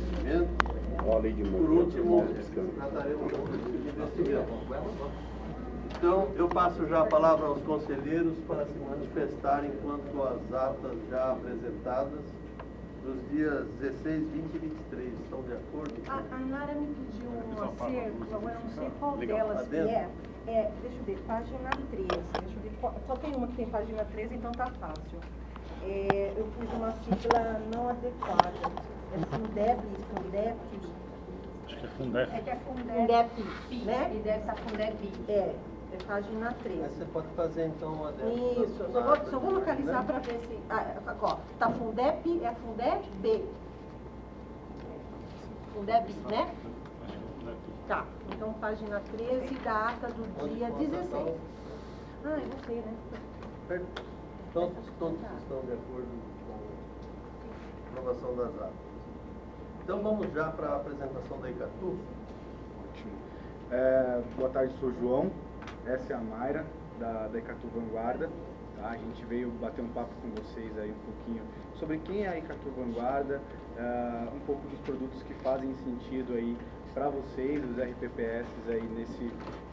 investimento. Por último, trataremos da política de investimento. Então, eu passo já a palavra aos conselheiros para se manifestarem quanto às atas já apresentadas dos dias 16, 20 e 23. Estão de acordo? A Nara me pediu um acerto, agora eu não sei qual delas que é. Deixa eu ver, página 13. Deixa eu ver, só tem uma que tem página 13, então tá fácil. Eu pus uma sigla não adequada. É Fundep. Acho que é Fundep. É que é Fundep, né? E deve estar Fundep. É página 13. Mas você pode fazer então a Isso, só vou localizar para ver se. Ó, tá Fundep, é Fundep. Fundep, né? Tá, então página 13 da ata do dia 16. Eu não sei, né? Todos estão de acordo com a aprovação das atas. Então vamos já para a apresentação da Icatu. Ótimo. Boa tarde, sou o João. Essa é a Mayra, da Icatu Vanguarda. Tá? A gente veio bater um papo com vocês aí um pouquinho sobre quem é a Icatu Vanguarda, um pouco dos produtos que fazem sentido aí para vocês, os RPPS aí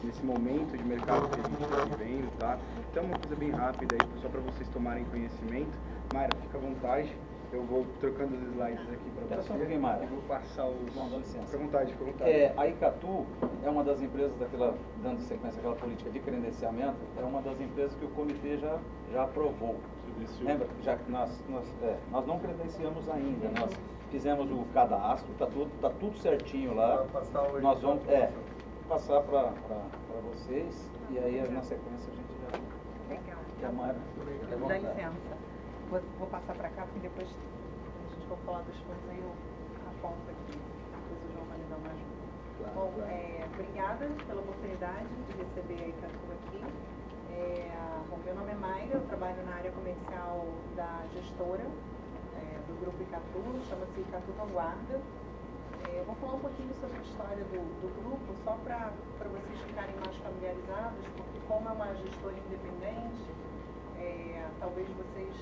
nesse momento de mercado que a gente está vivendo, tá? Então uma coisa bem rápida aí, só para vocês tomarem conhecimento. Mayra, fica à vontade. Eu vou trocando os slides aqui para você. Só um pouquinho, Mayra. Eu vou passar o... Não, dá licença. Fica à vontade, fica à vontade. A Icatu é uma das empresas dando sequência àquela política de credenciamento, é uma das empresas que o comitê já aprovou. Lembra? Já que nós não credenciamos ainda, nós fizemos o cadastro, tá tudo certinho lá. Nós vamos passar para vocês e aí na sequência a gente já... Legal. Já Mayra, Dá licença. Vou passar para cá, porque depois a gente vai falar dos fundos aí, eu aponto aqui. Depois o João vai me dar uma ajuda. Claro, Bom, claro. Obrigada pela oportunidade de receber a Icatu aqui. Bom, meu nome é Mayra, eu trabalho na área comercial da gestora do grupo Icatu, chama-se Icatu Vanguarda. Eu vou falar um pouquinho sobre a história do grupo, só para vocês ficarem mais familiarizados, porque como é uma gestora independente, talvez vocês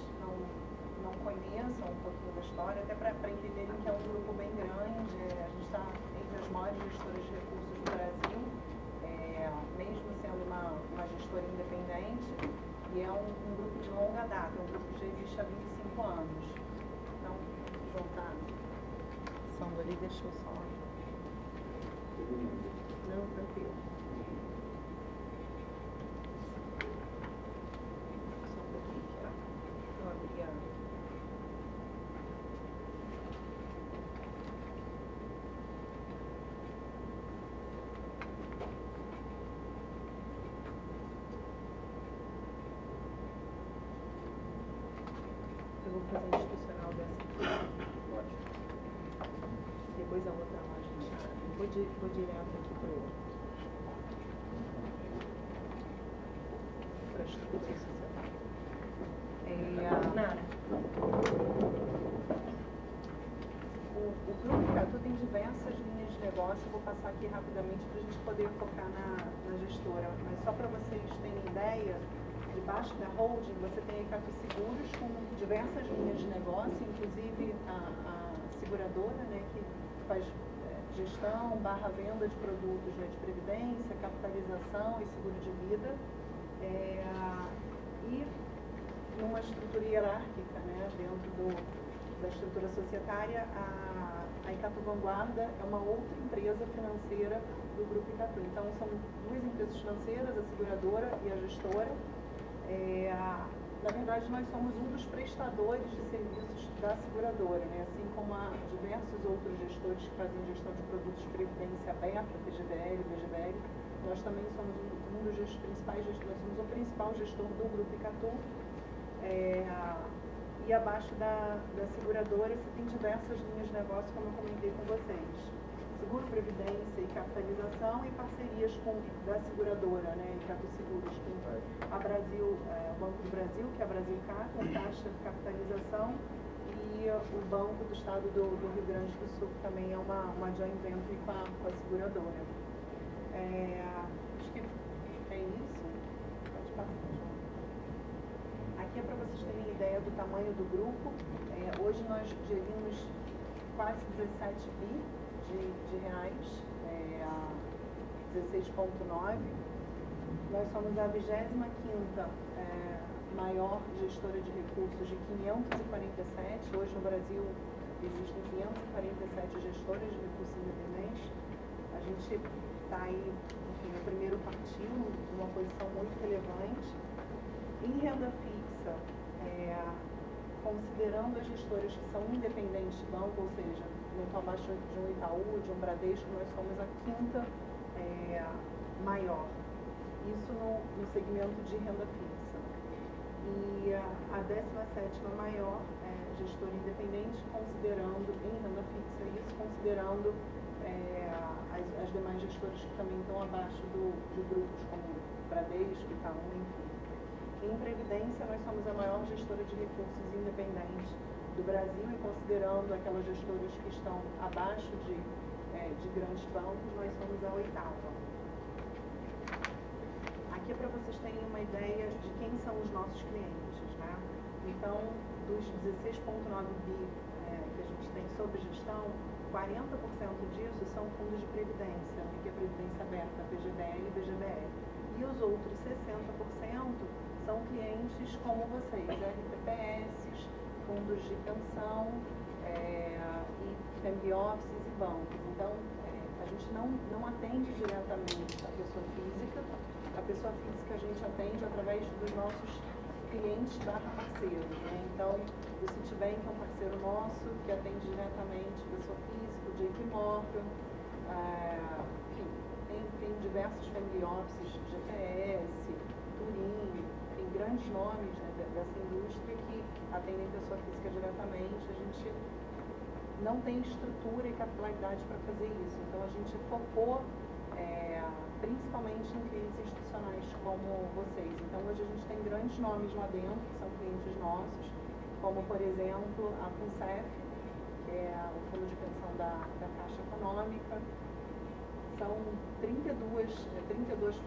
não conheçam um pouquinho da história, até para entenderem que é um grupo bem grande. A gente está entre as maiores gestoras de recursos do Brasil, mesmo sendo uma gestora independente, e é um grupo de longa data, um grupo que já existe há 25 anos. Então, João tá passando ali, deixa eu só... Não, tranquilo. Eu vou fazer um institucional dessa aqui. Depois a outra lá, gente. Vou direto aqui para a estrutura societária. Nara. O Grupo Icatu tem diversas linhas de negócio. Eu vou passar aqui rapidamente para a gente poder focar na gestora. Mas só para vocês terem ideia, debaixo da holding você tem a Icatu Seguros com diversas linhas de negócio, inclusive a seguradora, né, que faz gestão, venda de produtos, né, de previdência, capitalização e seguro de vida. E numa estrutura hierárquica, né, dentro da estrutura societária, a Icatu Vanguarda é uma outra empresa financeira do Grupo Icatu. Então, são duas empresas financeiras, a seguradora e a gestora. Na verdade, nós somos um dos prestadores de serviços da seguradora, né? Assim como há diversos outros gestores que fazem gestão de produtos de previdência aberta, PGBL, VGBL, nós também somos um dos principais gestores, nós somos o principal gestor do Grupo Icatu. E abaixo da seguradora você tem diversas linhas de negócio, como eu comentei com vocês. Seguro, previdência e capitalização e parcerias da seguradora, né, Icatu Seguros, com a Brasil, o Banco do Brasil, que é a Brasilcar, com Caixa de Capitalização, e o Banco do Estado do Rio Grande do Sul, que também é uma joint venture com a seguradora. Acho que é isso. Pode passar, João. Aqui é para vocês terem ideia do tamanho do grupo. Hoje nós gerimos quase 17 bi de reais, 16,9. Nós somos a 25ª maior gestora de recursos de 547. Hoje no Brasil existem 547 gestoras de recursos independentes. A gente está aí, enfim, no primeiro quartil, numa posição muito relevante. Em renda fixa, considerando as gestoras que são independentes de banco, ou seja, não estão abaixo de um Itaú, de um Bradesco, nós somos a 5ª maior. Isso no segmento de renda fixa. E a 17ª maior gestora independente, considerando em renda fixa isso, considerando as demais gestoras que também estão abaixo de grupos como Bradesco, Itaú, enfim. Em previdência, nós somos a maior gestora de recursos independentes do Brasil e considerando aquelas gestoras que estão abaixo de grandes bancos, nós somos a 8ª. Aqui é para vocês terem uma ideia de quem são os nossos clientes, né? Então, dos 16,9 bi que a gente tem sob gestão, 40% disso são fundos de previdência, que é previdência aberta, PGBL e BGBL. E os outros 60% são clientes como vocês, RTPS, fundos de pensão, e family offices e bancos. Então, a gente não atende diretamente a pessoa física. A pessoa física a gente atende através dos nossos clientes parceiros, né? Então, o Citibank é um parceiro nosso que atende diretamente pessoa física, o JP Morgan, enfim, tem diversos family offices, GPS, Turim, tem grandes nomes, né, dessa indústria que atendem pessoa física diretamente. A gente não tem estrutura e capilaridade para fazer isso, então a gente focou principalmente em clientes institucionais como vocês. Então hoje a gente tem grandes nomes lá dentro, que são clientes nossos, como por exemplo a FUNCEF, que é o fundo de pensão da Caixa Econômica. São 32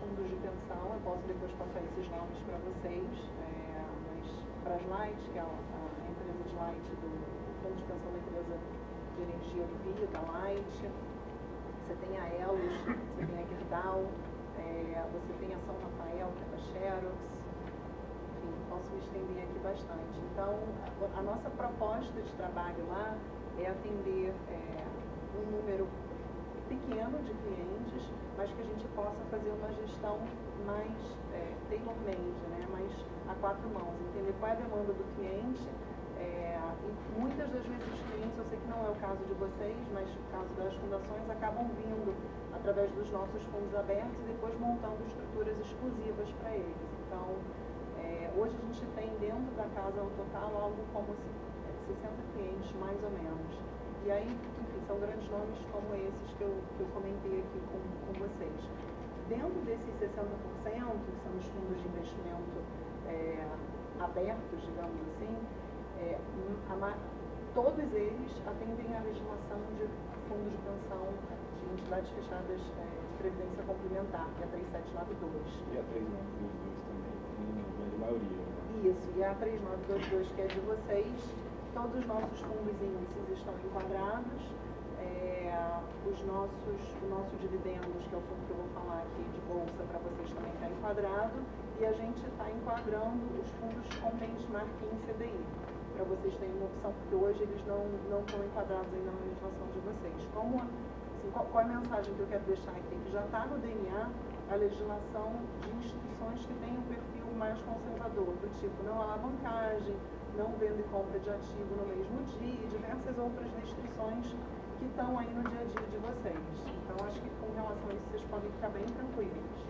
fundos de pensão, eu posso depois passar esses nomes para vocês, mas para as Light, que é a empresa de Light, do fundo de pensão da empresa de energia Olivia, da Light. Você tem a Elos, você tem a Gerdau, você tem a São Rafael, que é da Xerox. Enfim, posso me estender aqui bastante. Então, a nossa proposta de trabalho lá é atender um número pequeno de clientes, mas que a gente possa fazer uma gestão mais tailor-made, né? Mais a 4 mãos, entender qual é a demanda do cliente. E muitas das vezes os clientes, eu sei que não é o caso de vocês, mas o caso das fundações, acabam vindo através dos nossos fundos abertos e depois montando estruturas exclusivas para eles. Então, hoje a gente tem dentro da casa ao total algo como 60 clientes, mais ou menos. E aí, enfim, são grandes nomes como esses que eu comentei aqui com vocês. Dentro desses 60%, que são os fundos de investimento abertos, digamos assim, todos eles atendem à legislação de fundos de pensão de entidades fechadas de previdência complementar, que é a 3792. E a 3922 também, na grande maioria. Né? Isso, e a 3922, que é de vocês. Todos os nossos fundos índices estão enquadrados. O nosso dividendos, que é o fundo que eu vou falar aqui de bolsa para vocês, também está enquadrado. E a gente está enquadrando os fundos com benchmark em CDI, para vocês terem uma opção, porque hoje eles não estão enquadrados ainda na legislação de vocês. Qual é a mensagem que eu quero deixar aqui? Que já está no DNA a legislação de instituições que têm um perfil mais conservador, do tipo não alavancagem, não venda e compra de ativo no mesmo dia e diversas outras restrições que estão aí no dia a dia de vocês. Então, acho que com relação a isso, vocês podem ficar bem tranquilos.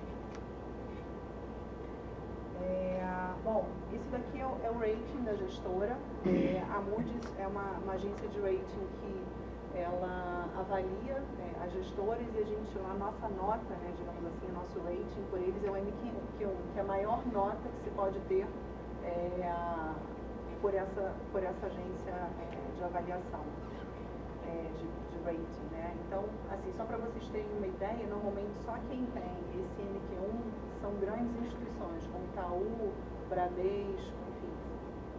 Bom, isso daqui é o rating da gestora. A Moody's é uma agência de rating que ela avalia as gestoras e a nossa nota, né, digamos assim, o nosso rating por eles é o MQ1, que é a maior nota que se pode ter por essa agência de avaliação de rating, né? Então, assim, só para vocês terem uma ideia, normalmente só quem tem esse MQ1 são grandes instituições, como Itaú, Bradesco, enfim,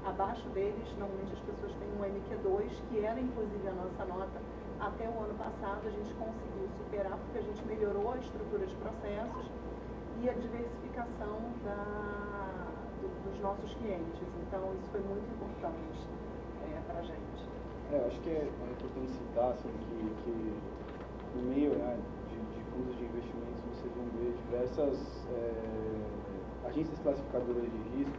Abaixo deles, normalmente as pessoas têm um MQ2, que era inclusive a nossa nota. Até o ano passado a gente conseguiu superar, porque a gente melhorou a estrutura de processos e a diversificação dos nossos clientes. Então, isso foi muito importante para a gente. Eu acho que é importante citar assim, que no meio, né, de fundos de investimentos vocês vão ver diversas agências classificadoras de risco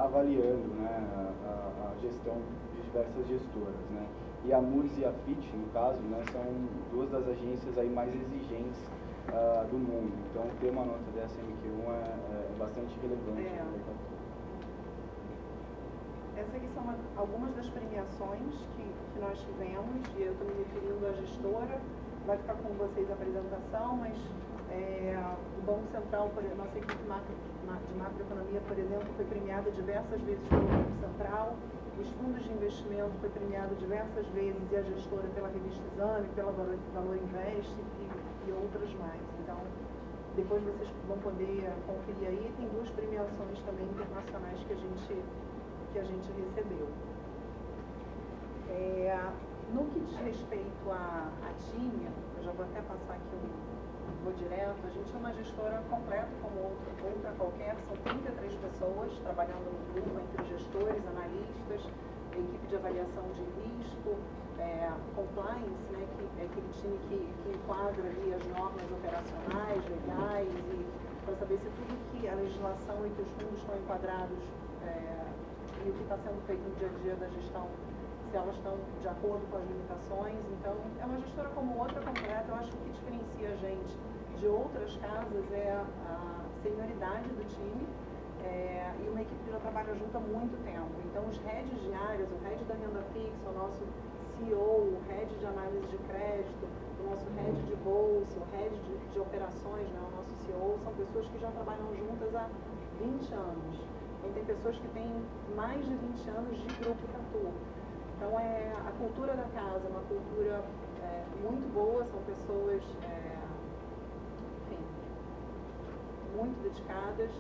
avaliando, né, a gestão de diversas gestoras, né? E a Moody's e a Fitch, no caso, né, são duas das agências aí mais exigentes do mundo. Então, ter uma nota dessa MQ1 é bastante relevante. Essas aqui são algumas das premiações que nós tivemos, e eu estou me referindo à gestora. Vai ficar com vocês a apresentação, mas o Banco Central, nossa equipe de macroeconomia, por exemplo, foi premiada diversas vezes pelo Banco Central. Os fundos de investimento foi premiado diversas vezes, e a gestora pela revista Exame, pela Valor Invest e outras mais. Então, depois vocês vão poder conferir aí. Tem duas premiações também internacionais que a gente recebeu. No que diz respeito à time, eu já vou até passar aqui vou direto, a gente é uma gestora completa como outra qualquer, são 33 pessoas trabalhando no grupo, entre gestores, analistas, equipe de avaliação de risco, compliance, né, que é aquele time que enquadra ali as normas operacionais, legais, e para saber se tudo que a legislação e que os fundos estão enquadrados e o que está sendo feito no dia a dia da gestão, se elas estão de acordo com as limitações. Então, é uma gestora como outra completa. Eu acho que o que diferencia a gente de outras casas é a senioridade do time e uma equipe que já trabalha junto há muito tempo. Então, os heads de áreas, o head da renda fixa, o nosso CEO, o head de análise de crédito, o nosso head de bolsa, o head de operações, né, o nosso CEO, são pessoas que já trabalham juntas há 20 anos. Então, tem pessoas que têm mais de 20 anos de grupo Icatu. Então, a cultura da casa é uma cultura muito boa, são pessoas, enfim, muito dedicadas.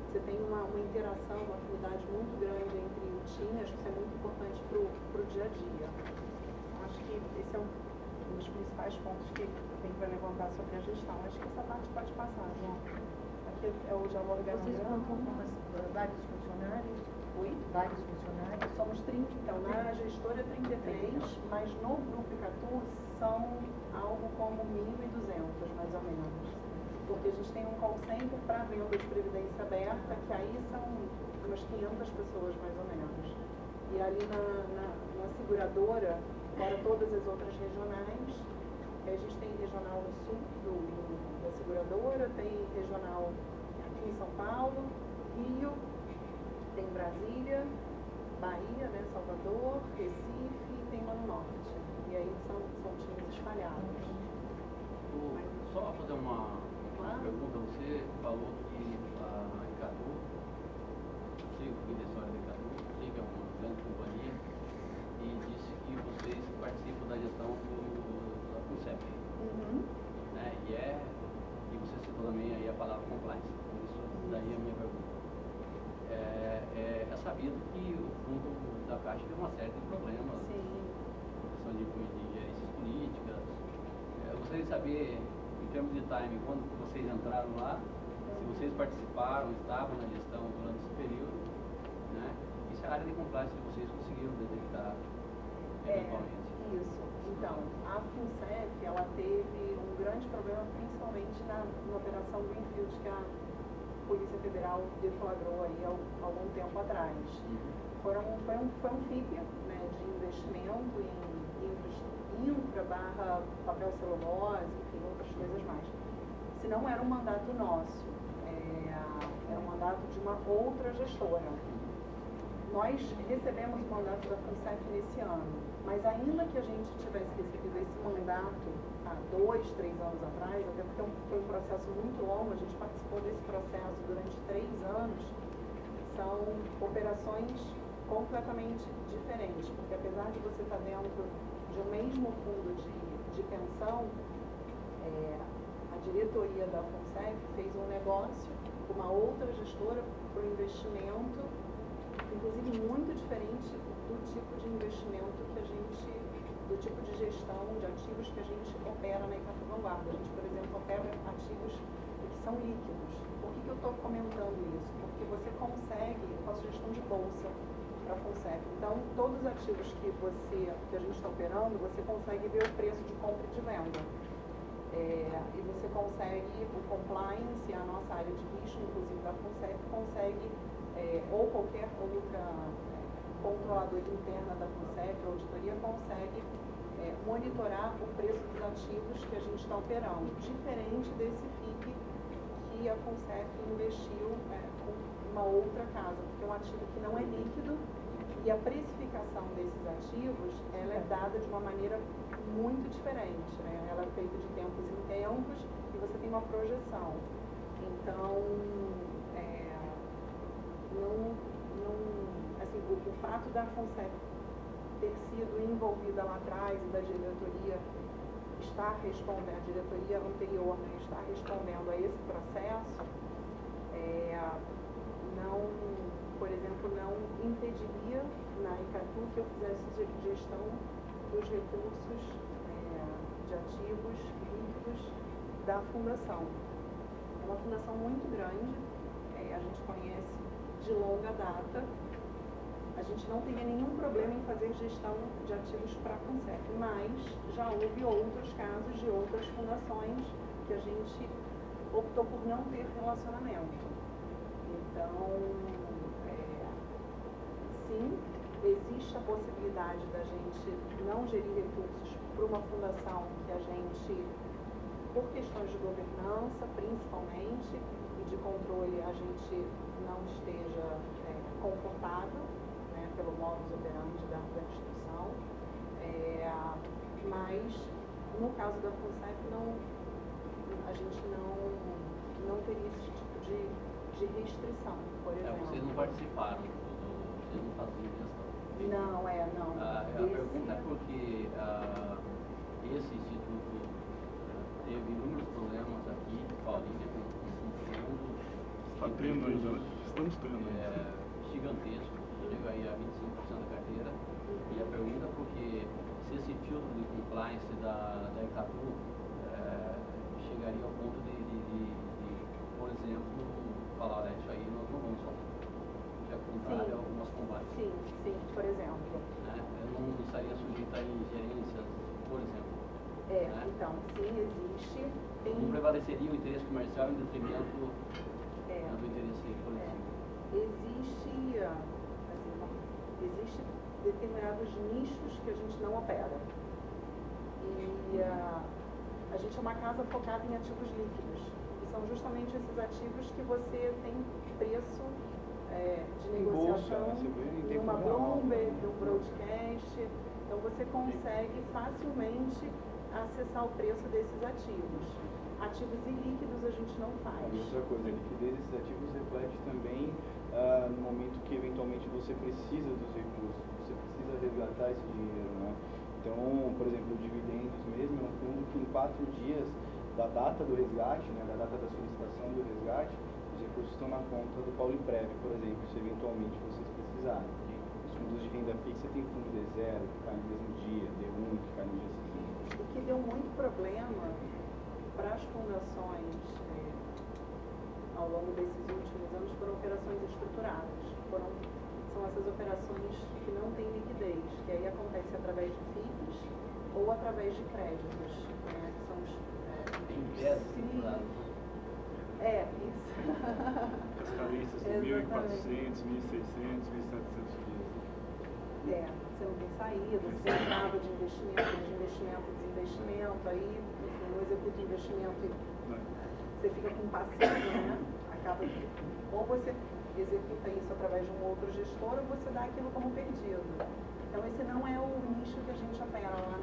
Você tem uma interação, uma afinidade muito grande entre o time, acho que isso é muito importante para o dia a dia. Acho que esse é um dos principais pontos que tem para levantar sobre a gestão. Acho que essa parte pode passar, João. Aqui é o organograma. Vocês contam com vários funcionários? Oi? Vários funcionários? Somos 30, então, na gestora 33, mas no grupo Icatu são algo como 1.200, mais ou menos. Porque a gente tem um call center para venda de previdência aberta, que aí são umas 500 pessoas, mais ou menos. E ali na seguradora, fora todas as outras regionais, a gente tem regional no sul da seguradora, tem regional aqui em São Paulo, Rio, tem Brasília, Bahia, né, Salvador, Recife e tem lá no norte. E aí são times espalhados. Só fazer uma pergunta. Você falou que a Icatu, sei o que da história da Icatu, sei que é uma grande companhia, e disse que vocês participam da gestão da FUNCEF. Né? E você citou também aí a palavra compliance. Por isso, daí a minha pergunta. É sabido que o fundo da Caixa tem uma série de problemas, questão de gerências políticas. Eu gostaria de saber, em termos de timing, quando vocês entraram lá, se vocês participaram, estavam na gestão durante esse período, né? E se a área de compliance de vocês conseguiram detectar eventualmente. Isso. Então, a FUNCEF, ela teve um grande problema, principalmente na operação Greenfield, que a Polícia Federal deflagrou aí há algum tempo atrás. Foi um FIP, né, de investimento em infra / papel celulose, enfim, outras coisas mais. Se não era um mandato nosso, era um mandato de uma outra gestora. Nós recebemos o mandato da FUNCEF nesse ano, mas ainda que a gente tivesse recebido esse mandato há 2, 3 anos atrás, até porque foi um processo muito longo, a gente participou desse processo durante 3 anos, são operações completamente diferentes, porque apesar de você estar dentro de um mesmo fundo de pensão, a diretoria da FUNCEF fez um negócio com uma outra gestora para o investimento inclusive muito diferente do tipo de investimento que a gente, do tipo de gestão de ativos que a gente opera na Icatu Vanguarda. A gente, por exemplo, opera ativos que são líquidos. Por que eu estou comentando isso? Porque você consegue, eu faço gestão de bolsa para a FUNCEF. Então, todos os ativos que a gente está operando, você consegue ver o preço de compra e de venda. E você consegue, o compliance, a nossa área de risco, inclusive da FUNCEF, consegue, ou qualquer outra controladoria interna da FUNCEF, a auditoria, consegue monitorar o preço dos ativos que a gente está operando, diferente desse FIC que a FUNCEF investiu com uma outra casa, porque é um ativo que não é líquido e a precificação desses ativos ela é dada de uma maneira muito diferente, né? Ela é feita de tempos em tempos e você tem uma projeção. Então, assim, o fato da FUNCEF ter sido envolvida lá atrás e da diretoria estar respondendo, a diretoria anterior, né, estar respondendo a esse processo, não, por exemplo, não impediria na Icatu que eu fizesse gestão dos recursos de ativos líquidos da fundação. É uma fundação muito grande, a gente conhece de longa data. A gente não teria nenhum problema em fazer gestão de ativos para a FUNCEF, mas já houve outros casos de outras fundações que a gente optou por não ter relacionamento. Então, sim, existe a possibilidade da gente não gerir recursos para uma fundação que a gente, por questões de governança, principalmente, e de controle, a gente não esteja confortável, né, pelo modus operandi da instituição, mas no caso da FUNCEF a gente não teria esse tipo de restrição, por exemplo. Vocês não participaram, vocês não faziam gestão. Não. A pergunta é porque esse instituto teve inúmeros problemas aqui em Paulínia com fundos. Está tendo ainda, né? Estamos tendo ainda. Gigantesco, chega aí a 25% da carteira. E a pergunta é porque se esse filtro de compliance da Icatu chegaria ao ponto de, por exemplo, falar, olha, isso aí nós não vamos fazer. Já contrário a algumas combates. Sim, por exemplo. Eu não estaria sujeita a ingerências, por exemplo. Então, sim, existe. Não prevaleceria o interesse comercial em detrimento do interesse coletivo. Existe determinados nichos que a gente não opera. E a gente é uma casa focada em ativos líquidos. E são justamente esses ativos que você tem preço de negociação em uma Bloomberg, um broadcast. Então você consegue facilmente acessar o preço desses ativos. Ativos ilíquidos a gente não faz. E outra coisa, a liquidez desses ativos reflete também no momento que eventualmente você precisa dos recursos, você precisa resgatar esse dinheiro, né? Então, por exemplo, o dividendos mesmo é um fundo que em 4 dias da data do resgate, né, da data da solicitação do resgate, os recursos estão na conta do Pauliprev, por exemplo, se eventualmente vocês precisarem. Os fundos de renda fixa tem fundo D0, que cai no mesmo dia, D1, que cai no dia seguinte. O que deu muito problema para as fundações ao longo desses últimos anos foram operações estruturadas. São essas operações que não têm liquidez, que aí acontece através de FIIs ou através de créditos, né, que são os isso. As carências de 1.400, 1.600, 1.700 dias. Você não tem saída, você acaba de investimento, desinvestimento, aí não executa investimento e você fica com passivo, né? Acaba que ou você executa isso através de um outro gestor ou você dá aquilo como perdido. Então esse não é o nicho que a gente opera lá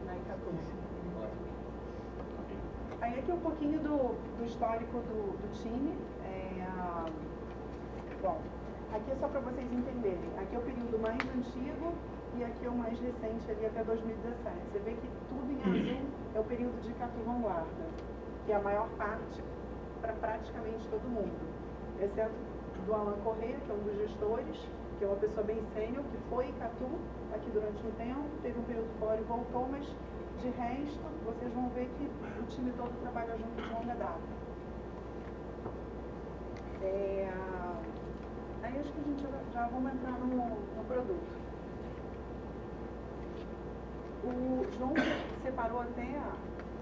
na Icatu. Aí aqui um pouquinho do histórico do time. Bom, aqui é só para vocês entenderem. Aqui é o período mais antigo e aqui é o mais recente, ali até 2017. Você vê que tudo em azul é o período de Icatu Vanguarda, que é a maior parte para praticamente todo mundo, exceto do Alan Corrêa, que é um dos gestores, porque é uma pessoa bem sênior, que foi Icatu aqui durante um tempo, teve um período fora e voltou, mas de resto, vocês vão ver que o time todo trabalha junto de longa data. Aí acho que a gente já vamos entrar no produto. O João separou até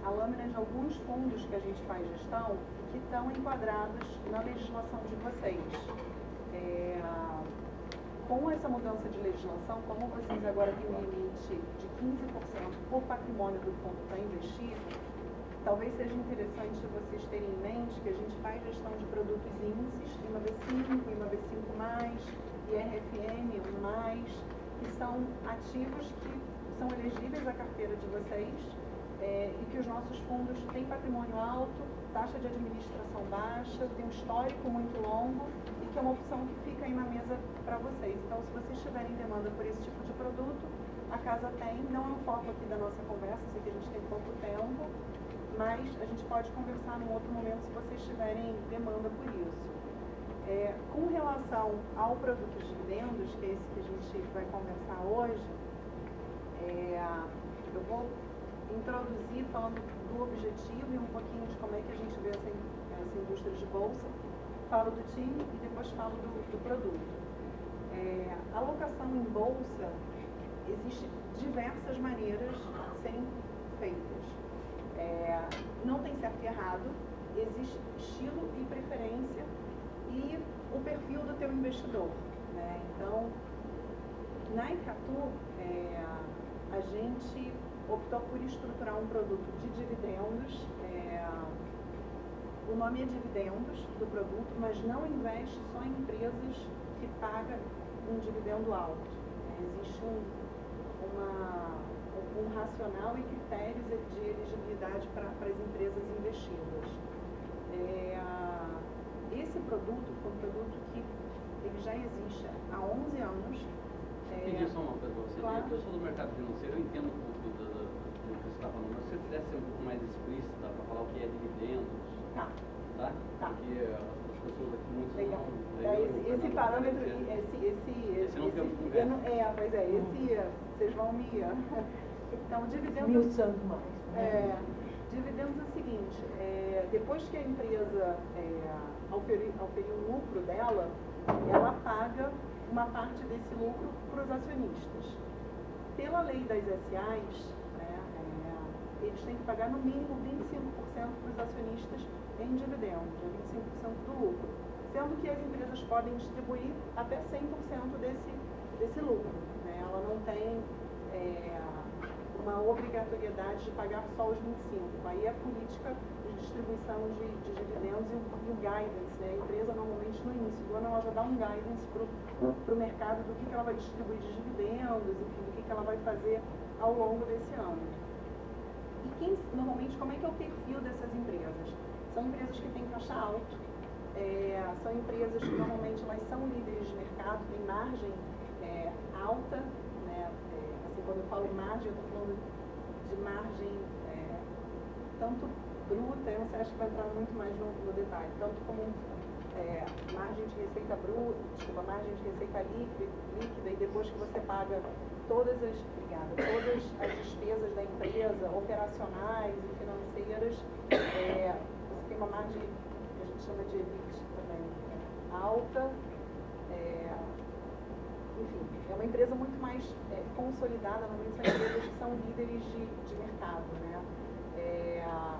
a lâmina de alguns fundos que a gente faz gestão que estão enquadrados na legislação de vocês. Com essa mudança de legislação, como vocês agora têm um limite de 15% por patrimônio do fundo para investir, talvez seja interessante vocês terem em mente que a gente faz gestão de produtos índices, IMAB5, IMAB5+, IRFM, que são ativos que são elegíveis à carteira de vocês e que os nossos fundos têm patrimônio alto, taxa de administração baixa, tem um histórico muito longo e que é uma opção que fica aí na mesa para vocês. Então, se vocês tiverem demanda por esse tipo de produto, a casa tem, não é um foco aqui da nossa conversa, sei que a gente tem pouco tempo, mas a gente pode conversar num outro momento se vocês tiverem demanda por isso. Com relação ao produto de dividendos, que é esse que a gente vai conversar hoje, eu vou introduzir falando do objetivo e um pouquinho de como é que a gente vê essa indústria de bolsa, falo do time e depois falo do produto. A alocação em bolsa, existem diversas maneiras de serem feitas. Não tem certo e errado, existe estilo e preferência e o perfil do teu investidor, né? Então, na Icatu, a gente optou por estruturar um produto de dividendos. O nome é dividendos do produto, mas não investe só em empresas que pagam um dividendo alto. Existe um racional e critérios de elegibilidade para as empresas investidas. Esse produto foi um produto que ele já existe há 11 anos. Pedir só uma coisa para você. Claro. Eu sou do mercado financeiro, eu entendo um pouco do que você está falando, mas se você pudesse ser um pouco mais explícita para falar o que é dividendos, Tá. Porque as pessoas aqui muito Legal. não... Esse parâmetro, esse não tem pois é, vocês vão me... Então, dividendos... Esmiuçando mais. Dividendos é o seguinte, depois que a empresa auferir o lucro dela, ela paga uma parte desse lucro para os acionistas. Pela lei das SAs, eles têm que pagar no mínimo 25% para os acionistas em dividendos, 25% do lucro, sendo que as empresas podem distribuir até 100% desse lucro, né? Ela não tem uma obrigatoriedade de pagar só os 25%. Aí é a política de distribuição de dividendos e o guidance, né? A empresa normalmente no início do ano ela já dá um guidance para o mercado do que ela vai distribuir de dividendos, enfim, do que ela vai fazer ao longo desse ano. E normalmente, como é que é o perfil dessas empresas? São empresas que têm caixa alto, são empresas que normalmente elas são líderes de mercado, têm margem alta, né? Assim, quando eu falo margem, eu estou falando de margem tanto bruta, eu não sei, acho que vai entrar muito mais no detalhe, tanto como margem de receita bruta, margem de receita líquida, e depois que você paga todas as despesas da empresa, operacionais e financeiras, você tem uma margem que a gente chama de EBIT também alta. Enfim, é uma empresa muito mais consolidada, normalmente são empresas que são líderes de mercado, né?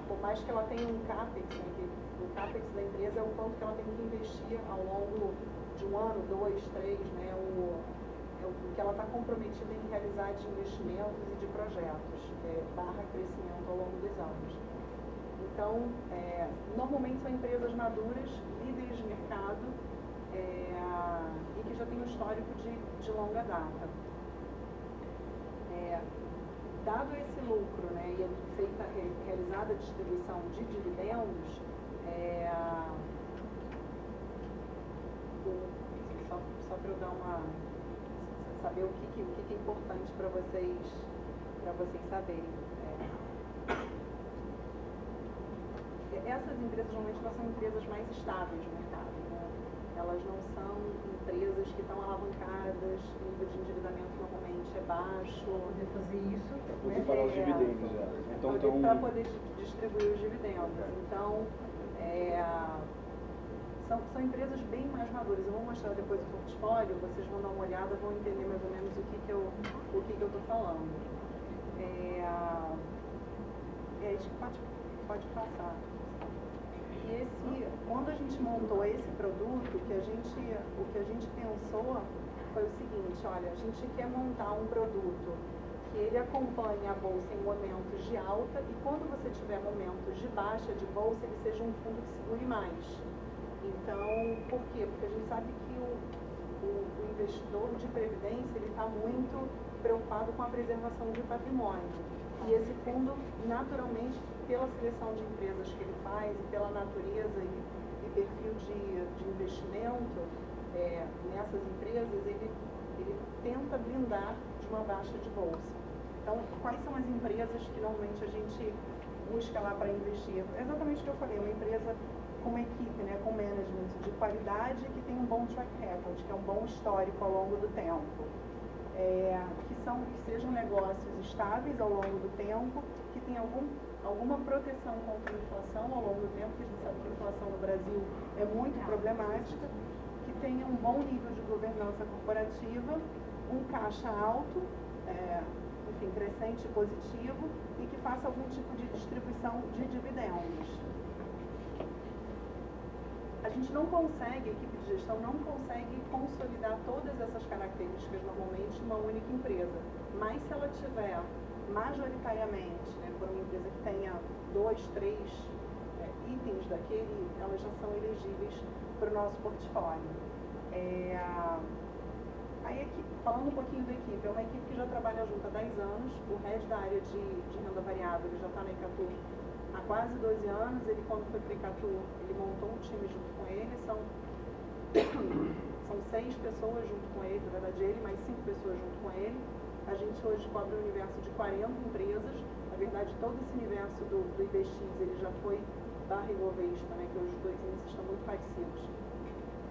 Por mais que ela tenha um CAPEX, né, que o CAPEX da empresa é o quanto que ela tem que investir ao longo de um ano, 2, 3, né? O que ela está comprometida em realizar de investimentos e de projetos, barra crescimento ao longo dos anos. Então, normalmente são empresas maduras, líderes de mercado, e que já tem um histórico de longa data. Dado esse lucro, né, e realizada a distribuição de dividendos, só para eu dar saber o que é importante para vocês saberem. Essas empresas, normalmente, elas são empresas mais estáveis no mercado, né? elas não são empresas que estão alavancadas, o nível de endividamento normalmente é baixo. Para poder fazer isso, Para poder pagar os dividendos. Então, para poder distribuir os dividendos. Então, são empresas bem mais maduras. Eu vou mostrar depois o portfólio, vocês vão dar uma olhada, vão entender mais ou menos o que eu estou falando. Isso pode passar. E quando a gente montou esse produto, o que a gente pensou foi o seguinte: olha, a gente quer montar um produto que ele acompanhe a bolsa em momentos de alta e quando você tiver momentos de baixa de bolsa, ele seja um fundo que segure mais. Então, por quê? Porque a gente sabe que o investidor de previdência ele está muito preocupado com a preservação de patrimônio. E esse fundo, naturalmente, pela seleção de empresas que ele faz e pela natureza e perfil de investimento nessas empresas, ele tenta blindar de uma baixa de bolsa. Então, quais são as empresas que normalmente a gente busca lá para investir? É exatamente o que eu falei, uma empresa com uma equipe, né, com management de qualidade que tem um bom track record, que é um bom histórico ao longo do tempo. Que sejam negócios estáveis ao longo do tempo, que tenham alguma proteção contra a inflação ao longo do tempo, porque a gente sabe que a inflação no Brasil é muito problemática, que tenha um bom nível de governança corporativa, um caixa alto, enfim, crescente e positivo, e que faça algum tipo de distribuição de dividendos. A gente não consegue, a equipe de gestão não consegue consolidar todas essas características normalmente numa única empresa, mas se ela tiver majoritariamente, né, por uma empresa que tenha 2, 3 itens daquele, elas já são elegíveis para o nosso portfólio. Falando um pouquinho da equipe, é uma equipe que já trabalha junto há 10 anos, o head da área de renda variável ele já está na Icatu há quase 12 anos, ele quando foi para a Icatu, ele montou um time junto com ele, são 6 pessoas junto com ele, na verdade ele mais 5 pessoas junto com ele. A gente hoje cobre um universo de 40 empresas, na verdade todo esse universo do IBX ele já foi da Ibovespa, né, que hoje os dois índices estão muito parecidos.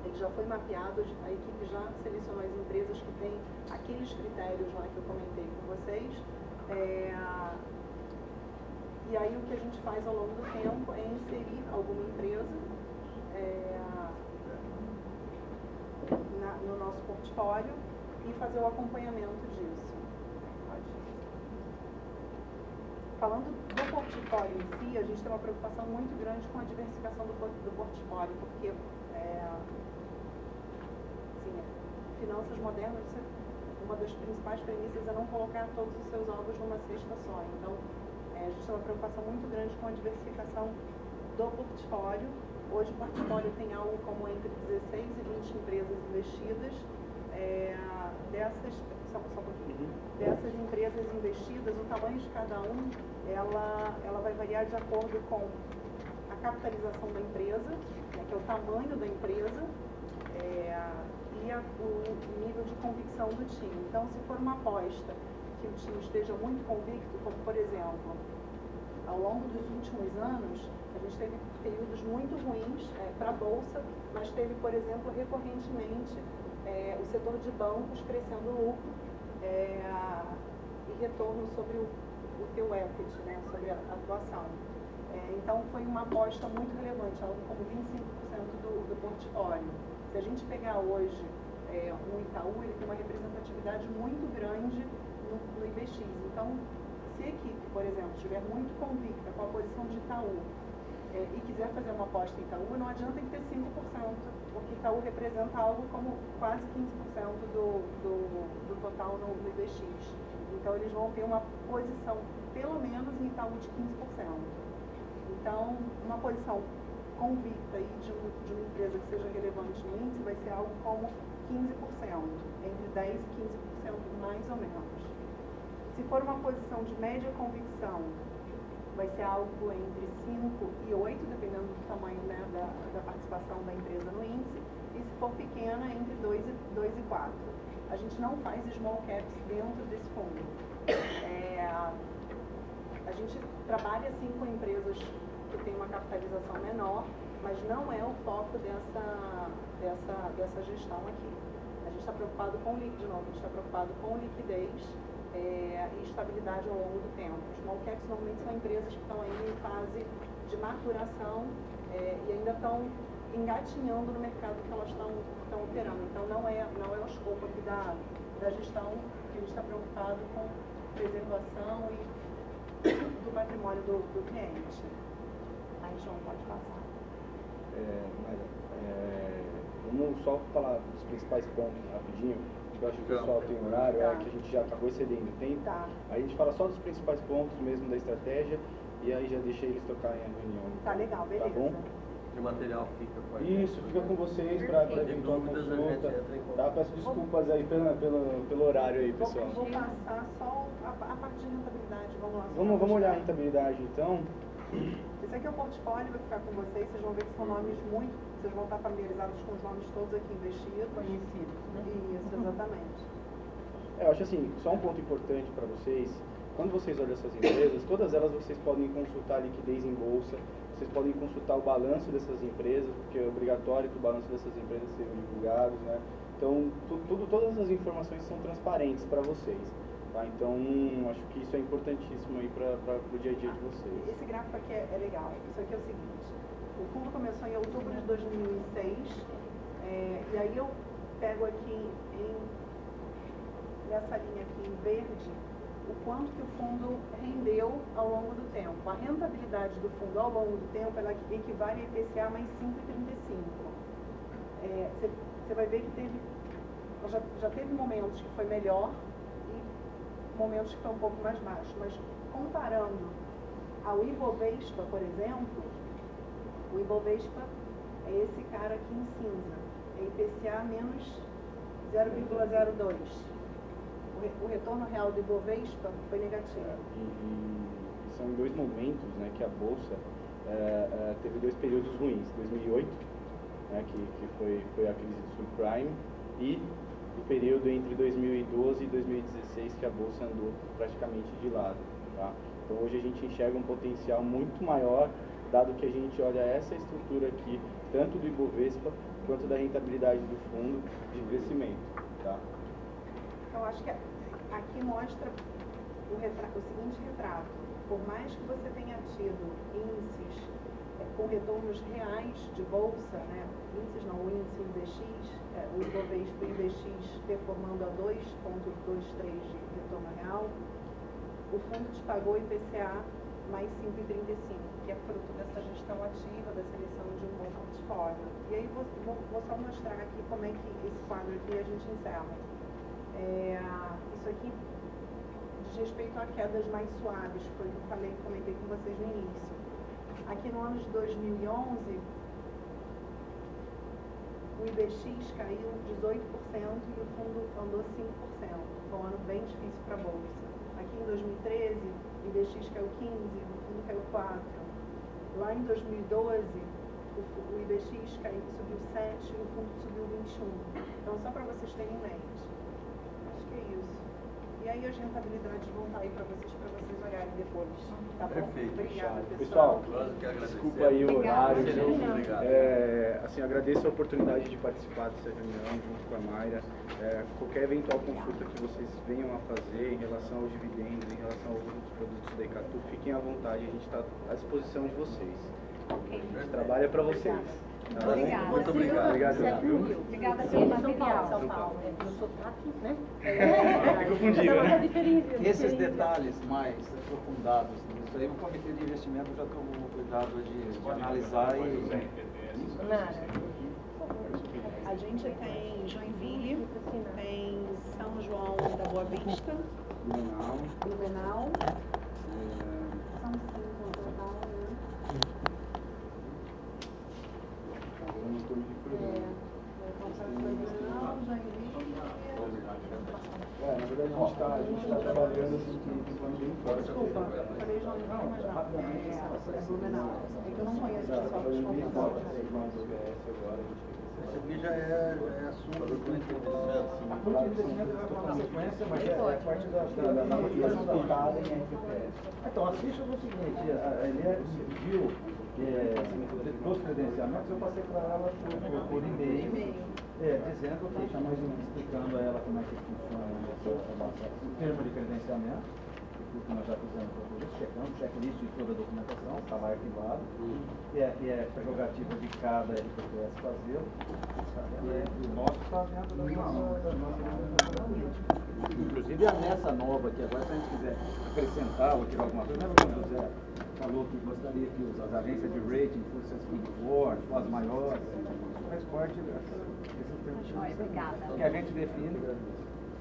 Ele já foi mapeado, a equipe já selecionou as empresas que têm aqueles critérios lá que eu comentei com vocês. E aí o que a gente faz ao longo do tempo é inserir alguma empresa no nosso portfólio e fazer o acompanhamento disso. Falando do portfólio em si, a gente tem uma preocupação muito grande com a diversificação do portfólio, porque finanças modernas, uma das principais premissas é não colocar todos os seus ovos numa cesta só. Então, a gente tem uma preocupação muito grande com a diversificação do portfólio. Hoje o portfólio tem algo como entre 16 e 20 empresas investidas. Dessas empresas investidas, o tamanho de cada um, ela vai variar de acordo com a capitalização da empresa, né, que é o tamanho da empresa, e o nível de convicção do time. Então, se for uma aposta que o time esteja muito convicto, como por exemplo, ao longo dos últimos anos, a gente teve períodos muito ruins para a Bolsa, mas teve, por exemplo, recorrentemente o setor de bancos crescendo lucro e retorno sobre o teu equity, né, sobre a atuação. Então, foi uma aposta muito relevante, algo como 25% do portfólio. Se a gente pegar hoje um Itaú, ele tem uma representatividade muito grande no IBX. Então, se a equipe, por exemplo, estiver muito convicta com a posição de Itaú e quiser fazer uma aposta em Itaú, não adianta ter 5%, porque Itaú representa algo como quase 15% do total no IBX. Então, eles vão ter uma posição, pelo menos, em Itaú de 15%. Então, uma posição convicta aí de uma empresa que seja relevante no índice vai ser algo como 15%, entre 10% e 15% mais ou menos. Se for uma posição de média convicção, vai ser algo entre 5 e 8, dependendo do tamanho, né, da participação da empresa no índice, e se for pequena, entre 2 e 4. A gente não faz small caps dentro desse fundo. A gente trabalha sim com empresas que têm uma capitalização menor, mas não é o foco dessa gestão aqui. A gente está preocupado com liquidez e estabilidade ao longo do tempo. Os small caps normalmente são empresas que estão aí em fase de maturação e ainda estão engatinhando no mercado que elas estão operando. Então não é o escopo aqui da gestão, que a gente está preocupado com preservação do patrimônio do cliente. Aí, João, pode passar. Vamos só falar dos principais pontos rapidinho, porque eu acho que o pessoal tem horário, que a gente já acabou excedendo o tempo. Aí a gente fala só dos principais pontos mesmo da estratégia e aí já deixa eles tocarem a reunião. Tá legal, beleza. Tá bom? O material fica com a gente. Isso, fica com vocês para eventual consulta. Tá? Peço desculpas aí pelo horário aí, pessoal. Vou passar só a parte de rentabilidade. Vamos lá. Vamos olhar a rentabilidade então. Esse aqui é o portfólio, vai ficar com vocês. Vocês vão ver que são nomes vocês vão estar familiarizados com os nomes todos aqui investidos. Conhecidos, né? Isso, exatamente. Eu acho assim, só um ponto importante para vocês. Quando vocês olham essas empresas, todas elas vocês podem consultar a liquidez em bolsa, vocês podem consultar o balanço dessas empresas, porque é obrigatório que o balanço dessas empresas sejam divulgados, né? Então, todas as informações são transparentes para vocês, tá? Então, acho que isso é importantíssimo aí para o dia a dia de vocês. Esse gráfico aqui é legal. Isso aqui é o seguinte, o fundo começou em outubro de 2006, e aí eu pego aqui, nessa linha aqui em verde, o quanto que o fundo rendeu ao longo do tempo. A rentabilidade do fundo ao longo do tempo, ela equivale a IPCA mais 5,35. Você vai ver que já teve momentos que foi melhor e momentos que foi um pouco mais baixo. Mas comparando ao Ibovespa, por exemplo, o Ibovespa é esse cara aqui em cinza. É IPCA menos 0,02. O retorno real do Ibovespa foi negativo. E são dois momentos, né, que a Bolsa teve dois períodos ruins. 2008, né, que foi a crise do subprime, e o período entre 2012 e 2016, que a Bolsa andou praticamente de lado. Tá? Então hoje a gente enxerga um potencial muito maior, dado que a gente olha essa estrutura aqui, tanto do Ibovespa quanto da rentabilidade do fundo de crescimento. Tá? Eu acho que aqui mostra o seguinte retrato. Por mais que você tenha tido índices com retornos reais de bolsa, né? Índices não, o índice IBX, o Ibovespa IBX performando a 2,23 de retorno real, o fundo te pagou IPCA mais 5,35, que é fruto dessa gestão ativa, da seleção de um bom portfólio. E aí vou só mostrar aqui como é que esse quadro aqui a gente encerra. Isso aqui diz respeito a quedas mais suaves, foi o que eu comentei com vocês no início. Aqui no ano de 2011, o IBX caiu 18% e o fundo andou 5%. Foi um ano bem difícil para a Bolsa. Aqui em 2013, o IBX caiu 15%, o fundo caiu 4%. Lá em 2012, o IBX subiu 7% e o fundo subiu 21%. Então, só para vocês terem em mente. Acho que é isso. E aí as rentabilidades vão estar aí para vocês olharem depois. Tá bom? Perfeito. Obrigada, Pessoal, Pessoal, desculpa aí o horário. Muito obrigado. Assim, agradeço a oportunidade de participar dessa reunião junto com a Mayra. Qualquer eventual consulta que vocês venham a fazer em relação aos dividendos, em relação aos outros produtos da Icatu, fiquem à vontade, a gente está à disposição de vocês. A gente trabalha para vocês. Tá? Obrigada. Muito obrigado. Obrigada pelo material. São Paulo. Eu sou aqui, né? Me confundi, né? Esses detalhes mais aprofundados, isso aí o comitê de investimento já tomou cuidado de analisar e... A gente tem Joinville, tem São João da Boa Vista, Blumenau. São 5 no total, né? Na verdade a gente tá trabalhando assim com um plano bem forte. Desculpa, falei Joinville, mas não. É Blumenau. É que eu não conheço o pessoal dos contatos. Isso aqui já é assunto do plano de investimento. A política de investimento vai para uma sequência, mas é parte da motivação aplicada em RPPS. Então, as fichas é o seguinte, ele dividiu dos credenciamentos, eu passei para ela por e-mail, dizendo que nós explicando a ela como é que funciona o termo de credenciamento, que nós já fizemos para todos, checamos, checklist de toda a documentação, está lá arquivado, que é prerrogativa de cada LPPS fazê-lo, e o nosso está dentro da nossa. Inclusive nessa nova aqui agora, se a gente quiser acrescentar ou tirar alguma coisa, lembra quando o José falou que gostaria que as agências de rating fossem as Big Four, as maiores, faz parte desse termo. Obrigada. Que a gente define.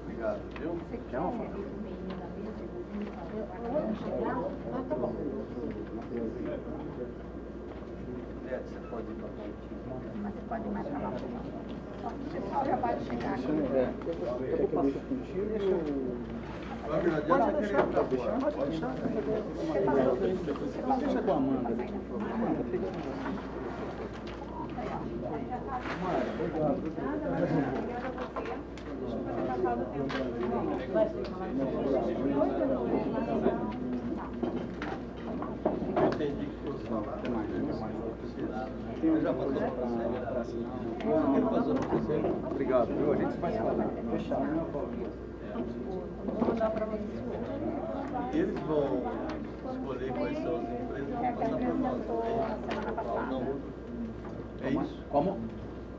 Obrigado, viu? Você quer um e-mail da mesa? Ah, tá bom. Você pode ir para frente. Mas você pode ir mais para lá. Só já vai chegar aqui. Eu vou passar contigo. Pode deixar para fora. Pode deixar. Deixa com a Amanda. Amanda, fica com você. Eu entendi que fosse falar. Eu já passou para você. Ele passou para você. Obrigado, viu? A gente vai se falar. Fechado. Vou mandar para você. Eles vão escolher quais são as empresas que vão passar para nós. Não. É isso? Como?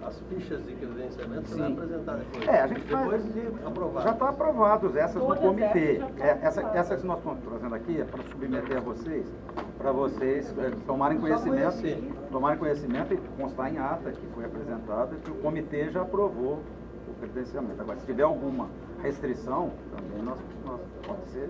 As fichas de credenciamento você vai apresentar depois. A gente depois de aprovado. já está aprovados, essas no Todas comitê. essas já Essas que nós estamos trazendo aqui é para submeter a vocês, para vocês tomarem conhecimento e constar em ata que foi apresentado que o comitê já aprovou o credenciamento. Agora, se tiver alguma restrição, também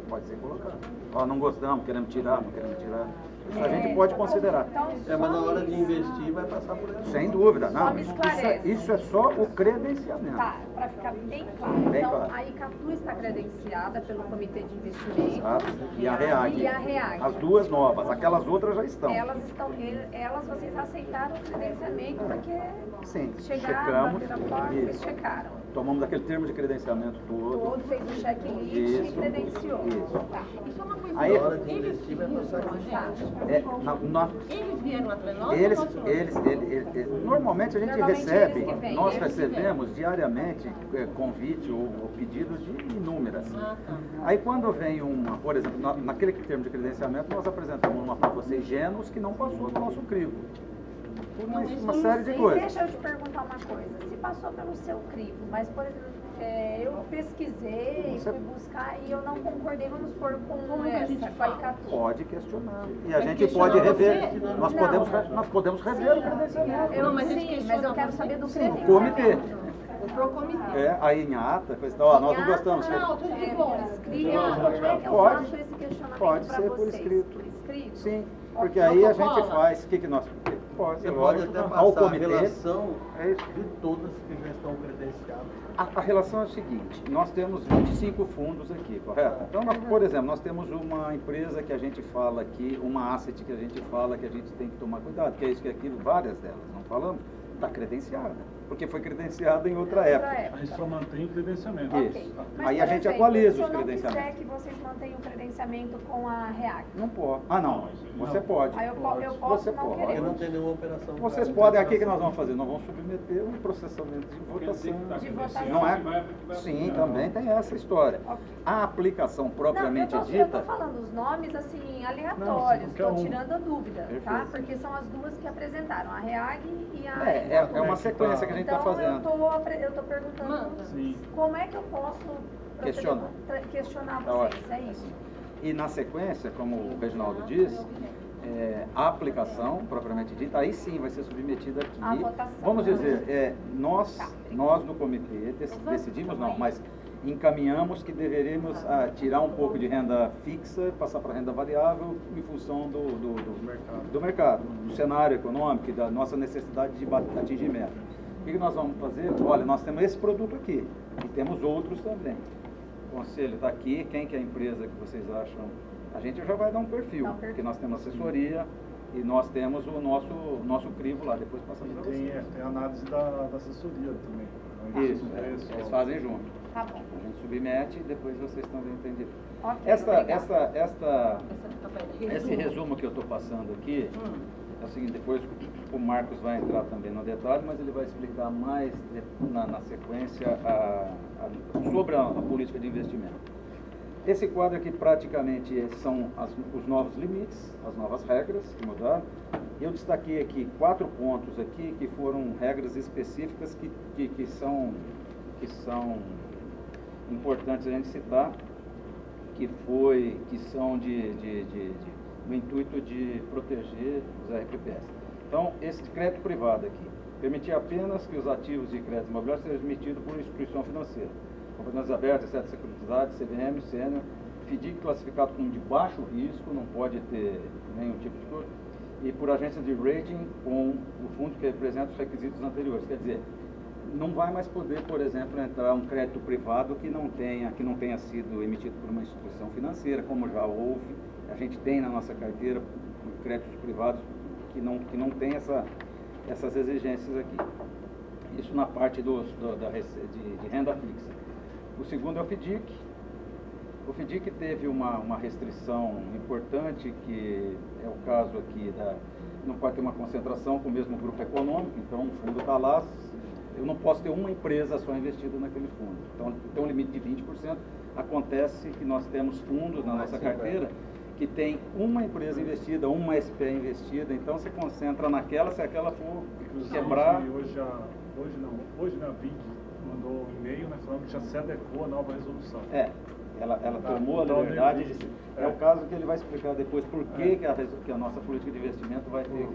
pode ser colocado. Ó, não gostamos, queremos tirar, não queremos tirar. Isso a gente pode considerar. Mas na hora de investir vai passar por aí. Sem dúvida, não. me esclarece. Isso é só o credenciamento. Tá, para ficar bem claro. Bem Então, claro. a ICATU está credenciada pelo Comitê de Investimento. Tá? E a REAG. E a REAG. As duas novas, aquelas outras já estão. Elas vocês aceitaram o credenciamento porque Sim, chegaram, checamos. bateram a porta, vocês Isso. checaram. Tomamos aquele termo de credenciamento todo. Todo fez o checklist Isso. e credenciou. Isso. Tá. Isso é uma coisa Aí- Na hora de investir vai passar aqui. Eles vieram atrás de nós? Normalmente a gente Normalmente recebe, eles que vêm, nós eles que recebemos diariamente convite ou pedidos de inúmeras. Aí quando vem por exemplo, naquele termo de credenciamento, nós apresentamos uma para vocês Genos que não passou do nosso crivo. Por uma série de coisas. Deixa eu te perguntar uma coisa. Se passou pelo seu crivo, mas, por exemplo, eu pesquisei, fui buscar e eu não concordei, vamos supor, com essa, com a ICATU. Pode questionar. E a gente pode rever. Nós podemos rever o credenciamento. Mas eu quero saber do Sim, o credenciamento. comitê. Pro comitê. Aí em ata, coisa e tal, ó, nós não gostamos. Não, tudo de bom. Escrito, como é que eu Pode. faço esse questionamento Pode pra ser por vocês? escrito. Por escrito? Sim, porque aí a gente faz. O que nós. Pode, Você pode lógico, até ao passar a comitê. relação É isso. de todas que já estão credenciadas. A relação é o seguinte, nós temos 25 fundos aqui, correto? Então, por exemplo, nós temos uma empresa que a gente fala aqui, uma asset que a gente fala que a gente tem que tomar cuidado, que é isso, que é aquilo, várias delas, não falamos? Está credenciada, porque foi credenciada em outra época. A gente só mantém o credenciamento. Isso. Mas, Aí por a gente exemplo, atualiza os se eu não credenciamentos. quiser que vocês mantenham o credenciamento com a REAG, Não pode. Ah, não. Você pode. aí eu posso Você não pode. querer. Porque não tem nenhuma operação. Vocês podem, aqui que nós vamos fazer? Nós vamos submeter um processamento de votação. De votação. Não é? Vai Sim, também tem essa história. Ok. A aplicação propriamente eu dita. tô falando os nomes assim, aleatórios, Não, estou qualquer um. tirando a dúvida, tá? Perfeito. Porque são as duas que apresentaram, a REAG e a É uma sequência que a gente está Então fazendo. eu tô perguntando Sim. como é que eu posso Questionar. questionar Tá vocês, ótimo. é isso. E na sequência, como o Reginaldo disse, a aplicação propriamente dita, aí sim vai ser submetida aqui. A votação. Vamos dizer, nós do comitê decidimos não, mas encaminhamos que deveríamos tirar um pouco de renda fixa, passar para renda variável em função do mercado, do cenário econômico e da nossa necessidade de atingir meta. O que nós vamos fazer? Olha, nós temos esse produto aqui e temos outros também. O conselho está aqui, quem que é a empresa que vocês acham? A gente já vai dar um perfil, porque nós temos assessoria e nós temos o nosso crivo lá, depois passamos a Tem vocês. a análise da assessoria também. Isso, eles fazem junto. Tá bom. A gente submete e depois vocês também entendem. Ok, obrigada. Esse resumo que eu estou passando aqui é o seguinte, depois o Marcos vai entrar também no detalhe, mas ele vai explicar mais na sequência sobre a política de investimento. Esse quadro aqui praticamente são os novos limites, as novas regras que mudaram. Eu destaquei aqui 4 pontos aqui que foram regras específicas que são importantes a gente citar, que são no intuito de proteger os RPPS. Então, esse crédito privado aqui, permitir apenas que os ativos de crédito imobiliário sejam emitidos por instituição financeira. Companhias abertas, exceto securitizadas, CVM, sênior, FDIC classificado como de baixo risco, não pode ter nenhum tipo de coisa, e por agência de rating com o fundo que representa os requisitos anteriores. Quer dizer, não vai mais poder, por exemplo, entrar um crédito privado que não tenha sido emitido por uma instituição financeira, como já houve. A gente tem na nossa carteira créditos privados que não tem essas exigências aqui. Isso na parte de renda fixa. O segundo é o FDIC. O FDIC teve uma restrição importante, que é o caso aqui não pode ter uma concentração com o mesmo grupo econômico, então o fundo está lá, eu não posso ter uma empresa só investida naquele fundo. Então tem um limite de 20%. Acontece que nós temos fundos na nossa carteira que tem uma empresa investida, uma SPE investida, então se concentra naquela, se aquela for quebrar... Hoje na BID mandou um e-mail, né, falando que já se adequou a nova resolução. Ela tomou a liberdade de... É o caso que ele vai explicar depois por que a nossa política de investimento vai ter...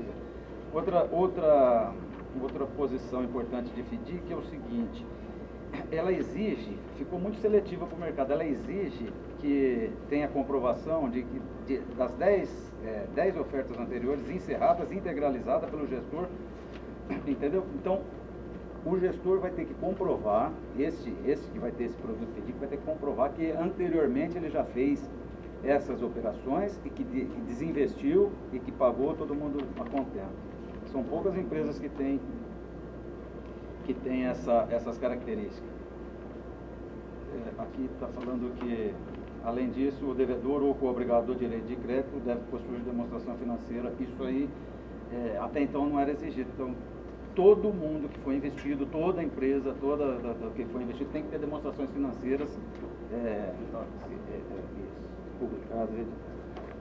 Outra posição importante de FDIC é o seguinte: ela exige, ficou muito seletiva para o mercado, ela exige que tenha comprovação das 10 ofertas anteriores encerradas, integralizadas pelo gestor, entendeu? Então, o gestor vai ter que comprovar, esse que vai ter esse produto FDIC vai ter que comprovar que anteriormente ele já fez essas operações e que desinvestiu e que pagou todo mundo a contento. São poucas empresas que têm essas características. Aqui está falando que, além disso, o devedor ou co-obrigador de direito de crédito deve possuir demonstração financeira. Isso aí, até então, não era exigido. Então, todo mundo que foi investido, toda empresa, que foi investido, tem que ter demonstrações financeiras publicadas.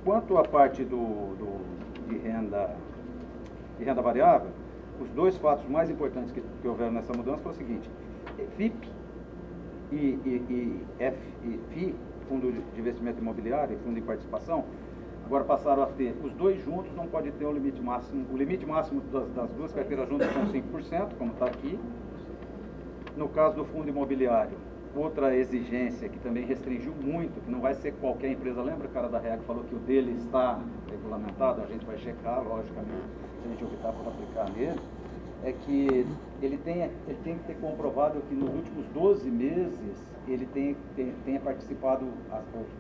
Quanto à parte de renda variável, os 2 fatos mais importantes que houveram nessa mudança foi o seguinte: FIP e FI, Fundo de Investimento Imobiliário e Fundo de Participação, agora passaram a ter, os 2 juntos não pode ter o limite máximo das 2 carteiras juntas são 5%, como está aqui. No caso do fundo imobiliário, outra exigência que também restringiu muito, que não vai ser qualquer empresa, lembra o cara da REG falou que o dele está regulamentado, a gente vai checar, logicamente, se a gente optar por aplicar nele, é que ele tem que ter comprovado que nos últimos 12 meses ele tenha participado,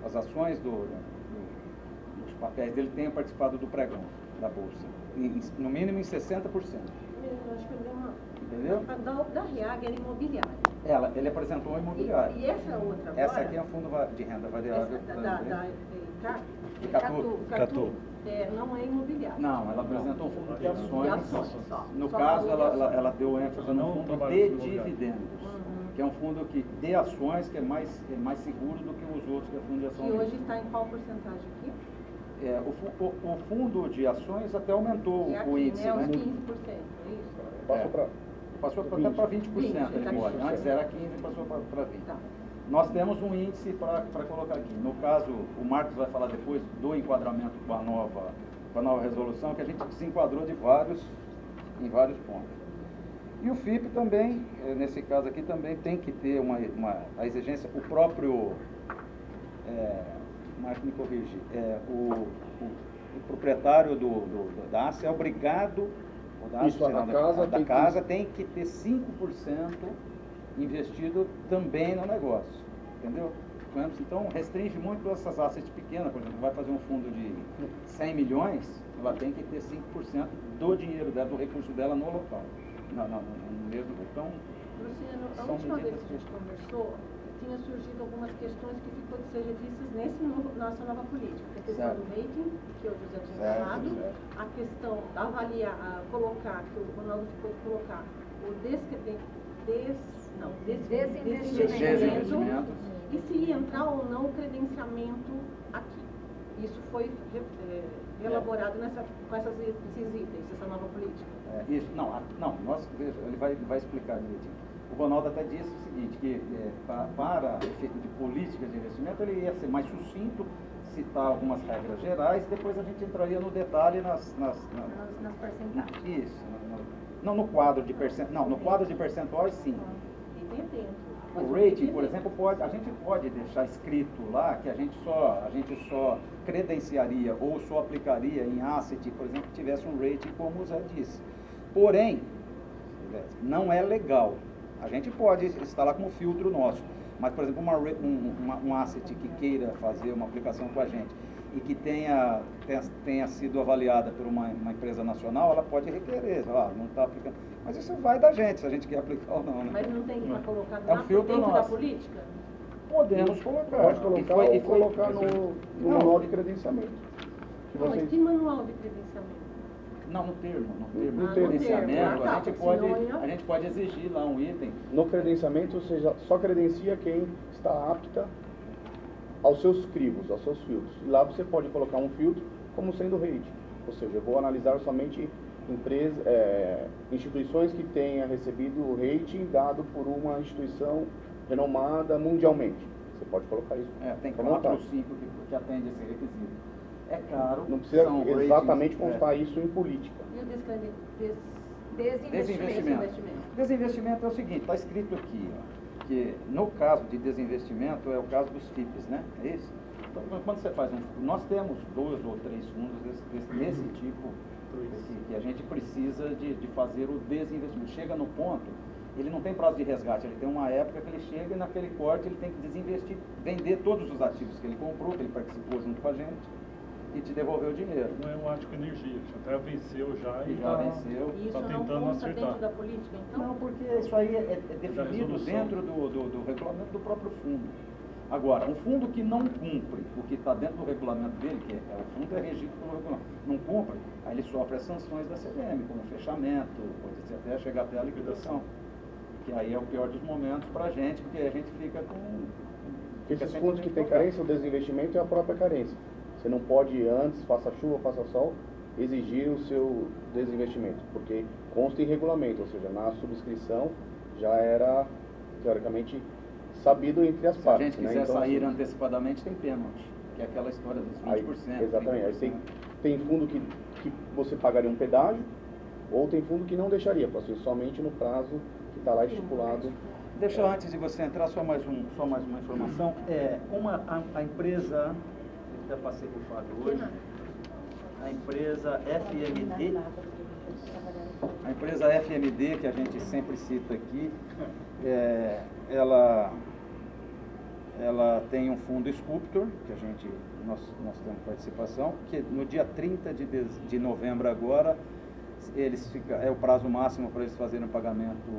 as ações dos papéis dele tenham participado do pregão da Bolsa, no mínimo em 60%. Eu acho que eu dei uma... Entendeu? Da REAG era imobiliário. Ele apresentou um imobiliário. E essa outra agora? Essa aqui é um fundo de renda variável. Catu. Não é imobiliário. Não, ela apresentou um fundo de ações. Só. No Só caso, valor de ela deu ênfase no Não fundo trabalha de com imobiliário. dividendos, que é um fundo de ações que é mais seguro do que os outros, que é fundo de ações. E hoje está em qual porcentagem aqui? O fundo de ações até aumentou É aqui, o índice, né? Uns né? 15%, é isso? Passou até para 20%. 20, Ele tá pode. 20%. Antes era 15% e passou para 20%. Tá. Nós temos um índice para colocar aqui. No caso, o Marcos vai falar depois do enquadramento com a nova resolução, que a gente se enquadrou em vários pontos. E o FIP também, nesse caso aqui, também tem que ter a exigência, o próprio, Marcos me corrige, o proprietário da ACE é obrigado, da casa tem que ter 5% investido também no negócio, entendeu? Então, restringe muito essas assets pequenas. Por exemplo, vai fazer um fundo de 100 milhões, ela tem que ter 5% do dinheiro dela, do recurso dela no local, no mesmo. Então, Luciano, a são última vez medidas que a gente conversou, tinha surgido algumas questões que ficou de ser revistas nessa nova política. A questão Certo. do rating, que o José tinha Certo, falado, certo. a questão da colocar, que o Ronaldo ficou de colocar, o desinvestimento e se ia entrar ou não o credenciamento aqui. Isso foi elaborado com esses itens, essa nova política. Isso, nós, veja, ele vai explicar direitinho. O Ronaldo até disse o seguinte, que para efeito de política de investimento, ele ia ser mais sucinto, citar algumas regras gerais, depois a gente entraria no detalhe nas percentagens. Isso, não no quadro de percentual, no quadro de percentuais sim. E tem dentro. O rating, por exemplo, a gente pode deixar escrito lá que a gente só credenciaria ou só aplicaria em asset, por exemplo, que tivesse um rating como o Zé disse. Porém, não é legal. A gente pode instalar como filtro nosso, mas, por exemplo, um asset que queira fazer uma aplicação com a gente e que tenha sido avaliada por uma empresa nacional, ela pode requerer, não está aplicando. Mas isso vai da gente, se a gente quer aplicar ou não, né? Mas não tem que estar colocado É um filtro dentro da nosso. política? Podemos colocar. Pode colocar ou colocar no manual de credenciamento. Não, mas que manual de credenciamento? Não, no termo. No No termo. credenciamento, Ah, tá, a gente pode exigir lá um item. No credenciamento, ou seja, só credencia quem está apta aos seus crivos, aos seus filtros. E lá você pode colocar um filtro como sendo rating. Ou seja, eu vou analisar somente instituições que tenha recebido o rating dado por uma instituição renomada mundialmente. Você pode colocar isso. Tem à 4 ou vontade. 5 que atende esse requisito. É claro. Não precisa são exatamente ratings, constar isso em política. E o Desinvestimento. Desinvestimento é o seguinte, está escrito aqui, ó, que no caso de desinvestimento é o caso dos FIPs, né? É isso? Então, quando você faz nós temos 2 ou 3 fundos desse tipo, que a gente precisa de fazer o desinvestimento. Chega no ponto, ele não tem prazo de resgate, ele tem uma época que ele chega e naquele corte ele tem que desinvestir, vender todos os ativos que ele comprou, que ele participou junto com a gente, e te devolver o dinheiro. Não é um Ático Energia, até venceu já E já venceu. E isso Está não tentando consta acertar. dentro da política, então? Não, porque isso aí é definido dentro do regulamento do próprio fundo. Agora, um fundo que não cumpre o que está dentro do regulamento dele, que o fundo é regido pelo regulamento, não cumpre, aí ele sofre as sanções da CVM, como fechamento, pode ser até chegar até a liquidação. Que aí é o pior dos momentos para a gente, porque a gente fica com... Esses fundos que têm carência, o desinvestimento é a própria carência. Você não pode antes, faça chuva, faça sol, exigir o seu desinvestimento, porque consta em regulamento, ou seja, na subscrição já era, teoricamente, sabido entre as Se a partes. gente quiser Então, sair assim, antecipadamente, tem pênalti, que é aquela história dos 20%. Aí, exatamente. Aí 30%. tem fundo que você pagaria um pedágio, ou tem fundo que não deixaria, assim, somente no prazo que está lá estipulado. Deixa antes de você entrar, só mais uma informação. A empresa, eu até passei para o Fábio hoje, a empresa FMD, que a gente sempre cita aqui, ela tem um fundo Sculptor, que nós temos participação, que no dia 30 de novembro agora, é o prazo máximo para eles fazerem o pagamento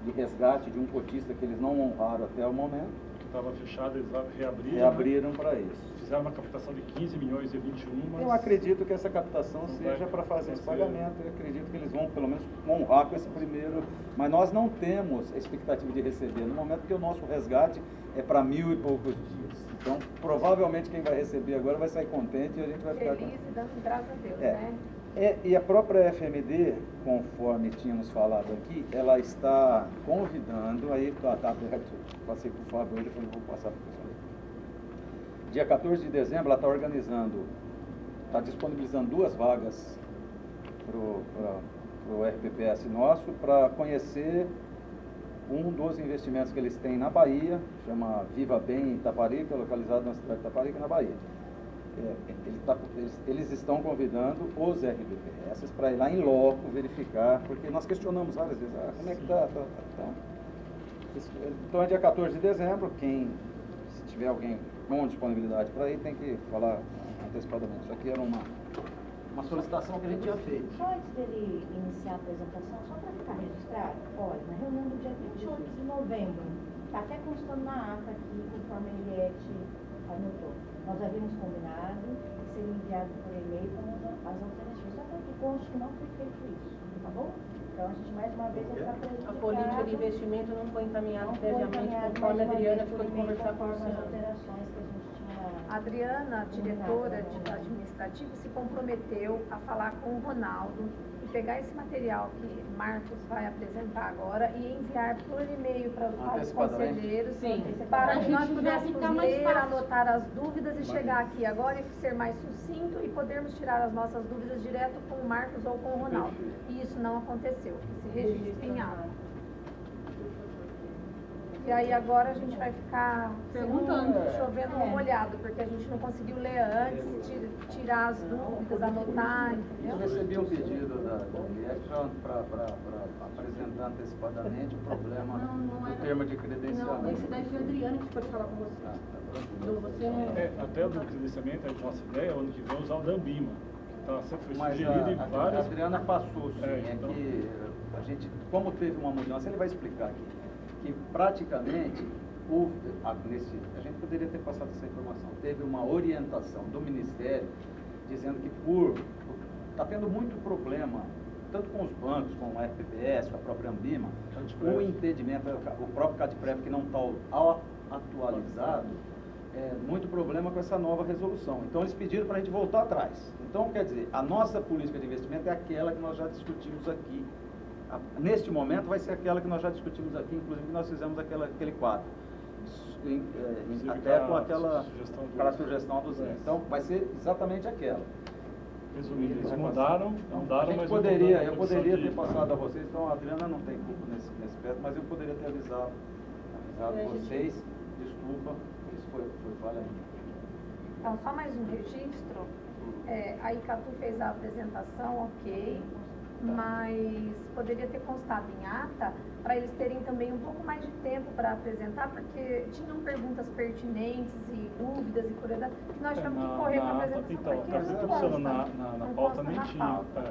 de resgate de um cotista que eles não honraram até o momento. Que estava fechado, eles reabriram. Reabriram para isso. Fizeram uma captação de 15 milhões e 21, mas... Eu acredito que essa captação seja para fazer esse pagamento. Eu acredito que eles vão, pelo menos, honrar com esse primeiro. Mas nós não temos a expectativa de receber no momento que o nosso resgate é para 1000 e poucos dias. Então, provavelmente, quem vai receber agora vai sair contente e a gente vai ficar... Feliz e dando graças a Deus, né? E a própria FMD, conforme tínhamos falado aqui, ela está convidando, aí está aberto, passei para o Fábio hoje, eu falei, vou passar para o pessoal. Dia 14 de dezembro, ela está está disponibilizando 2 vagas para o RPPS nosso, para conhecer um dos investimentos que eles têm na Bahia, chama Viva Bem Itaparica, localizado na cidade de Itaparica, na Bahia. Eles estão convidando os RPPS para ir lá em loco verificar, porque nós questionamos várias vezes, como é que está? Então é dia 14 de dezembro, se tiver alguém com disponibilidade para ir, tem que falar antecipadamente. Isso aqui era uma solicitação que a gente tinha feito. Só antes dele iniciar a apresentação, só para ficar registrado, olha, na reunião do dia 28 de novembro, está até constando na ata aqui, conforme a Eliette anotou. Nós havíamos combinado que seria enviado por e-mail as alterações. Só para que conste que não foi feito isso, tá bom? Então a gente mais uma vez vai ficar prejudicado. A política de investimento não foi encaminhada previamente, conforme a Adriana ficou de conversar com as você. alterações que a gente tinha. A Adriana, diretora de administrativa, se comprometeu a falar com o Ronaldo e pegar esse material que Marcos vai apresentar agora e enviar por e-mail para os conselheiros, para que nós pudéssemos ler, anotar as dúvidas e chegar aqui agora e ser mais sucinto e podermos tirar as nossas dúvidas direto com o Marcos ou com o Ronaldo. E isso não aconteceu, esse registro em ata. E aí agora a gente vai ficar perguntando, chovendo no molhado, porque a gente não conseguiu ler antes, tirar as dúvidas, anotar, entendeu? Eu recebi um pedido da Eliette para apresentar antecipadamente o problema do termo de credenciamento. Não, esse daí foi a Adriana que foi falar com você. Você não... Até do credenciamento, a nossa ideia é ano que vem usar o Dambima. Foi mas sugerido em várias... a Adriana passou, sim, então... que a gente, como teve uma mudança, ele vai explicar aqui, que praticamente houve, a gente poderia ter passado essa informação, teve uma orientação do Ministério dizendo que está tendo muito problema, tanto com os bancos, com a FPBS, com a própria Ambima, o entendimento, o próprio CADPREV que não está atualizado, muito problema com essa nova resolução. Então eles pediram para a gente voltar atrás. Então, quer dizer, a nossa política de investimento é aquela que nós já discutimos aqui. Neste momento vai ser aquela que nós já discutimos aqui, inclusive nós fizemos aquele quadro. Até com aquela sugestão do Zé. Então vai ser exatamente aquela. Resumindo, eles mudaram, mas eu poderia ter passado a vocês, então a Adriana não tem culpa nesse aspecto, mas eu poderia ter avisado vocês, desculpa, isso foi falha minha. Então, só mais um registro. A Icatu fez a apresentação, ok, mas poderia ter constado em ata para eles terem também um pouco mais de tempo para apresentar, porque tinham perguntas pertinentes e dúvidas e curiosidades que nós tivemos que correr para a apresentação. Então, está funcionando na pauta, nem tinha.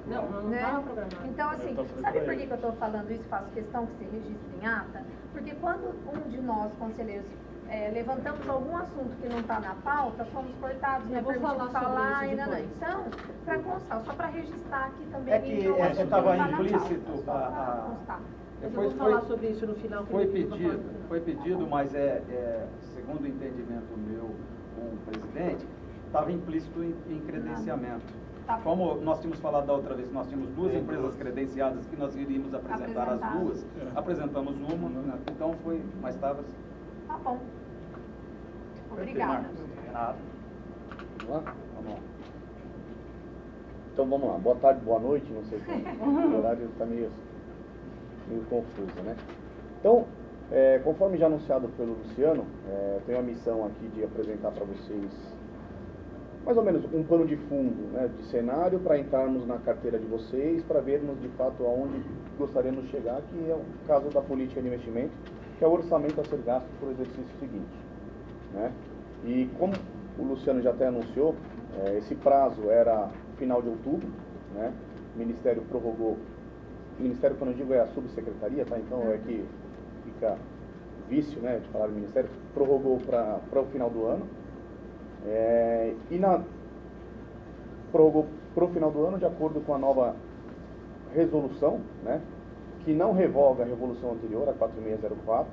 Não estava programado. Então, assim, sabe por que eu estou falando isso? Faço questão que se registre em ata? Porque quando um de nós, conselheiros, levantamos algum assunto que não está na pauta, fomos cortados, né? Para falar ainda não. Então, para constar, só para registrar aqui também. É que estava implícito Eu vou falar sobre isso no final. Foi pedido, mas segundo o entendimento meu com o presidente, estava implícito em credenciamento. Como nós tínhamos falado da outra vez, nós tínhamos duas empresas credenciadas que nós iríamos apresentar as duas, apresentamos uma, então foi, mas estava assim. Tá bom. Obrigada. Nada. Vamos lá? Vamos lá. Então vamos lá. Boa tarde, boa noite, não sei como. O horário está meio confuso, né? Então, conforme já anunciado pelo Luciano, tenho a missão aqui de apresentar para vocês mais ou menos um pano de fundo, né, de cenário para entrarmos na carteira de vocês, para vermos de fato aonde gostaríamos de chegar, que é o caso da política de investimento, que é o orçamento a ser gasto por exercício seguinte, né? E como o Luciano já até anunciou, esse prazo era final de outubro, né? O Ministério prorrogou. Ministério, quando eu digo, é a subsecretaria, tá? Então é que fica vício, né, de falar do Ministério, prorrogou para o final do ano. Prorrogou para o final do ano de acordo com a nova resolução, né, que não revoga a resolução anterior, a 4604,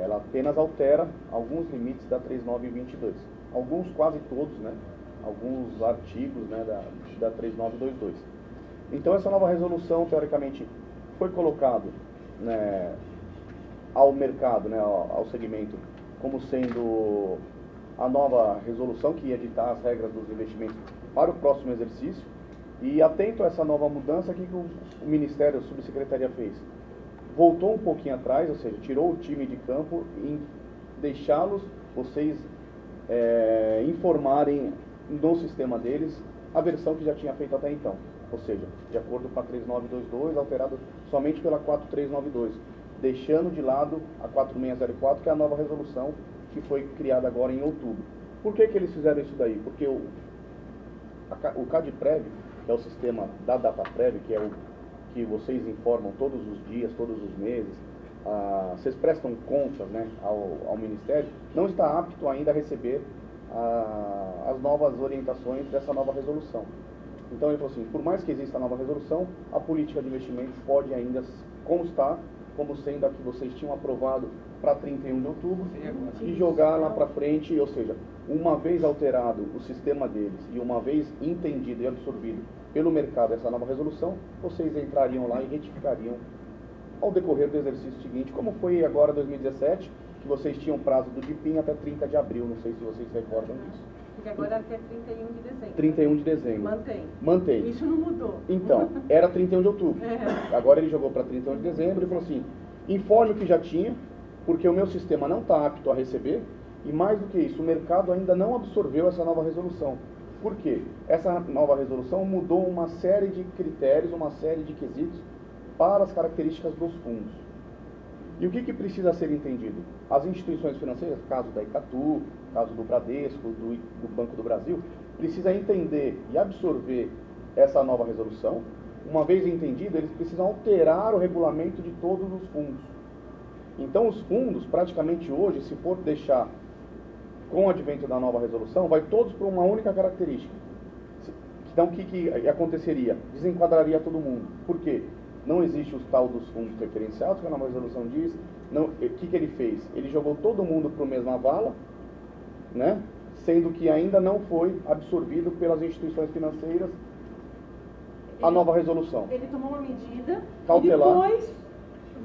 ela apenas altera alguns limites da 3922. Alguns, quase todos, né, alguns artigos, né, da 3922. Então essa nova resolução, teoricamente, foi colocado, né, ao mercado, né, ao segmento, como sendo a nova resolução que ia ditar as regras dos investimentos para o próximo exercício. E atento a essa nova mudança, o que o Ministério, a Subsecretaria fez? Voltou um pouquinho atrás, ou seja, tirou o time de campo e deixá-los, vocês informarem no sistema deles a versão que já tinha feito até então. Ou seja, de acordo com a 3922, alterado somente pela 4392, deixando de lado a 4604, que é a nova resolução que foi criada agora em outubro. Por que eles fizeram isso daí? Porque o CADPREV, que é o sistema da DataPrev, que é o que vocês informam todos os dias, todos os meses, vocês prestam contas, né, ao Ministério, não está apto ainda a receber as novas orientações dessa nova resolução. Então ele falou assim, por mais que exista a nova resolução, a política de investimento pode ainda constar como sendo a que vocês tinham aprovado para 31 de outubro e jogar lá para frente, ou seja, uma vez alterado o sistema deles e uma vez entendido e absorvido pelo mercado essa nova resolução, vocês entrariam lá e retificariam ao decorrer do exercício seguinte, como foi agora 2017, que vocês tinham prazo do DIPIM até 30 de abril, não sei se vocês se recordam disso. Porque agora é até 31 de dezembro. 31 de dezembro. Mantém. Mantém. Isso não mudou. Então, era 31 de outubro. Agora ele jogou para 31 de dezembro e falou assim, informe o que já tinha, porque o meu sistema não está apto a receber, e mais do que isso, o mercado ainda não absorveu essa nova resolução. Por quê? Essa nova resolução mudou uma série de critérios, uma série de quesitos para as características dos fundos. E o que precisa ser entendido? As instituições financeiras, caso da Icatu, caso do Bradesco, do Banco do Brasil, precisa entender e absorver essa nova resolução. Uma vez entendido, eles precisam alterar o regulamento de todos os fundos. Então os fundos, praticamente hoje, se for deixar com o advento da nova resolução, vai todos para uma única característica. Então o que aconteceria? Desenquadraria todo mundo. Por quê? Não existe o tal dos fundos referenciados, que a nova resolução diz. O que ele fez? Ele jogou todo mundo para a mesma vala, né? Sendo que ainda não foi absorvido pelas instituições financeiras a nova resolução. Ele tomou uma medida cautelar. E depois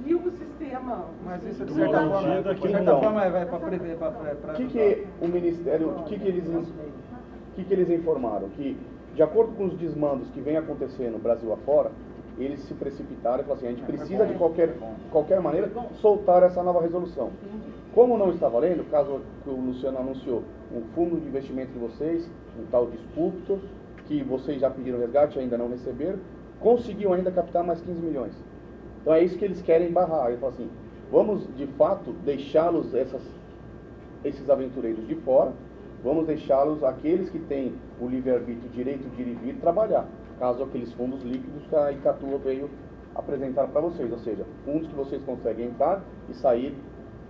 viu que o sistema... Mas isso de certa forma vai para prever... O que o Ministério... O que eles informaram? Que, de acordo com os desmandos que vem acontecendo no Brasil afora, eles se precipitaram e falaram assim, a gente precisa de qualquer maneira soltar essa nova resolução. Como não está valendo, caso que o Luciano anunciou, um fundo de investimento de vocês, um tal de Sculptor, que vocês já pediram resgate e ainda não receberam, conseguiu ainda captar mais 15 milhões. Então é isso que eles querem barrar. Eles falam assim, vamos de fato deixá-los, esses aventureiros de fora, vamos deixá-los, aqueles que têm o livre-arbítrio, o direito de ir e vir, trabalhar. Caso aqueles fundos líquidos que a Icatu veio apresentar para vocês, ou seja, fundos que vocês conseguem entrar e sair,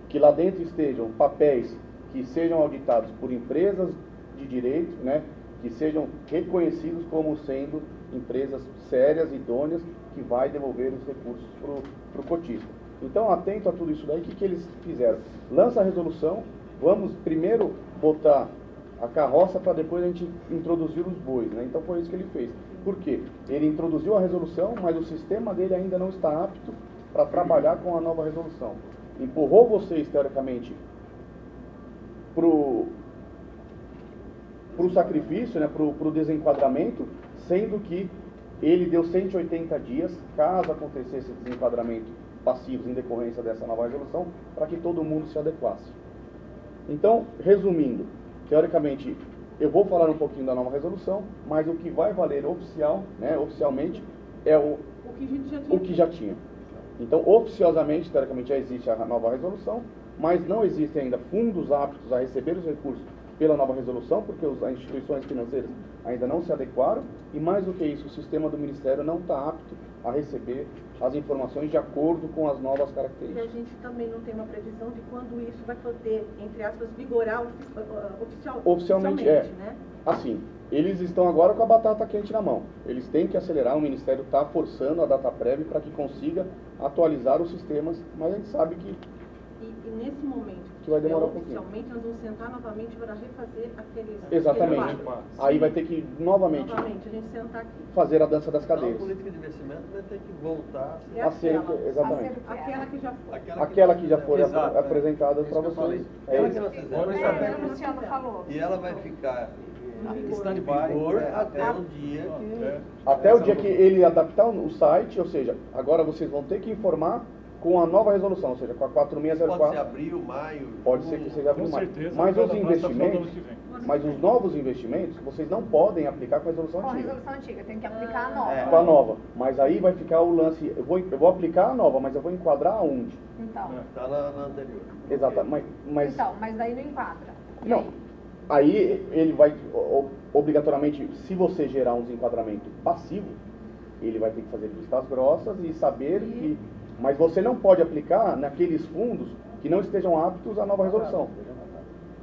que lá dentro estejam papéis que sejam auditados por empresas de direito, né, que sejam reconhecidos como sendo empresas sérias, idôneas, que vai devolver os recursos para o cotista. Então, atento a tudo isso daí, o que eles fizeram? Lança a resolução, vamos primeiro botar a carroça para depois a gente introduzir os bois, né? Então foi isso que ele fez. Por quê? Ele introduziu a resolução, mas o sistema dele ainda não está apto para trabalhar com a nova resolução. Empurrou vocês, teoricamente, para o sacrifício, né? Para o desenquadramento, sendo que ele deu 180 dias, caso acontecesse desenquadramento passivos em decorrência dessa nova resolução, para que todo mundo se adequasse. Então, resumindo, teoricamente, eu vou falar um pouquinho da nova resolução, mas o que vai valer oficial, né, oficialmente, é o que já tinha. Então, oficiosamente, teoricamente, já existe a nova resolução, mas não existem ainda fundos aptos a receber os recursos pela nova resolução, porque as instituições financeiras ainda não se adequaram, e mais do que isso, o sistema do Ministério não está apto a receber as informações de acordo com as novas características. E a gente também não tem uma previsão de quando isso vai poder, entre aspas, vigorar oficialmente, né? Assim, eles estão agora com a batata quente na mão. Eles têm que acelerar, o Ministério está forçando a data prévia para que consiga atualizar os sistemas, mas a gente sabe que... E nesse momento, que vai demorar oficialmente, nós vamos sentar novamente para refazer aqueles... Exatamente. Aí vai ter que novamente a gente sentar aqui. Fazer a dança das cadeiras. Então, a política de investimento vai ter que voltar a ser exatamente. Aquela que já foi. Aquela que já foi apresentada para vocês. É isso que vocês o Luciano falou. E ela vai ficar em vigor até o dia que... Até o dia que ele adaptar o site, ou seja, agora vocês vão ter que informar com a nova resolução, ou seja, com a 4604. Pode ser abril, maio. Pode ser que seja abril, maio. Mas os investimentos, mas os novos investimentos, vocês não podem aplicar com a resolução antiga. Com a resolução antiga, tem que aplicar a nova. Com a nova. Mas aí vai ficar o lance, eu vou aplicar a nova, mas eu vou enquadrar aonde? Então. Está na anterior. Exato, mas... Então, mas daí não enquadra. Não. Aí ele vai, obrigatoriamente, se você gerar um desenquadramento passivo, ele vai ter que fazer vistas grossas e saber que Mas você não pode aplicar naqueles fundos que não estejam aptos à nova resolução.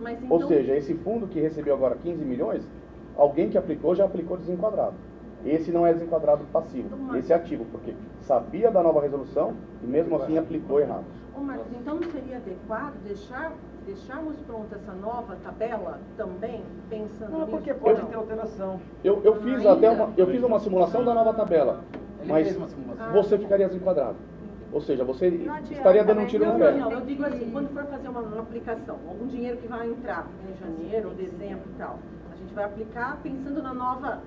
Mas então... Ou seja, esse fundo que recebeu agora 15 milhões, alguém que aplicou já aplicou desenquadrado. Esse não é desenquadrado passivo, esse é ativo, porque sabia da nova resolução e mesmo assim aplicou errado. Ô Marcos, então não seria adequado deixarmos pronta essa nova tabela também, pensando nisso? Não, porque pode ter alteração. Eu fiz até uma simulação da nova tabela, mas você ficaria desenquadrado. Ou seja, você estaria dando um tiro no pé. Não, eu digo assim, quando for fazer uma aplicação, algum dinheiro que vai entrar em janeiro, ou dezembro e tal, a gente vai aplicar pensando na nova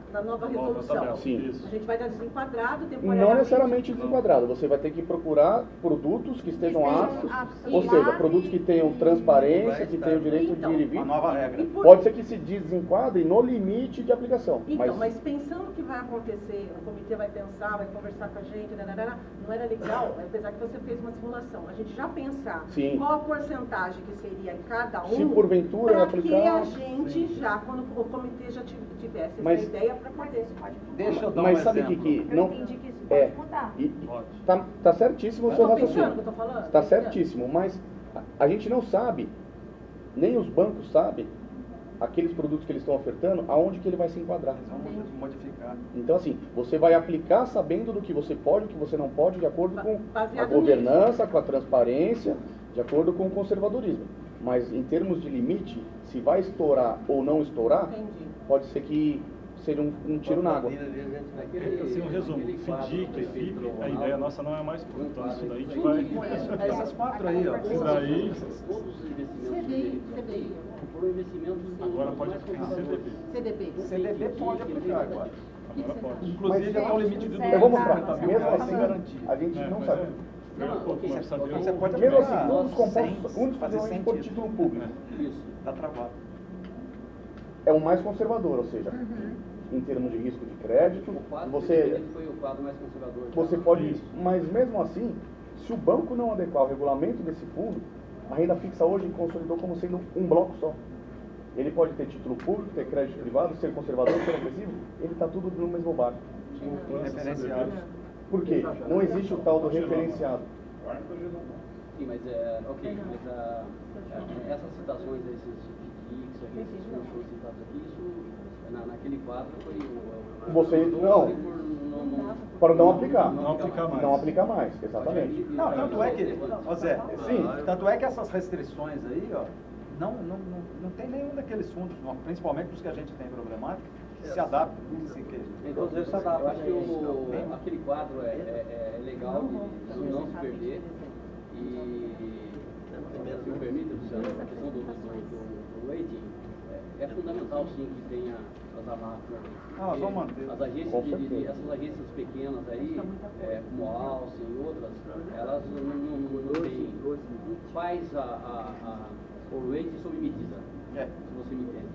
resolução. Sim. A gente vai dar desenquadrado temporariamente. Não necessariamente desenquadrado, você vai ter que procurar produtos que estejam aptos, ou seja, produtos que tenham transparência, que tenham direito de ir e vir. Uma nova regra. Pode ser que se desenquadre no limite de aplicação. Então, mas pensando o que vai acontecer, o comitê vai pensar, vai conversar com a gente, não era legal, apesar que você fez uma simulação, a gente já pensar qual a porcentagem que seria em cada um, se porventura para aplicar, que a gente já, quando o comitê já tivesse essa ideia para poder. Deixa eu dar mas um sabe exemplo. que não entendi que isso pode mudar. Tá certíssimo o seu raciocínio. Que eu tô falando? Está certíssimo, mas a gente não sabe, nem os bancos sabem, aqueles produtos que eles estão ofertando, aonde que ele vai se enquadrar. Vamos modificar. Então, assim, você vai aplicar sabendo do que você pode e o que você não pode, de acordo com a Baseado governança, com a transparência, de acordo com o conservadorismo. Mas, em termos de limite, se vai estourar ou não estourar, pode ser que seja um tiro na água. Assim, um resumo, FDIC, FIP, a ideia nossa não é mais curta, então isso daí que vai... Essas quatro aí, ó. Isso daí... Todos os investimentos CDI foram investimentos agora pode aplicar CDB pode aplicar agora. Agora pode. Inclusive até o limite do Eu vou mostrar. Mesmo assim, a gente não sabe. Você pode Mesmo assim, aplicar fundos compostos fazer únicos por título público. Isso. Tá travado. É o mais conservador, ou seja, em termos de risco de crédito, você foi o quadro mais conservador. Você pode isso, mas mesmo assim, se o banco não adequar o regulamento desse fundo, a renda fixa hoje consolidou como sendo um bloco só. Ele pode ter título público, ter crédito privado, ser conservador, ser agressivo, ele está tudo no mesmo barco. Referenciado. Por quê? Não existe o tal do referenciado. Sim, mas mas essas citações desses FDICs, esses fundos foram citados aqui, isso naquele quadro foi Você não. Para não aplicar. Não aplicar mais, exatamente. Não, tanto é que, Zé, tanto é que essas restrições aí, ó, não tem nenhum daqueles fundos, principalmente os que a gente tem problemática, que se adapta. Então, eu acho que aquele quadro é legal de não se perder. E, se me permite, Luciano, a questão do rating, é fundamental sim que tenha as AMAF. Vamos manter. As agências, essas agências pequenas aí, como a Alce e outras, elas não têm, faz o rating sob medida, se você me entende.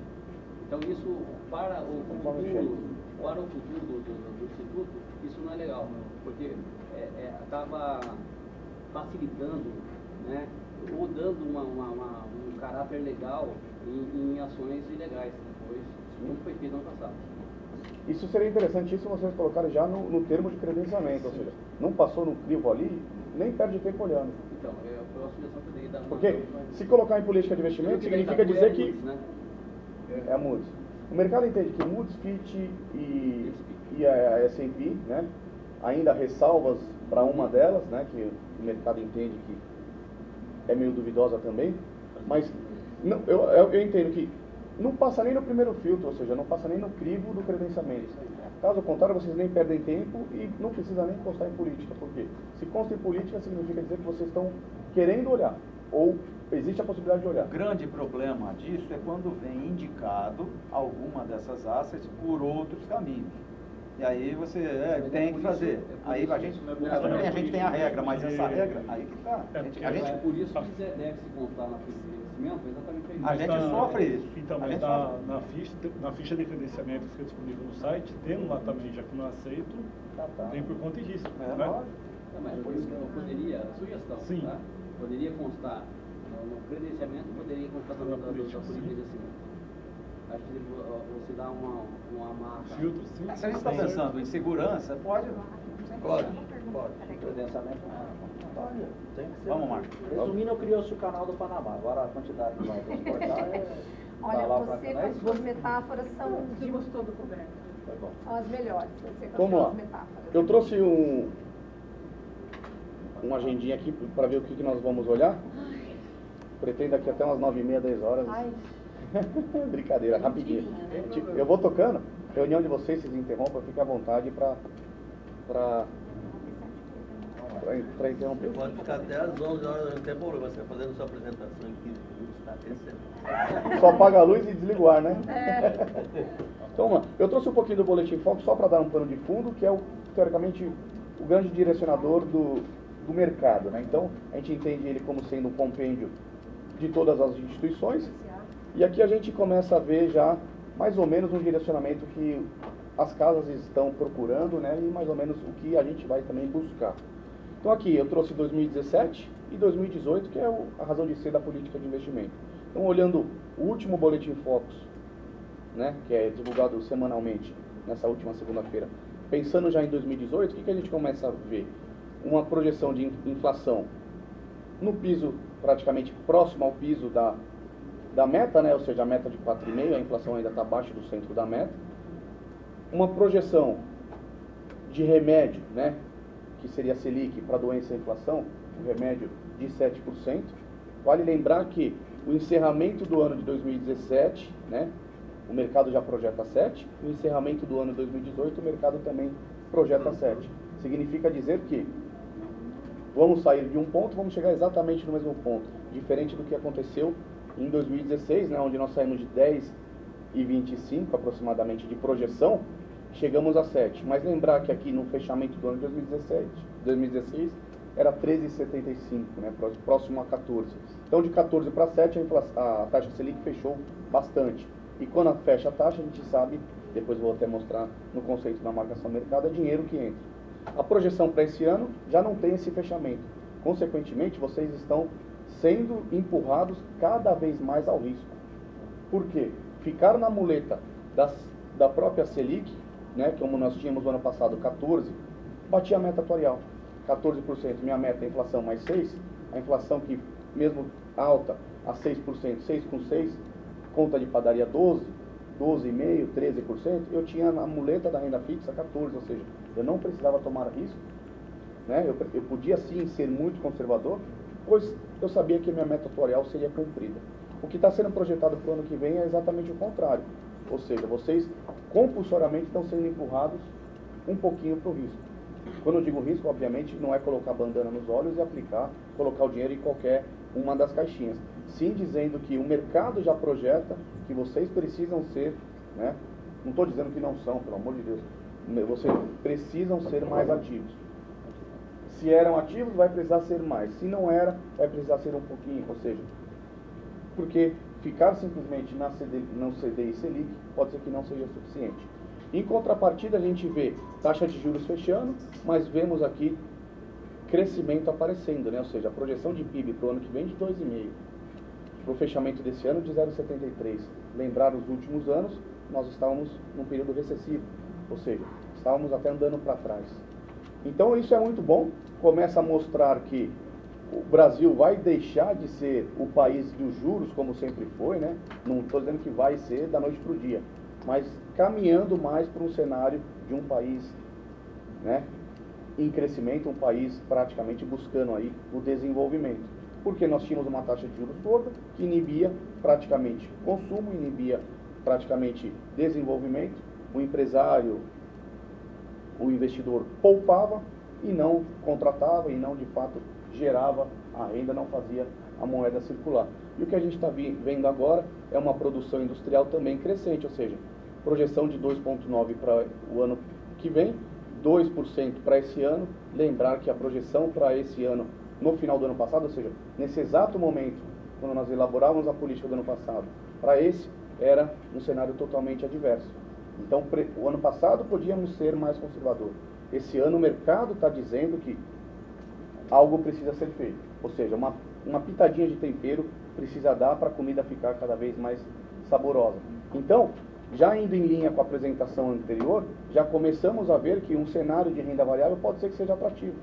Então isso, para o futuro do Instituto, isso não é legal, porque acaba facilitando, né, ou dando um caráter legal em ações ilegais depois, como foi feito no passado. Isso seria interessantíssimo vocês colocarem já no termo de credenciamento, ou seja, não passou no crivo ali, nem perde tempo olhando. Então, foi uma sugestão que eu dei da... Porque se colocar em política de investimento, significa dizer que... É a Moody's. O mercado entende que Moody's, Fitch e a S&P, né, ainda ressalvas para uma delas, né, que o mercado entende que é meio duvidosa também, mas não, eu entendo que não passa nem no primeiro filtro, ou seja, não passa nem no crivo do credenciamento. Caso contrário, vocês nem perdem tempo e não precisa nem constar em política. Por quê? Se consta em política, significa dizer que vocês estão querendo olhar, ou existe a possibilidade de olhar. O grande problema disso é quando vem indicado alguma dessas assets por outros caminhos. E aí você tem que fazer. Aí a gente tem a regra, mas essa regra, aí que está. Por isso que deve se constar na ficha de credenciamento, exatamente isso. A gente sofre isso. Então, mas na ficha de credenciamento que fica disponível no site, tendo lá também, já que não aceito, vem por conta e risco. Né? Mas por isso que eu poderia, sugestão, tá? Poderia constar no credenciamento, poderia constar também da política de credenciamento. Acho que você dá uma marca. Filtro, sim. Se a gente está pensando em segurança, pode. Pode. Credenciamento. Olha, tem que ser. Vamos, Marcos. Resumindo, criou-se o canal do Panamá. Agora a quantidade que vai transportar Olha, tá lá você com as suas metáforas são Você gostou do Roberto? Foi bom. são as melhores. Você com as Vamos lá. suas metáforas. Eu trouxe uma agendinha aqui para ver o que nós vamos olhar. Pretendo aqui até umas 9h30, 10 horas. Ai, Brincadeira, rapidinho. Eu vou tocando, reunião de vocês interrompam, fique à vontade para interromper. Pode ficar até às 11 horas, não tem problema. Você vai fazendo sua apresentação em 15 minutos, está aquecendo. Só apaga a luz e desliga o ar, né? Então, vamos lá. Eu trouxe um pouquinho do Boletim Foco só para dar um pano de fundo, que é, teoricamente, o grande direcionador do mercado, né? Então, a gente entende ele como sendo um compêndio de todas as instituições. E aqui a gente começa a ver já mais ou menos um direcionamento que as casas estão procurando, né? E mais ou menos o que a gente vai também buscar. Então aqui eu trouxe 2017 e 2018, que é a razão de ser da política de investimento. Então olhando o último Boletim Focus, né? Que é divulgado semanalmente nessa última segunda-feira. Pensando já em 2018, o que a gente começa a ver? Uma projeção de inflação no piso, praticamente próximo ao piso da meta, né? Ou seja, a meta de 4,5%, a inflação ainda está abaixo do centro da meta. Uma projeção de remédio, né? Que seria a Selic para doença e inflação, um remédio de 7%. Vale lembrar que o encerramento do ano de 2017, né? O mercado já projeta 7%, o encerramento do ano de 2018, o mercado também projeta 7%. Significa dizer que vamos sair de um ponto, vamos chegar exatamente no mesmo ponto, diferente do que aconteceu em 2016, né, onde nós saímos de 10,25 aproximadamente de projeção, chegamos a 7. Mas lembrar que aqui no fechamento do ano de 2016 era 13,75, né, próximo a 14. Então de 14 para 7 a taxa Selic fechou bastante. E quando fecha a taxa, a gente sabe, depois vou até mostrar no conceito da marcação mercado, é dinheiro que entra. A projeção para esse ano já não tem esse fechamento. Consequentemente, vocês estão sendo empurrados cada vez mais ao risco. Por quê? Ficar na muleta da própria Selic, né, como nós tínhamos no ano passado 14, batia a meta atuarial. 14%, minha meta é a inflação mais 6, a inflação que mesmo alta a 6%, 6 com 6, conta de padaria 12, 12,5%, 13%, eu tinha na muleta da renda fixa 14%, ou seja, eu não precisava tomar risco, né? Eu podia sim ser muito conservador, pois eu sabia que a minha meta atuarial seria cumprida. O que está sendo projetado para o ano que vem é exatamente o contrário, ou seja, vocês compulsoriamente estão sendo empurrados um pouquinho para o risco. Quando eu digo risco, obviamente, não é colocar bandana nos olhos e colocar o dinheiro em qualquer uma das caixinhas. Sim, dizendo que o mercado já projeta que vocês precisam ser, né? Não estou dizendo que não são, pelo amor de Deus. Vocês precisam ser mais ativos. Se eram ativos, vai precisar ser mais. Se não era, vai precisar ser um pouquinho. Ou seja, porque ficar simplesmente na CDI e Selic pode ser que não seja suficiente. Em contrapartida, a gente vê taxa de juros fechando, mas vemos aqui crescimento aparecendo, né? Ou seja, a projeção de PIB para o ano que vem de 2,5%. Para o fechamento desse ano de 0,73%. Lembrar os últimos anos, nós estávamos num período recessivo, ou seja, estávamos até andando para trás. Então isso é muito bom, começa a mostrar que o Brasil vai deixar de ser o país dos juros, como sempre foi, né? Não estou dizendo que vai ser da noite para o dia, mas caminhando mais para um cenário de um país, né, em crescimento, um país praticamente buscando aí o desenvolvimento. Porque nós tínhamos uma taxa de juros gorda que inibia praticamente consumo, inibia praticamente desenvolvimento, o empresário, o investidor poupava e não contratava e não de fato gerava a renda, não fazia a moeda circular. E o que a gente está vendo agora é uma produção industrial também crescente, ou seja, projeção de 2,9% para o ano que vem, 2% para esse ano. Lembrar que a projeção para esse ano, no final do ano passado, ou seja, nesse exato momento, quando nós elaborávamos a política do ano passado, para esse era um cenário totalmente adverso. Então, o ano passado podíamos ser mais conservador. Esse ano o mercado está dizendo que algo precisa ser feito. Ou seja, uma pitadinha de tempero precisa dar para a comida ficar cada vez mais saborosa. Então, já indo em linha com a apresentação anterior, já começamos a ver que um cenário de renda variável pode ser que seja atrativo.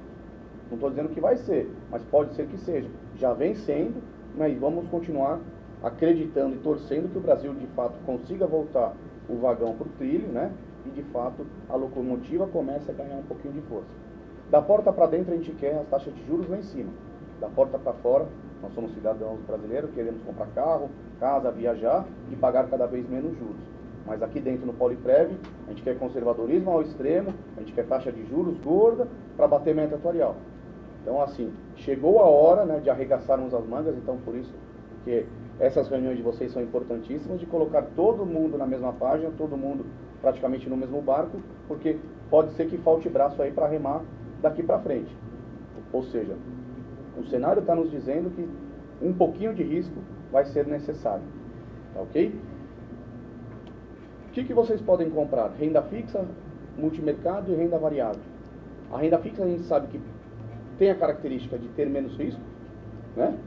Não estou dizendo que vai ser, mas pode ser que seja. Já vem sendo, mas vamos continuar acreditando e torcendo que o Brasil, de fato, consiga voltar o vagão para o trilho, né? E, de fato, a locomotiva comece a ganhar um pouquinho de força. Da porta para dentro, a gente quer as taxas de juros lá em cima. Da porta para fora, nós somos cidadãos brasileiros, queremos comprar carro, casa, viajar e pagar cada vez menos juros. Mas aqui dentro no Poliprev, a gente quer conservadorismo ao extremo, a gente quer taxa de juros gorda para bater meta atuarial. Então, assim, chegou a hora, né, de arregaçarmos as mangas, então por isso que essas reuniões de vocês são importantíssimas, de colocar todo mundo na mesma página, todo mundo praticamente no mesmo barco, porque pode ser que falte braço aí para remar daqui para frente. Ou seja, o cenário está nos dizendo que um pouquinho de risco vai ser necessário. Tá ok? O que vocês podem comprar? Renda fixa, multimercado e renda variável. A renda fixa a gente sabe que tem a característica de ter menos risco, né?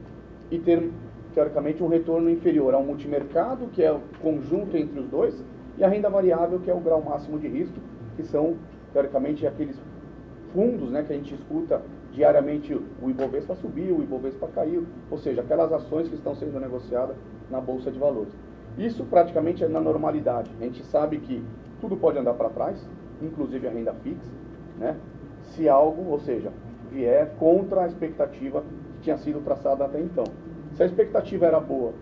E ter, teoricamente, um retorno inferior ao multimercado, que é o conjunto entre os dois, e a renda variável, que é o grau máximo de risco, que são, teoricamente, aqueles fundos, né, que a gente escuta diariamente, o Ibovespa subiu, o Ibovespa caiu, ou seja, aquelas ações que estão sendo negociadas na Bolsa de Valores. Isso praticamente é na normalidade. A gente sabe que tudo pode andar para trás, inclusive a renda fixa, né, se algo, ou seja, vier contra a expectativa que tinha sido traçada até então. Se a expectativa era boa,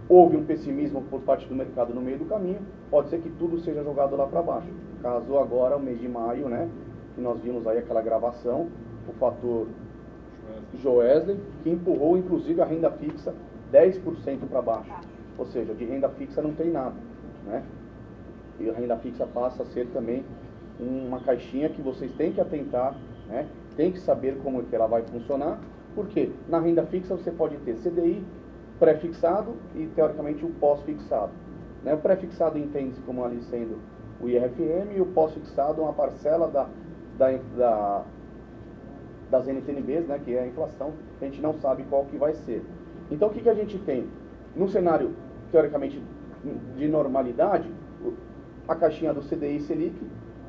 houve um pessimismo por parte do mercado no meio do caminho, pode ser que tudo seja jogado lá para baixo. Caso agora, o mês de maio, né, que nós vimos aí aquela gravação, o fator Joesley, que empurrou inclusive a renda fixa 10% para baixo. Ou seja, de renda fixa não tem nada, né? E a renda fixa passa a ser também uma caixinha que vocês têm que atentar, né? Tem que saber como é que ela vai funcionar, porque na renda fixa você pode ter CDI pré-fixado e teoricamente o pós-fixado, né? O pré-fixado entende-se como ali sendo o IRFM e o pós-fixado uma parcela das NTNBs, né, que é a inflação, a gente não sabe qual que vai ser. Então o que a gente tem? No cenário, teoricamente, de normalidade, a caixinha do CDI Selic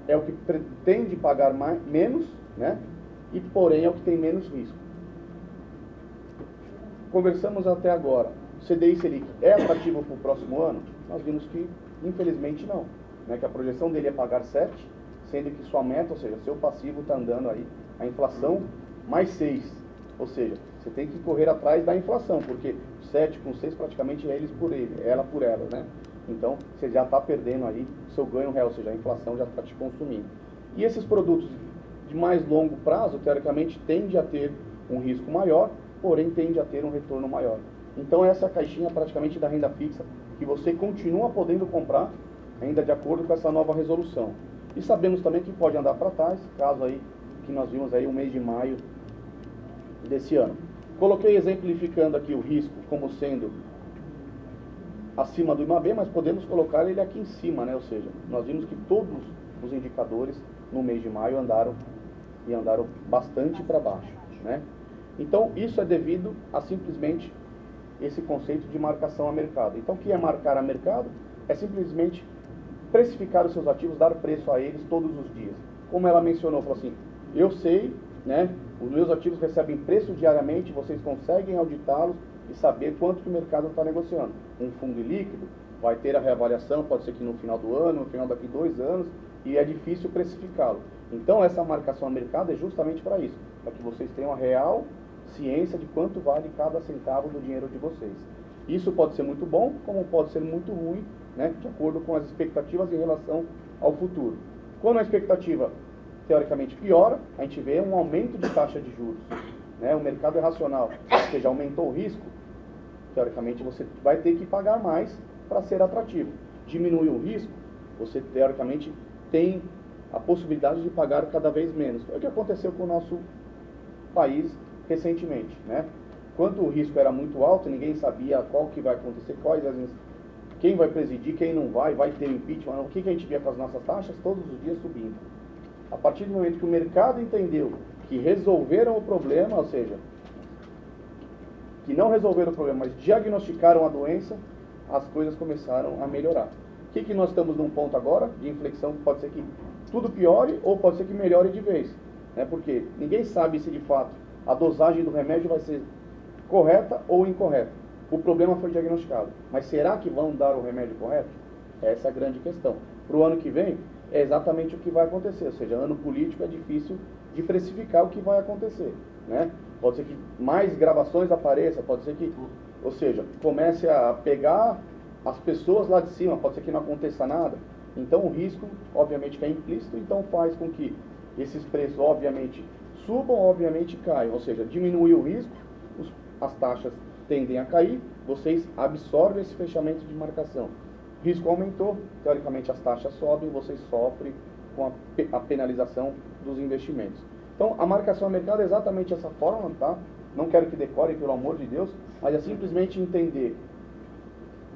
é o que pretende pagar menos, né, e porém é o que tem menos risco. Conversamos até agora, o CDI Selic é atrativo para o próximo ano? Nós vimos que, infelizmente, não. Né, que a projeção dele é pagar 7, sendo que sua meta, ou seja, seu passivo está andando aí, a inflação mais 6. Ou seja, você tem que correr atrás da inflação, porque 7 com 6 praticamente é eles por ele, ela por ela, né? Então, você já está perdendo aí seu ganho real, ou seja, a inflação já está te consumindo. E esses produtos de mais longo prazo, teoricamente, tende a ter um risco maior, porém tende a ter um retorno maior. Então, essa é a caixinha praticamente da renda fixa, que você continua podendo comprar, ainda de acordo com essa nova resolução. E sabemos também que pode andar para trás, caso aí que nós vimos aí o mês de maio desse ano. Coloquei exemplificando aqui o risco como sendo acima do IMAB, mas podemos colocar ele aqui em cima, né? Ou seja, nós vimos que todos os indicadores no mês de maio andaram bastante para baixo, né? Então, isso é devido a simplesmente esse conceito de marcação a mercado. Então, o que é marcar a mercado? É simplesmente precificar os seus ativos, dar preço a eles todos os dias. Como ela mencionou, falou assim, eu sei, né, os meus ativos recebem preço diariamente, vocês conseguem auditá-los e saber quanto que o mercado está negociando. Um fundo líquido vai ter a reavaliação, pode ser que no final do ano, no final daqui 2 anos, e é difícil precificá-lo. Então, essa marcação a mercado é justamente para isso, para que vocês tenham a real ciência de quanto vale cada centavo do dinheiro de vocês. Isso pode ser muito bom, como pode ser muito ruim, né, de acordo com as expectativas em relação ao futuro. Quando a expectativa, teoricamente, piora, a gente vê um aumento de taxa de juros. Né, o mercado é racional, ou seja, aumentou o risco, teoricamente você vai ter que pagar mais para ser atrativo. Diminuiu o risco, você teoricamente tem a possibilidade de pagar cada vez menos. É o que aconteceu com o nosso país recentemente, né? Quando o risco era muito alto, ninguém sabia qual que vai acontecer, quem vai presidir, quem não vai ter impeachment, o que a gente via com as nossas taxas? Todos os dias subindo. A partir do momento que o mercado entendeu que resolveram o problema, ou seja, que não resolveram o problema, mas diagnosticaram a doença, as coisas começaram a melhorar. O que nós estamos num ponto agora de inflexão que pode ser que tudo piore ou pode ser que melhore de vez, né? Porque ninguém sabe se de fato a dosagem do remédio vai ser correta ou incorreta. O problema foi diagnosticado, mas será que vão dar o remédio correto? Essa é a grande questão. Para o ano que vem, é exatamente o que vai acontecer, ou seja, ano político é difícil de precificar o que vai acontecer, né? Pode ser que mais gravações apareçam, pode ser que, ou seja, comece a pegar as pessoas lá de cima, pode ser que não aconteça nada. Então o risco, obviamente, que é implícito, então faz com que esses preços, obviamente, subam, obviamente caiam, ou seja, diminui o risco, as taxas tendem a cair, vocês absorvem esse fechamento de marcação. O risco aumentou, teoricamente as taxas sobem, vocês sofrem com a penalização dos investimentos. Então, a marcação a mercado é exatamente essa fórmula, tá? Não quero que decorem, pelo amor de Deus, mas é simplesmente entender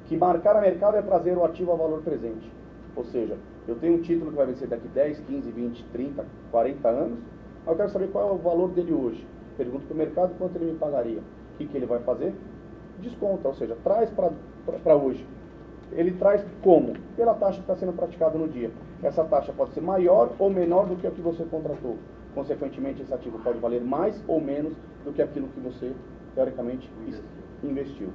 que marcar a mercado é trazer o ativo a valor presente. Ou seja, eu tenho um título que vai vencer daqui 10, 15, 20, 30, 40 anos, mas eu quero saber qual é o valor dele hoje. Pergunto para o mercado quanto ele me pagaria. O que ele vai fazer? Desconta, ou seja, traz para hoje. Ele traz como? Pela taxa que está sendo praticada no dia. Essa taxa pode ser maior ou menor do que a que você contratou. Consequentemente, esse ativo pode valer mais ou menos do que aquilo que você, teoricamente, investiu.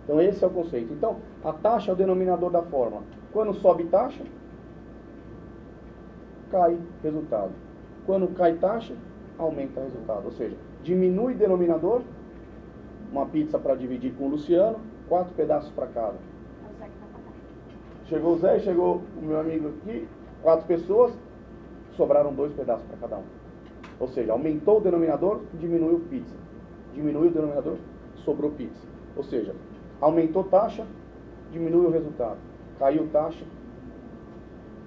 Então, esse é o conceito. Então, a taxa é o denominador da fórmula. Quando sobe taxa, cai resultado. Quando cai taxa, aumenta resultado. Ou seja, diminui denominador, uma pizza para dividir com o Luciano, 4 pedaços para cada. Chegou o Zé, chegou o meu amigo aqui, 4 pessoas, sobraram 2 pedaços para cada um. Ou seja, aumentou o denominador, diminuiu pizza. Diminuiu o denominador, sobrou pizza. Ou seja, aumentou taxa, diminui o resultado. Caiu taxa,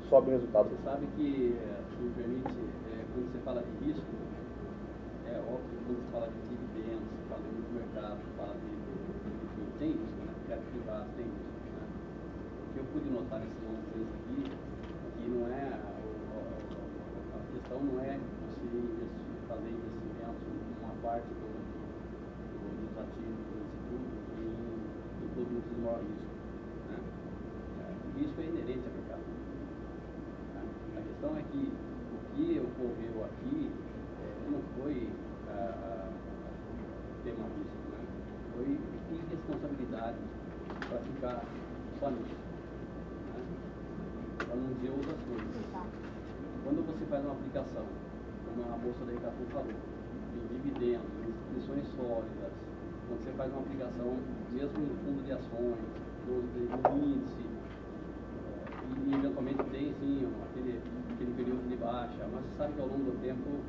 sobe o resultado. Você sabe que, se me permite, quando você fala de risco, é óbvio que quando você fala de dividendos, você fala de muito mercado, você fala de tem risco, né? Crédito privado tem risco, né? O que eu pude notar nesses 11 meses aqui, que não é, a questão não é você fazer investimentos numa parte dos ativos, do instituto, em produtos de maior risco, né? O risco é inerente ao mercado. A questão é que o que ocorreu aqui não foi tema risco, né? Foi irresponsabilidade para ficar só nisso, né? Para não dizer outras coisas. Quando você faz uma aplicação, como a moça da Icatu falou, em dividendos, em instituições sólidas, quando você faz uma aplicação, mesmo em fundo de ações, no índice, e eventualmente tem sim aquele período de baixa, mas você sabe que ao longo do tempo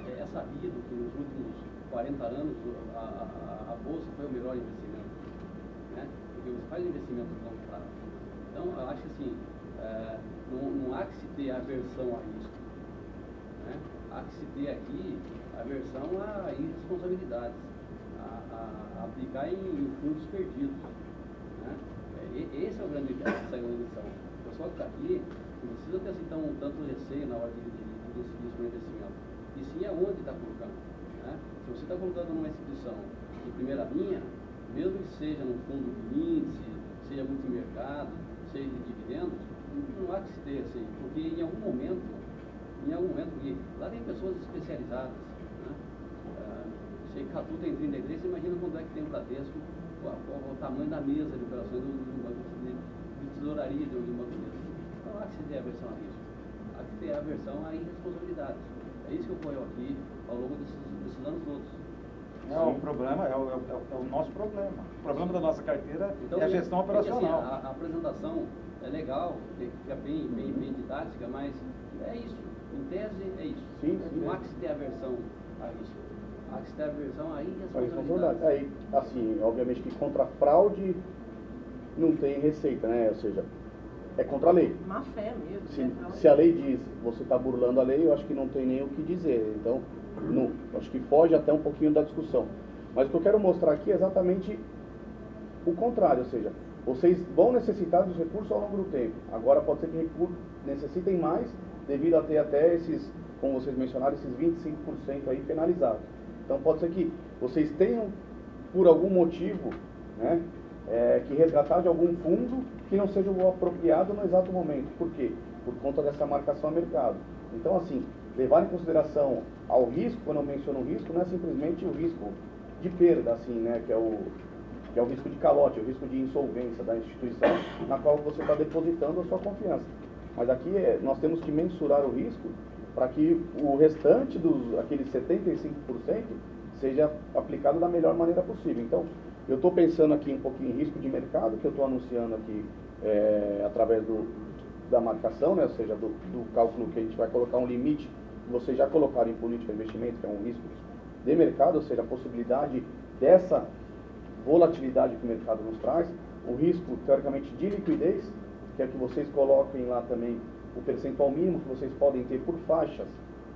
é sabido que nos últimos 40 anos a bolsa foi o melhor investimento, né? Porque você faz investimento de longo prazo. Então eu acho que assim, não há que se ter aversão a risco, né? Há que se ter aqui aversão a irresponsabilidades, a aplicar em fundos perdidos, né? Esse é o grande lição. O pessoal que está aqui não precisa ter assim, tanto receio na hora de decidir sobre o investimento. E sim aonde está colocando, né? Se você está colocando numa instituição de primeira linha, mesmo que seja num fundo de índice, seja multimercado, seja de dividendos, não há que se ter assim, porque em algum momento, porque lá tem pessoas especializadas, né? Se Icatu tem 33, você imagina quando é que tem o Bradesco, o tamanho da mesa de operações do banco de tesouraria de um banco desse. Não há que se ter aversão a risco, há que ter aversão a irresponsabilidades. É isso que ocorreu aqui ao longo desses anos todos. O problema é o nosso problema. O problema da nossa carteira é a gestão operacional. Assim, a apresentação é legal, fica bem didática, mas é isso. Em tese, é isso. Sim. Não há que se ter aversão a isso. Há que se ter aversão a irresponsabilidade. Aí, assim, obviamente que contra a fraude não tem receita, né? Ou seja, é contra a lei. Má fé mesmo. Se a lei diz você está burlando a lei, eu acho que não tem nem o que dizer. Então, não, acho que foge até um pouquinho da discussão. Mas o que eu quero mostrar aqui é exatamente o contrário, ou seja, vocês vão necessitar dos recursos ao longo do tempo. Agora pode ser que necessitem mais devido a ter até esses, como vocês mencionaram, esses 25% aí penalizados. Então pode ser que vocês tenham, por algum motivo, né, que resgatar de algum fundo que não seja o apropriado no exato momento. Por quê? Por conta dessa marcação a mercado. Então, assim, levar em consideração ao risco, quando eu menciono risco, não é simplesmente o risco de perda, assim, né, que é o risco de calote, o risco de insolvência da instituição na qual você está depositando a sua confiança. Mas aqui nós temos que mensurar o risco para que o restante aqueles 75% seja aplicado da melhor maneira possível. Então, eu estou pensando aqui um pouquinho em risco de mercado, que eu estou anunciando aqui através da marcação, né, ou seja, do cálculo que a gente vai colocar um limite, que vocês já colocaram em política de investimento, que é um risco de mercado, ou seja, a possibilidade dessa volatilidade que o mercado nos traz, o risco, teoricamente, de liquidez, que é que vocês coloquem lá também o percentual mínimo que vocês podem ter por faixas,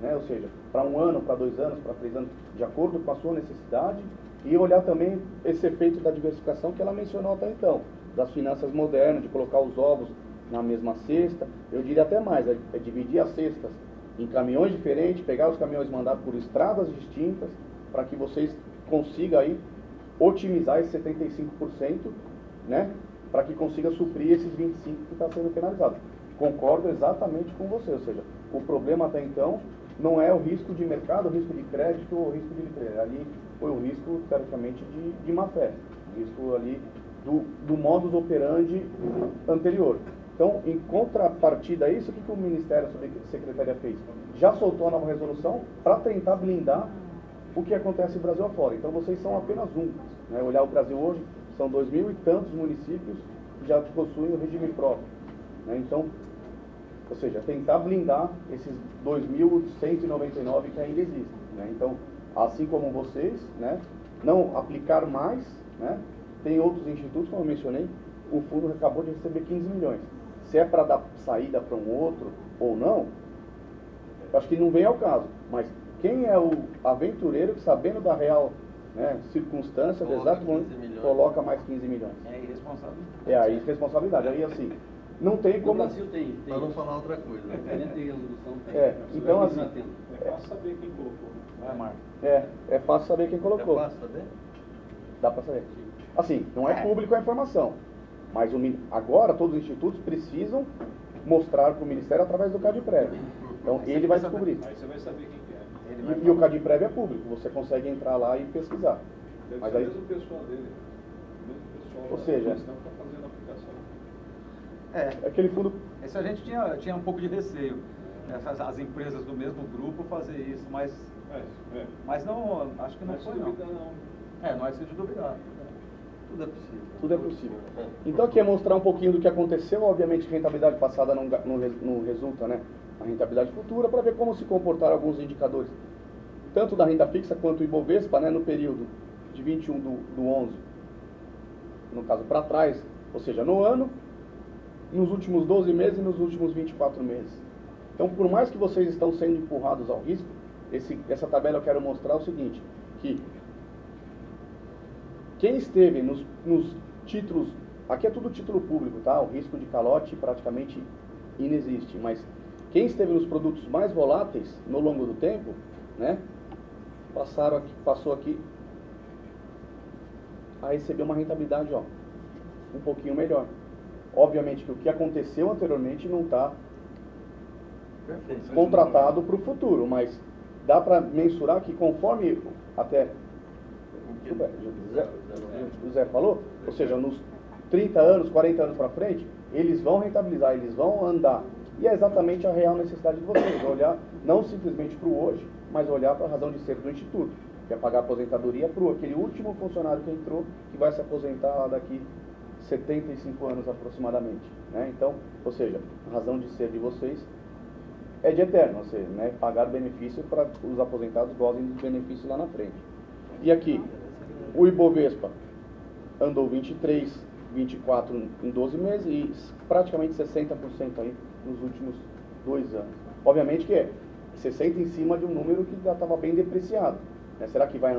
né? Ou seja, para 1 ano, para 2 anos, para 3 anos, de acordo com a sua necessidade, e olhar também esse efeito da diversificação que ela mencionou até então, das finanças modernas, de colocar os ovos na mesma cesta. Eu diria até mais, é dividir as cestas em caminhões diferentes, pegar os caminhões mandados por estradas distintas, para que vocês consigam aí otimizar esse 75%, né, para que consiga suprir esses 25% que está sendo penalizado. Concordo exatamente com você, ou seja, o problema até então não é o risco de mercado, o risco de crédito ou o risco de liquidez. Ali foi o risco, teoricamente, de má fé, o risco ali do modus operandi anterior. Então, em contrapartida a isso, o que o Ministério, a Secretaria fez? Já soltou a nova resolução para tentar blindar o que acontece no Brasil afora. Então, vocês são apenas um. Né? Olhar o Brasil hoje, são 2.000 e tantos municípios que já possuem o regime próprio. Né? Então, ou seja, tentar blindar esses 2.199 que ainda existem. Né? Então, assim como vocês, né, não aplicar mais, né, tem outros institutos, como eu mencionei, o fundo acabou de receber 15 milhões. Se é para dar saída para um outro ou não, acho que não vem ao caso. Mas quem é o aventureiro que, sabendo da real, né, circunstância, do exato momento, coloca mais 15 milhões? É irresponsabilidade. É a irresponsabilidade. Aí, assim, não tem como... No Brasil tem para não falar outra coisa. Tem resolução, tem. Então, assim... É fácil saber quem colocou. Vai, Marco. É fácil saber quem colocou. É fácil saber? Dá para saber. Assim, não é público a informação. Mas agora todos os institutos precisam mostrar para o Ministério através do CADPREV. Então ele vai descobrir. Aí você vai saber quem que é. E o CADPREV é público, você consegue entrar lá e pesquisar. Deve Mas ser aí, o mesmo pessoal dele. O mesmo pessoal ou seja, da gestão que está fazendo a aplicação. aquele fundo... Esse a gente tinha um pouco de receio. As empresas do mesmo grupo fazer isso, mas não, acho que não foi não. Não é se de duvidar. Tudo é possível. Tudo é possível. Então aqui é mostrar um pouquinho do que aconteceu. Obviamente, rentabilidade passada não resulta, né, a rentabilidade futura, para ver como se comportaram alguns indicadores, tanto da renda fixa quanto o Ibovespa, né, no período de 21 do 11, no caso para trás, ou seja, no ano, nos últimos 12 meses e nos últimos 24 meses. Então, por mais que vocês estão sendo empurrados ao risco, essa tabela eu quero mostrar o seguinte, que quem esteve nos títulos, aqui é tudo título público, tá? O risco de calote praticamente inexiste, mas quem esteve nos produtos mais voláteis no longo do tempo, né, passou aqui a receber uma rentabilidade, ó, um pouquinho melhor. Obviamente que o que aconteceu anteriormente não está contratado para o futuro, mas dá para mensurar que conforme até o Zé falou, ou seja, nos 30 anos, 40 anos para frente, eles vão rentabilizar, eles vão andar. E é exatamente a real necessidade de vocês, olhar não simplesmente para o hoje, mas olhar para a razão de ser do Instituto, que é pagar a aposentadoria para aquele último funcionário que entrou, que vai se aposentar daqui 75 anos aproximadamente. Né? Então, ou seja, a razão de ser de vocês é de eterno, ou seja, né, pagar benefício para os aposentados gozem dos benefícios lá na frente. E aqui, o Ibovespa andou 23, 24 em 12 meses e praticamente 60% aí nos últimos 2 anos. Obviamente que é 60 em cima de um número que já estava bem depreciado. Né? Será que vai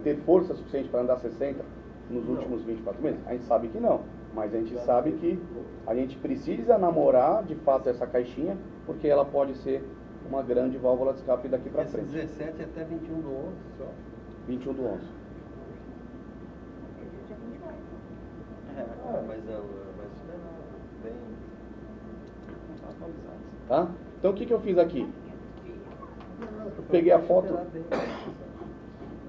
ter força suficiente para andar 60 nos últimos 24 meses? A gente sabe que não, mas a gente sabe que a gente precisa namorar de fato essa caixinha, porque ela pode ser uma grande válvula de escape daqui para frente. 17 até 21 do 11 só. 21 do 11. Mas isso é bem atualizado. Tá? Então o que eu fiz aqui? Eu peguei a foto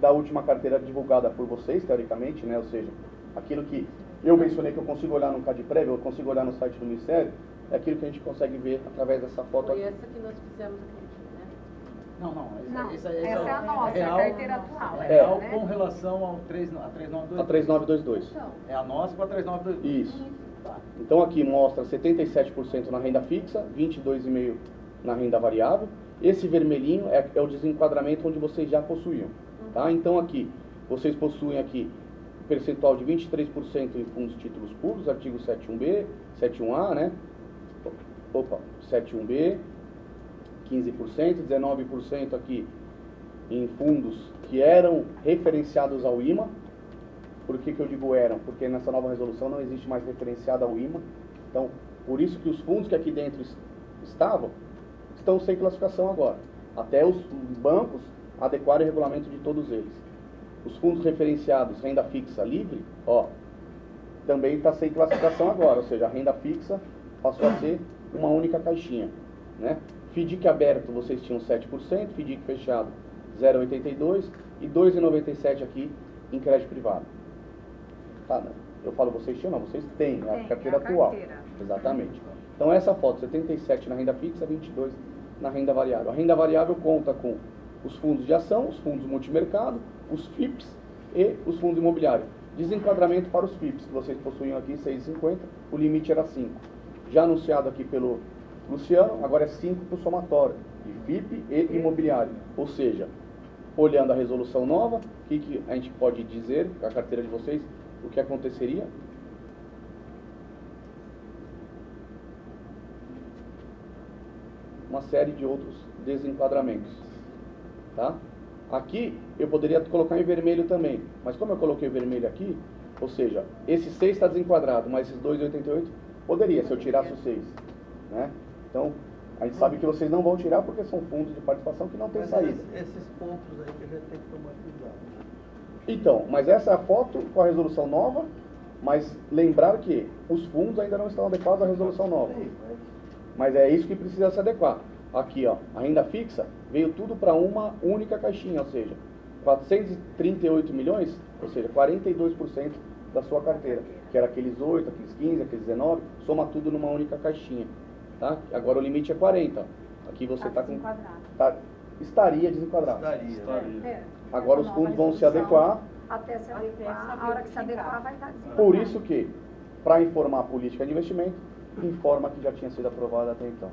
da última carteira divulgada por vocês, teoricamente, né? Ou seja, aquilo que eu mencionei que eu consigo olhar no CadPrev, eu consigo olhar no site do Ministério, é aquilo que a gente consegue ver através dessa foto aqui. Foi essa que nós fizemos aquele dia, né? Não, essa é a nossa, real, a carteira atual. É real né? com relação ao 3922. A 3922. Então, É a nossa com a 3922. Isso. Então aqui mostra 77% na renda fixa, 22,5% na renda variável. Esse vermelhinho é o desenquadramento onde vocês já possuíam. Tá? Então aqui, vocês possuem aqui um percentual de 23% em fundos de títulos públicos, artigo 71B, 71A, né? 71B, 15%, 19% aqui em fundos que eram referenciados ao IMA. Por que eu digo eram? Porque nessa nova resolução não existe mais referenciado ao IMA. Então, por isso que os fundos que aqui dentro estão sem classificação agora. Até os bancos adequarem o regulamento de todos eles. Os fundos referenciados renda fixa livre, também está sem classificação agora. Ou seja, a renda fixa passou a ser uma única caixinha, né? FDIC aberto vocês tinham 7%, FDIC fechado 0,82% e 2,97% aqui em crédito privado. Tá, não. Eu falo vocês tinham, não, vocês têm, a carteira atual. Exatamente. Então essa foto, 77 na renda fixa, 22 na renda variável. A renda variável conta com os fundos de ação, os fundos multimercado, os FIPs e os fundos imobiliários. Desenquadramento para os FIPs, que vocês possuíam aqui 6,50, o limite era 5. Já anunciado aqui pelo Luciano, agora é 5 para o somatório, de FIP e imobiliário. Ou seja, olhando a resolução nova, o que a gente pode dizer, a carteira de vocês, o que aconteceria? Uma série de outros desenquadramentos. Tá? Aqui eu poderia colocar em vermelho também, mas como eu coloquei o vermelho aqui, ou seja, esse 6 está desenquadrado, mas esses 2,88 poderia, se eu tirasse o 6. Né? Então, a gente sabe que vocês não vão tirar porque são fundos de participação que não tem saída. Esses pontos aí que a gente tem que tomar cuidado. Então, mas essa é a foto com a resolução nova, mas lembrar que os fundos ainda não estão adequados à resolução nova. Mas é isso que precisa se adequar. Aqui, ó, a renda fixa veio tudo para uma única caixinha, ou seja, 438 milhões, ou seja, 42% da sua carteira, que era aqueles 8, aqueles 15, aqueles 19, soma tudo numa única caixinha. Tá? Agora o limite é 40. Aqui você está com... estaria desenquadrado. Estaria. Agora os fundos vão se adequar. Até se adequar, a hora que se adequar vai estar desenquadrado. Por isso que, para informar a política de investimento, informa que já tinha sido aprovada até então.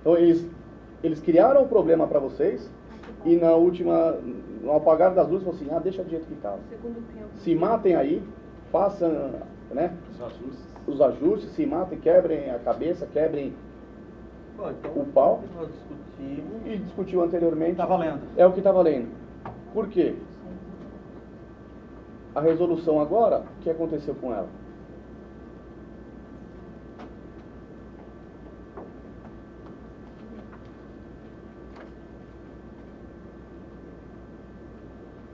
Então eles criaram o problema para vocês e na última, no apagar das luzes, falaram assim, deixa do jeito que estava. Se matem aí, façam, né, os ajustes, se matem, quebrem a cabeça, quebrem então, o pau. Nós discutimos. E discutiu anteriormente. Está valendo. É o que está valendo. Por quê? A resolução agora, o que aconteceu com ela?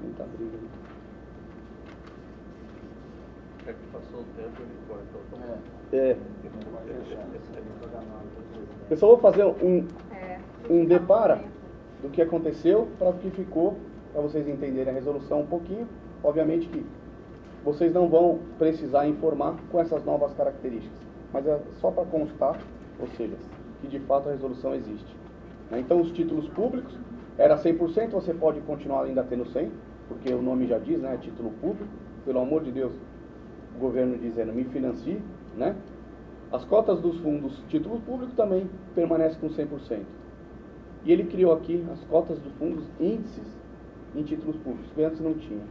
Muita briga. É que passou o tempo, ele corta. Eu só vou fazer um depara do que aconteceu para o que ficou, para vocês entenderem a resolução um pouquinho. Obviamente que vocês não vão precisar informar com essas novas características, mas é só para constar, ou seja, que de fato a resolução existe. Então os títulos públicos era 100%, você pode continuar ainda tendo 100%, porque o nome já diz, né, título público, pelo amor de Deus, o governo dizendo, me financie, né? As cotas dos fundos títulos públicos também permanecem com 100%. E ele criou aqui as cotas dos fundos índices em títulos públicos, que antes não tinha.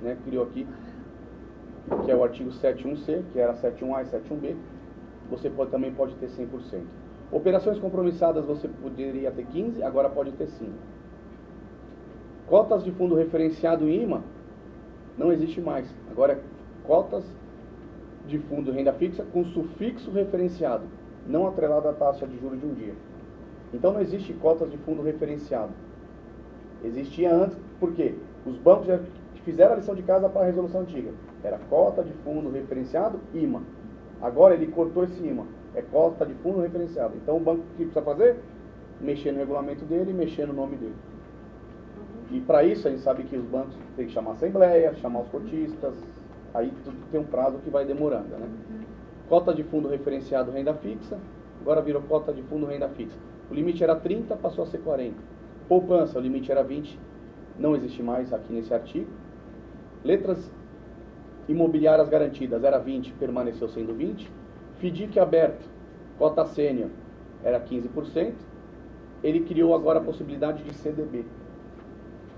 Né? Criou aqui, que é o artigo 71C, que era 71A e 71B, você também pode ter 100%. Operações compromissadas você poderia ter 15%, agora pode ter 5%. Cotas de fundo referenciado em IMA, não existe mais. Agora é cotas de fundo renda fixa com sufixo referenciado, não atrelado à taxa de juros de um dia. Então não existe cotas de fundo referenciado. Existia antes, porque os bancos já fizeram a lição de casa para a resolução antiga. Era cota de fundo referenciado, IMA. Agora ele cortou esse IMA. É cota de fundo referenciado. Então o banco, o que precisa fazer? Mexer no regulamento dele e mexer no nome dele. E para isso a gente sabe que os bancos têm que chamar a assembleia, chamar os cotistas, aí tudo tem um prazo que vai demorando, né? Cota de fundo referenciado renda fixa, agora virou cota de fundo renda fixa. O limite era 30, passou a ser 40. Poupança, o limite era 20, não existe mais aqui nesse artigo. Letras imobiliárias garantidas, era 20, permaneceu sendo 20. FDIC aberto, cota sênior, era 15%. Ele criou agora a possibilidade de CDB,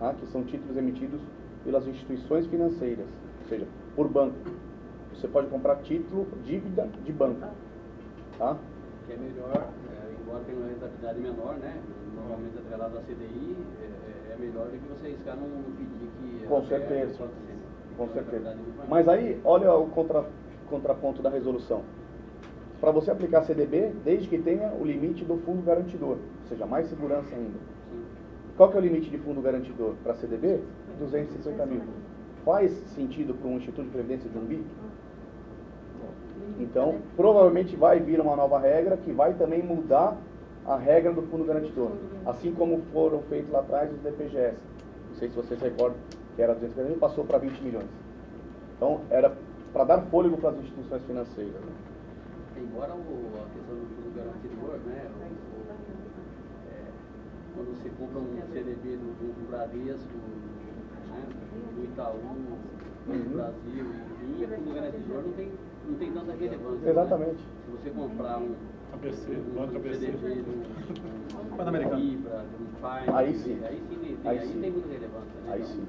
tá? Que são títulos emitidos pelas instituições financeiras, ou seja, por banco. Você pode comprar título, dívida de banco, tá? Que é melhor, embora tenha uma rentabilidade menor, né? Normalmente atrelado à CDI, é melhor do que você arriscar num FDIC. Com certeza, com certeza. Mas aí, olha o contraponto da resolução. Para você aplicar CDB, desde que tenha o limite do fundo garantidor, ou seja, mais segurança ainda. Qual que é o limite de fundo garantidor para CDB? 250 mil. Faz sentido para um instituto de previdência de 1 bi? Então, provavelmente vai vir uma nova regra que vai também mudar a regra do fundo garantidor. Assim como foram feitos lá atrás os DPGS. Não sei se vocês se recordam que era 250 mil, passou para 20 milhões. Então, era para dar fôlego para as instituições financeiras. Né? Embora a questão do fundo garantidor, né, quando você compra um CDB do Bradesco, né, do Itaú, do Brasil, enfim, o fundo garantidor não tem tanta relevância. Exatamente. Né? Se você comprar um CDB do Pan-Americano, do Prime, aí sim tem muita relevância. Né? Aí sim.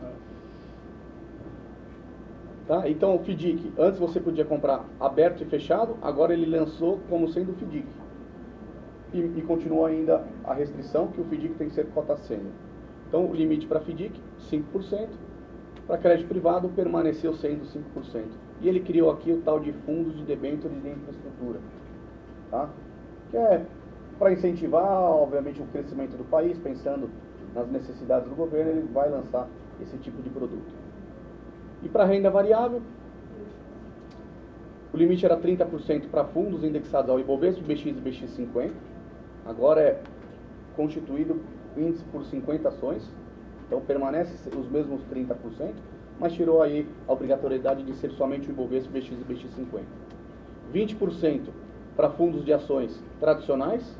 Tá? Então o FDIC, antes você podia comprar aberto e fechado, agora ele lançou como sendo FDIC. E continua ainda a restrição que o FDIC tem que ser cota sênior. Então o limite para FDIC, 5%, para crédito privado permaneceu sendo 5%. E ele criou aqui o tal de fundos de debêntures de infraestrutura. Tá? Que é para incentivar, obviamente, o crescimento do país, pensando nas necessidades do governo, ele vai lançar esse tipo de produto. E para renda variável, o limite era 30% para fundos indexados ao Ibovespa, BX e BX50. Agora é constituído índice por 50 ações, então permanece os mesmos 30%, mas tirou aí a obrigatoriedade de ser somente o Ibovespa, BX e BX50. 20% para fundos de ações tradicionais,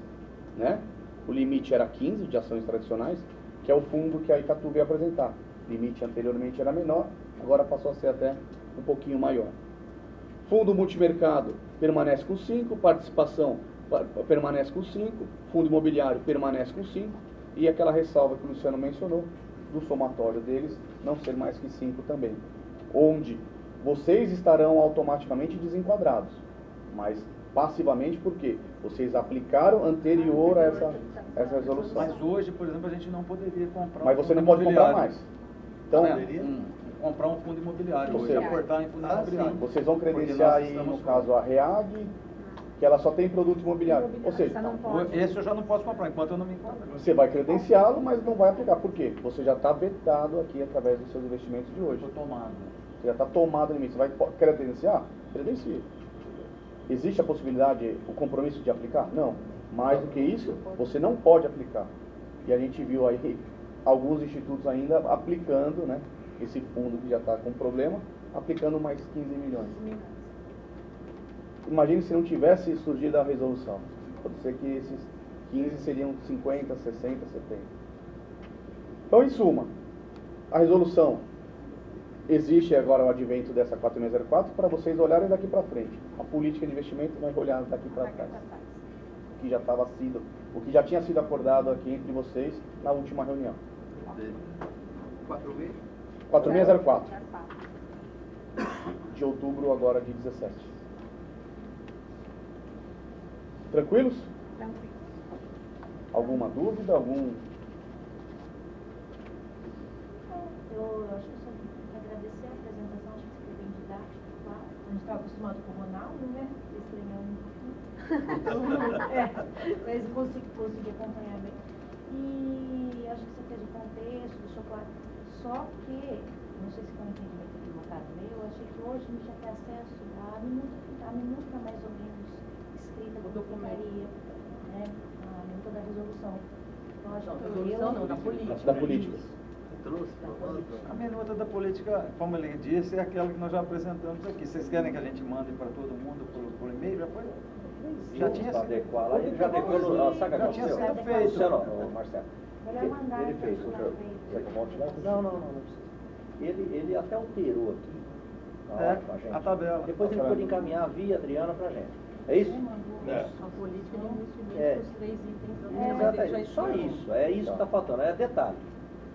né? O limite era 15% de ações tradicionais, que é o fundo que a Icatu veio apresentar. O limite anteriormente era menor, agora passou a ser até um pouquinho maior. Fundo multimercado permanece com 5%, participação permanece com 5%, fundo imobiliário permanece com 5%, e aquela ressalva que o Luciano mencionou, do somatório deles não ser mais que 5% também. Onde vocês estarão automaticamente desenquadrados, mas passivamente porque vocês aplicaram anterior a essa resolução. Mas hoje, por exemplo, a gente não poderia comprar Mas você não pode comprar mais. Então, comprar um fundo imobiliário, hoje aportar em fundo imobiliário. Sim. Vocês vão credenciar aí, no caso, a REAG, que ela só tem produto imobiliário. Ou seja, esse eu já não posso comprar enquanto eu não me enquadro. Você vai credenciá-lo, mas não vai aplicar. Por quê? Você já está vetado aqui através dos seus investimentos de hoje. Estou tomado. Você já está tomado no limite. Você vai credenciar? Credencia. Existe a possibilidade, o compromisso de aplicar? Não. Mais do que isso, você não pode aplicar. E a gente viu aí alguns institutos ainda aplicando, né, esse fundo que já está com problema, aplicando mais 15 milhões. Imagine se não tivesse surgido a resolução. Pode ser que esses 15 seriam 50, 60, 70. Então, em suma, a resolução existe agora o advento dessa 4604 para vocês olharem daqui para frente. A política de investimento vai olhar daqui para trás. O que já tinha sido acordado aqui entre vocês na última reunião. 4604. De outubro agora de 17. Tranquilos? Tranquilo. Alguma dúvida? Eu acho que só agradecer a apresentação, acho que foi bem didático, claro. A gente está acostumado com o Ronaldo, né? Esse mas consegui acompanhar bem. E acho que você fez o contexto, deixou claro. Só que não sei se foi um entendimento equivocado meu, eu achei que hoje a gente já tem acesso à minuta mais ou menos escrita do documentaria, né? A minuta da resolução. Então, acho que resolução não, da política. Da política. A minuta da política, como ele disse, é aquela que nós já apresentamos aqui. Vocês querem que a gente mande para todo mundo por e-mail? Já tinha sido feito. Marcelo. Ele fez, Não. Ele até alterou aqui a tabela. Depois ele pôde encaminhar via Adriana pra gente. É isso? A política de investimento, os 3 itens. Exatamente, só isso. É isso que está faltando, é detalhe.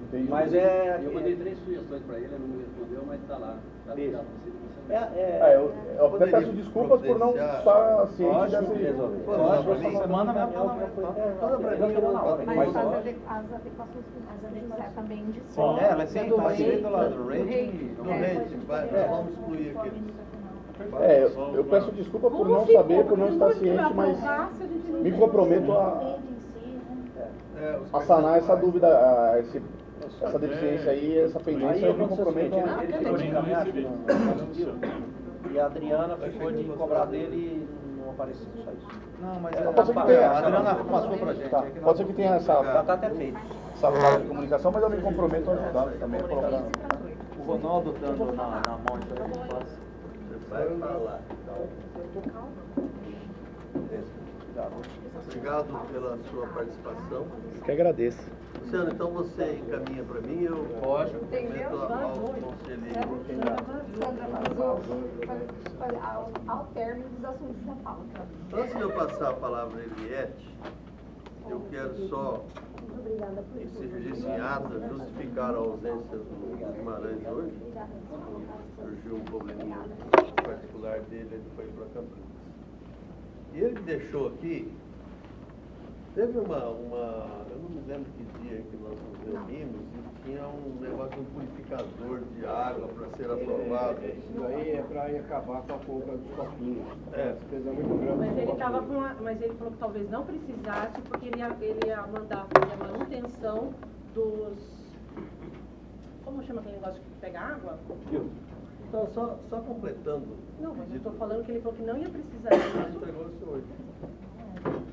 Entendi. Mas Eu mandei 3 sugestões para ele, ele não me respondeu, mas está lá. Eu até peço desculpas por não estar ciente dessa resolver. Você manda mesmo para nós. Toda pra mim, Mas as adequações que você também indicou. Ela é sempre está escrito lá do rating. Do rating, vamos excluir aqui. Eu peço desculpa por não saber, por não estar ciente, mas me comprometo a sanar essa dúvida, essa deficiência aí, essa pendência, eu me comprometo E a Adriana ficou de cobrar dele e não apareceu, só isso. Não, mas pode ser que tenha, a Adriana passou pra gente. Pode ser que tenha essa Já está até feito. falta de comunicação, mas eu me comprometo a ajudar também a colocar. O Ronaldo estando na mão, então a gente passa. Vai falar. Obrigado pela sua participação. Que agradeço. Luciano, então você encaminha para mim, eu comento aos conselheiros. Ao término dos assuntos da pauta. Antes de eu passar a palavra a Eliette, eu quero só, em ata, justificar a ausência do Guimarães hoje. Surgiu um probleminha particular dele, ele foi para Campinas. E ele deixou aqui, teve eu não me lembro que dia que nós nos reunimos, e tinha um negócio de um purificador de água para ser aprovado. Isso aí é para acabar com a compra dos copinhos. Despesa muito grande. Mas ele falou que talvez não precisasse, porque ele ia mandar fazer a manutenção dos... Como chama aquele negócio que pega água? Então, só completando. Não, mas eu estou falando que ele falou que não ia precisar disso. Entregou isso hoje.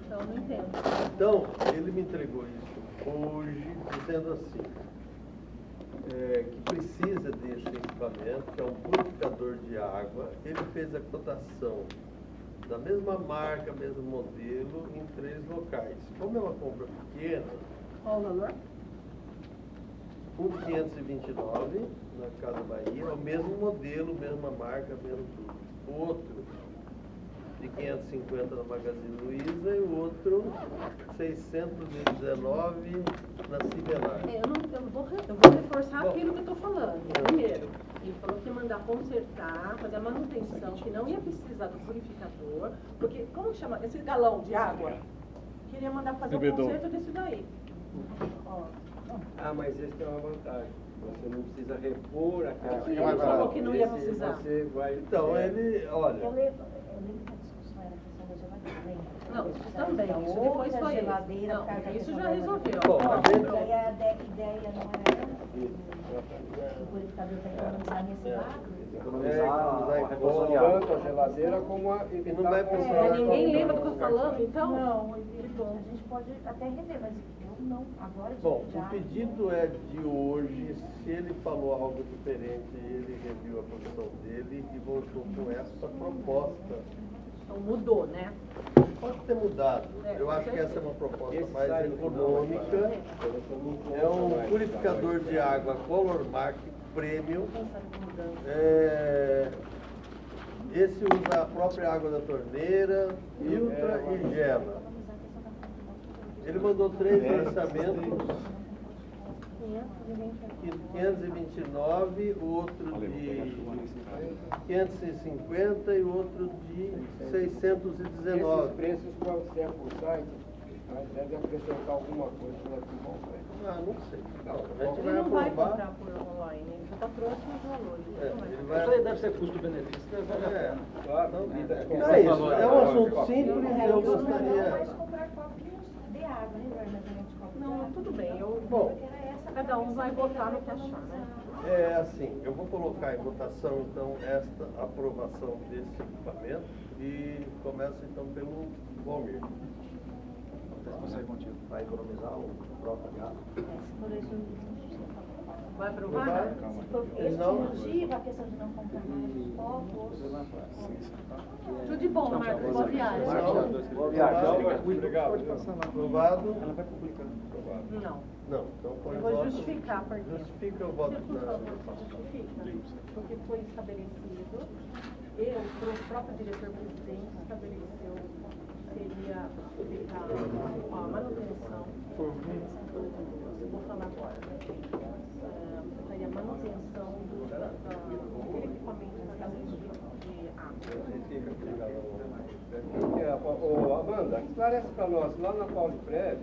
Então, não entendo. Então, ele me entregou isso hoje, dizendo assim, que precisa desse equipamento, que é um purificador de água. Ele fez a cotação da mesma marca, mesmo modelo, em 3 locais. Como é uma compra pequena... Qual o valor? 529 na Casa Bahia, é o mesmo modelo, mesma marca, mesmo tudo. O outro de 550 na Magazine Luiza e o outro 619 na Civelar. Eu vou reforçar aquilo que eu estou falando. Primeiro, ele falou que ia mandar consertar, fazer a manutenção, que não ia precisar do purificador, porque, como que chama? Esse galão de água, queria mandar fazer o conserto desse daí. Ó. Mas esse tem uma vantagem. Você não precisa repor aquela... Ele falou que não ia precisar. Você vai... Então, ele, olha... Eu lembro que a discussão era a questão da geladeira. Não, isso também. Isso depois foi geladeira. Não, isso já resolveu. Bom, E a ideia não era o purificador para economizar nesse lado? Tanto a geladeira como a... E não vai precisar... Ninguém lembra do que eu estou falando, então? Não, a gente pode até rever, mas eu não. Agora Bom, já... o pedido é de hoje. Se ele falou algo diferente, ele reviu a posição dele e voltou com essa proposta. Então mudou, né? Pode ter mudado. Eu acho que essa é uma proposta mais econômica. É um purificador de água Color Mark Premium. Esse usa a própria água da torneira, filtra e gela. Ele mandou 3 lançamentos, 529, o outro de 550 e o outro de 619. Esses preços, quando você é por site, deve acrescentar alguma coisa que vai ser bom para ele. Não sei. A gente Ele não vai comprar por online, ele já está próximo dos valores. Isso aí deve ser custo-benefício. Claro, Então é isso. É um assunto simples, eu gostaria... Mas comprar copos de água, né? Não, tudo bem. Bom, cada um vai votar no que achar, né? É assim, eu vou colocar em votação então esta aprovação desse equipamento e começo então pelo Valmir. Vai economizar o próprio gasto. Vai aprovar? Se for exclusiva, a questão de não comprar mais os copos. Tudo de bom, Marcos. Boa viagem. Boa viagem. Obrigado. Pode passar lá. Aprovado? Ela vai publicar. Não. Não, então põe Eu o vou voto. justificar por quê. Justifica o voto. Você, por favor, justifica. Porque foi estabelecido, o próprio diretor-presidente estabeleceu que seria feita a manutenção. Eu vou falar agora, né? Seria a manutenção do equipamento da casa de água. Amanda, esclarece para nós, lá na Paulo Freire,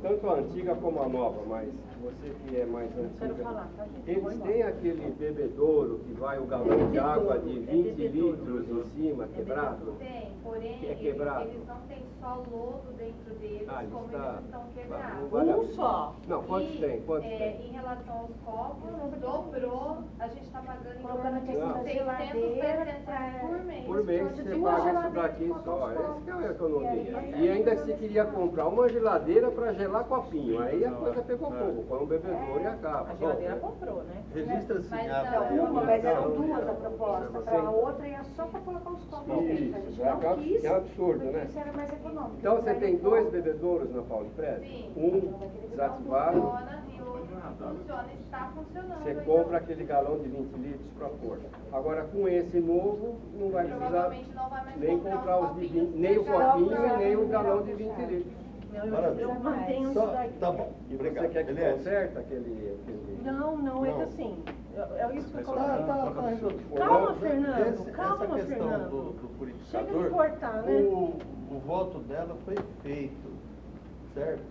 tanto a antiga como a nova, mas você que é mais antiga, eles têm aquele bebedouro que vai o galão de água de 20 litros em cima, quebrado? Tem, porém Que é quebrado. eles não têm só lodo dentro deles, como eles estão quebrados. Um só? Não, quantos tem? Quantos tem? Em relação aos copos, dobrou, a gente está pagando em Colocando a torno de questão da 600, geladeira 700 por mês. Por mês você paga isso daqui só, essa que é a economia. E ainda se queria comprar uma geladeira para gelar copinho, aí a coisa pegou fogo, põe um bebedouro e acaba. A geladeira comprou, né? Registra-se em Mas eram duas a proposta, para a outra ia só para colocar os copos dentro. A gente não quis, é absurdo, porque né? isso era mais econômico. Então você tem dois bebedouros na Paulo Freire? Sim. Um desativado. Funciona e o outro não funciona, está funcionando. Você compra aquele galão de 20 litros para pôr. Agora com esse novo não vai precisar Provavelmente não vai mais nem comprar os de 20, nem o copinho e nem o galão de 20 litros. Eu mantenho isso daí. Tá bom, E obrigado. você quer que Elias? conserte aquele... Não, é que assim, é isso que eu coloquei. Tá resolvido. Calma, Fernando, Essa calma, questão Fernando. do Chega purificador, de cortar, né? o voto dela foi feito, certo?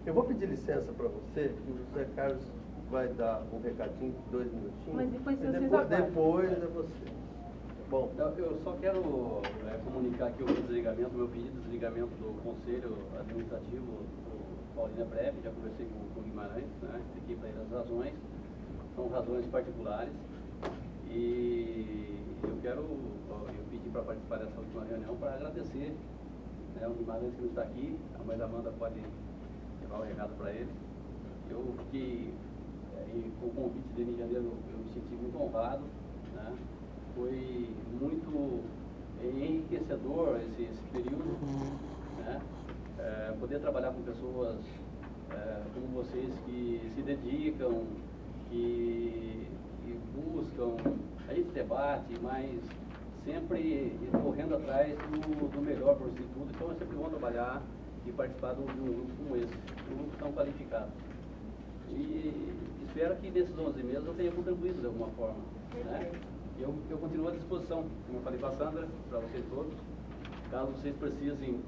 Eu vou pedir licença para você, que o José Carlos vai dar um recadinho, 2 minutinhos. Mas depois vocês depois é você. Bom, eu só quero comunicar aqui o meu desligamento, meu pedido de desligamento do Conselho Administrativo do Paulínia Breve. Já conversei com o Guimarães, né, expliquei para ele as razões, são razões particulares. E eu pedi para participar dessa última reunião para agradecer, né, o Guimarães que não está aqui, a mãe da Amanda pode levar o recado para ele. Eu fiquei, com o convite dele em janeiro, eu me senti muito honrado, né? Foi muito enriquecedor esse período, né? Poder trabalhar com pessoas como vocês que se dedicam, que buscam, a gente debate, mas sempre correndo atrás do melhor para o Instituto. Então é sempre bom trabalhar e participar de um grupo como esse, um grupo tão qualificado. E espero que nesses 11 meses eu tenha contribuído de alguma forma, né? Eu continuo à disposição, como eu falei para a Sandra, para vocês todos, caso vocês precisem,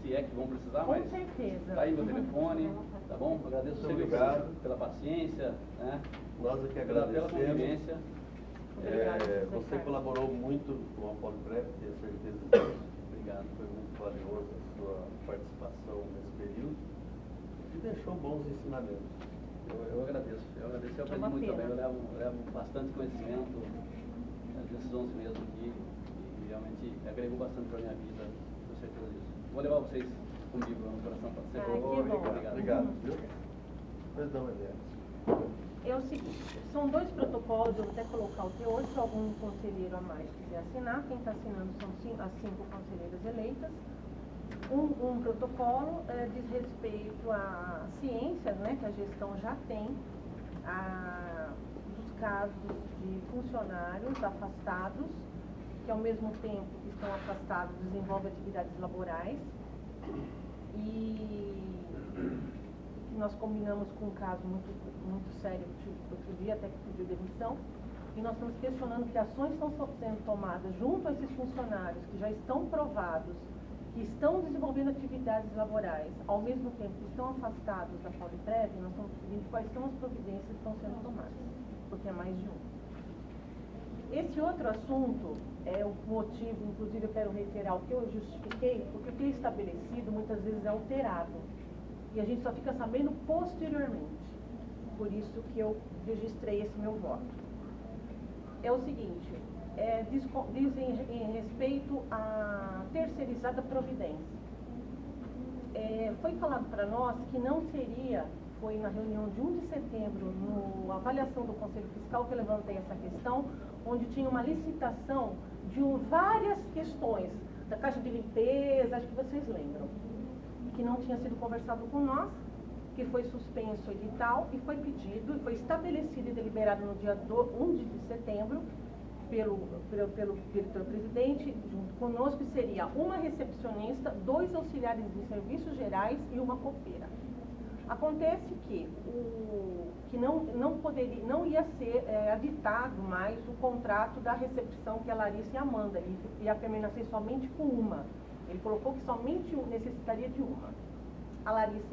se é que vão precisar, mas com certeza. Está aí meu telefone, tá bom? Agradeço você obrigado pela paciência, né? Nós aqui pela agradecemos. convivência. Você colaborou muito com a Paulo Freire, tenho certeza disso. Obrigado. Foi muito valiosa a sua participação nesse período e deixou bons ensinamentos. Eu agradeço, eu aprendi muito também, eu levo bastante conhecimento desses 11 meses aqui e realmente agregou bastante para a minha vida, com certeza disso. Vou levar vocês comigo no coração para ser. Obrigado. Perdão, Elias. É o seguinte, são 2 protocolos, eu vou até colocar o teor, se algum conselheiro a mais quiser assinar, quem está assinando são as 5 conselheiras eleitas. Um protocolo diz respeito à ciência, né, que a gestão já tem, dos casos de funcionários afastados, que ao mesmo tempo que estão afastados desenvolvem atividades laborais, e nós combinamos com um caso muito sério outro dia, até que pediu demissão, e nós estamos questionando que ações estão sendo tomadas junto a esses funcionários que já estão provados, que estão desenvolvendo atividades laborais, ao mesmo tempo que estão afastados da Pauliprev. Nós estamos pedindo quais são as providências que estão sendo tomadas, porque é mais de um. Esse outro assunto é o motivo, inclusive eu quero reiterar o que eu justifiquei, porque o que é estabelecido muitas vezes é alterado. E a gente só fica sabendo posteriormente. Por isso que eu registrei esse meu voto. É o seguinte, dizem em respeito à terceirizada providência. Foi falado para nós que não seria, foi na reunião de 1 de setembro, na avaliação do Conselho Fiscal, que eu levantei essa questão, onde tinha uma licitação de várias questões, da Caixa de Limpeza, acho que vocês lembram, que não tinha sido conversado com nós, que foi suspenso o edital e foi pedido, foi estabelecido e deliberado no dia 1 de setembro, pelo diretor-presidente, junto conosco, que seria uma recepcionista, 2 auxiliares de serviços gerais e uma copeira. Acontece que não ia ser aditado mais o contrato da recepção, que é a Larissa e a Amanda, e ia permanecer somente com uma. Ele colocou que somente necessitaria de uma. A Larissa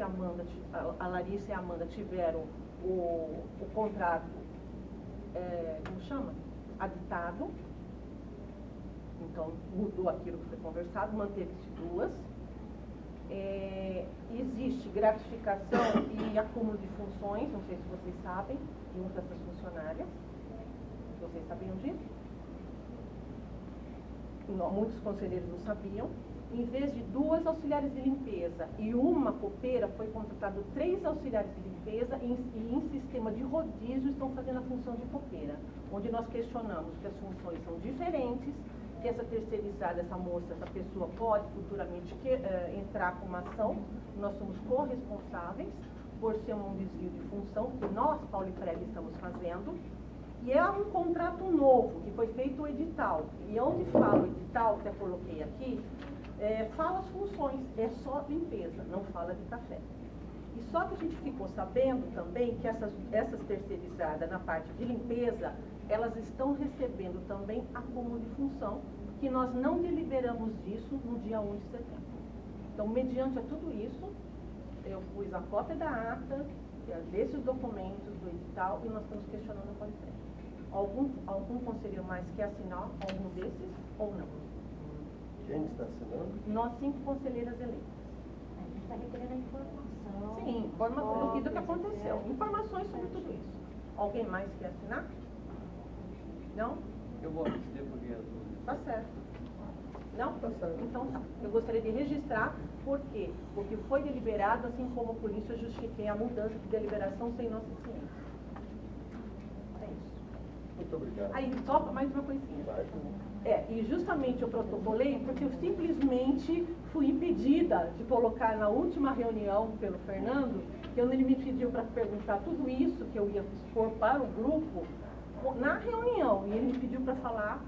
e a Amanda tiveram o contrato, como chama? Aditado. Então, mudou aquilo que foi conversado, manteve-se 2. Existe gratificação e acúmulo de funções, não sei se vocês sabem, junto dessas funcionárias. Vocês sabiam disso? Não, muitos conselheiros não sabiam. Em vez de 2 auxiliares de limpeza e uma copeira, foi contratado 3 auxiliares de limpeza e em sistema de rodízio estão fazendo a função de copeira, onde nós questionamos que as funções são diferentes, que essa terceirizada, essa moça, essa pessoa pode futuramente entrar com uma ação. Nós somos corresponsáveis por ser um desvio de função que nós, Paulipreve, estamos fazendo. E é um contrato novo, que foi feito o edital. E onde fala o edital, até coloquei aqui, fala as funções, é só limpeza, não fala de café. E só que a gente ficou sabendo também que essas terceirizadas na parte de limpeza, elas estão recebendo também acúmulo de função, que nós não deliberamos disso no dia 1 de setembro. Então, mediante a tudo isso, eu pus a cópia da ata, desses documentos do edital, e nós estamos questionando a Paulipreve. Algum conselheiro mais quer assinar algum desses ou não? Quem está assinando? Nós 5 conselheiras eleitas. A gente está requerendo a informação. Sim, informação do que aconteceu. Informações sobre tudo isso. Alguém mais quer assinar? Não? Eu vou abster porque as duas. Tá certo. Não? Tá certo. Então tá. Eu gostaria de registrar, por quê? Porque foi deliberado, assim como por isso eu justifiquei a mudança de deliberação sem nossa ciência. É isso. Muito obrigado. Aí, só mais uma coisinha. E justamente eu protocolei porque eu simplesmente fui impedida de colocar na última reunião pelo Fernando, que ele me pediu para perguntar tudo isso que eu ia expor para o grupo na reunião, e ele me pediu para falar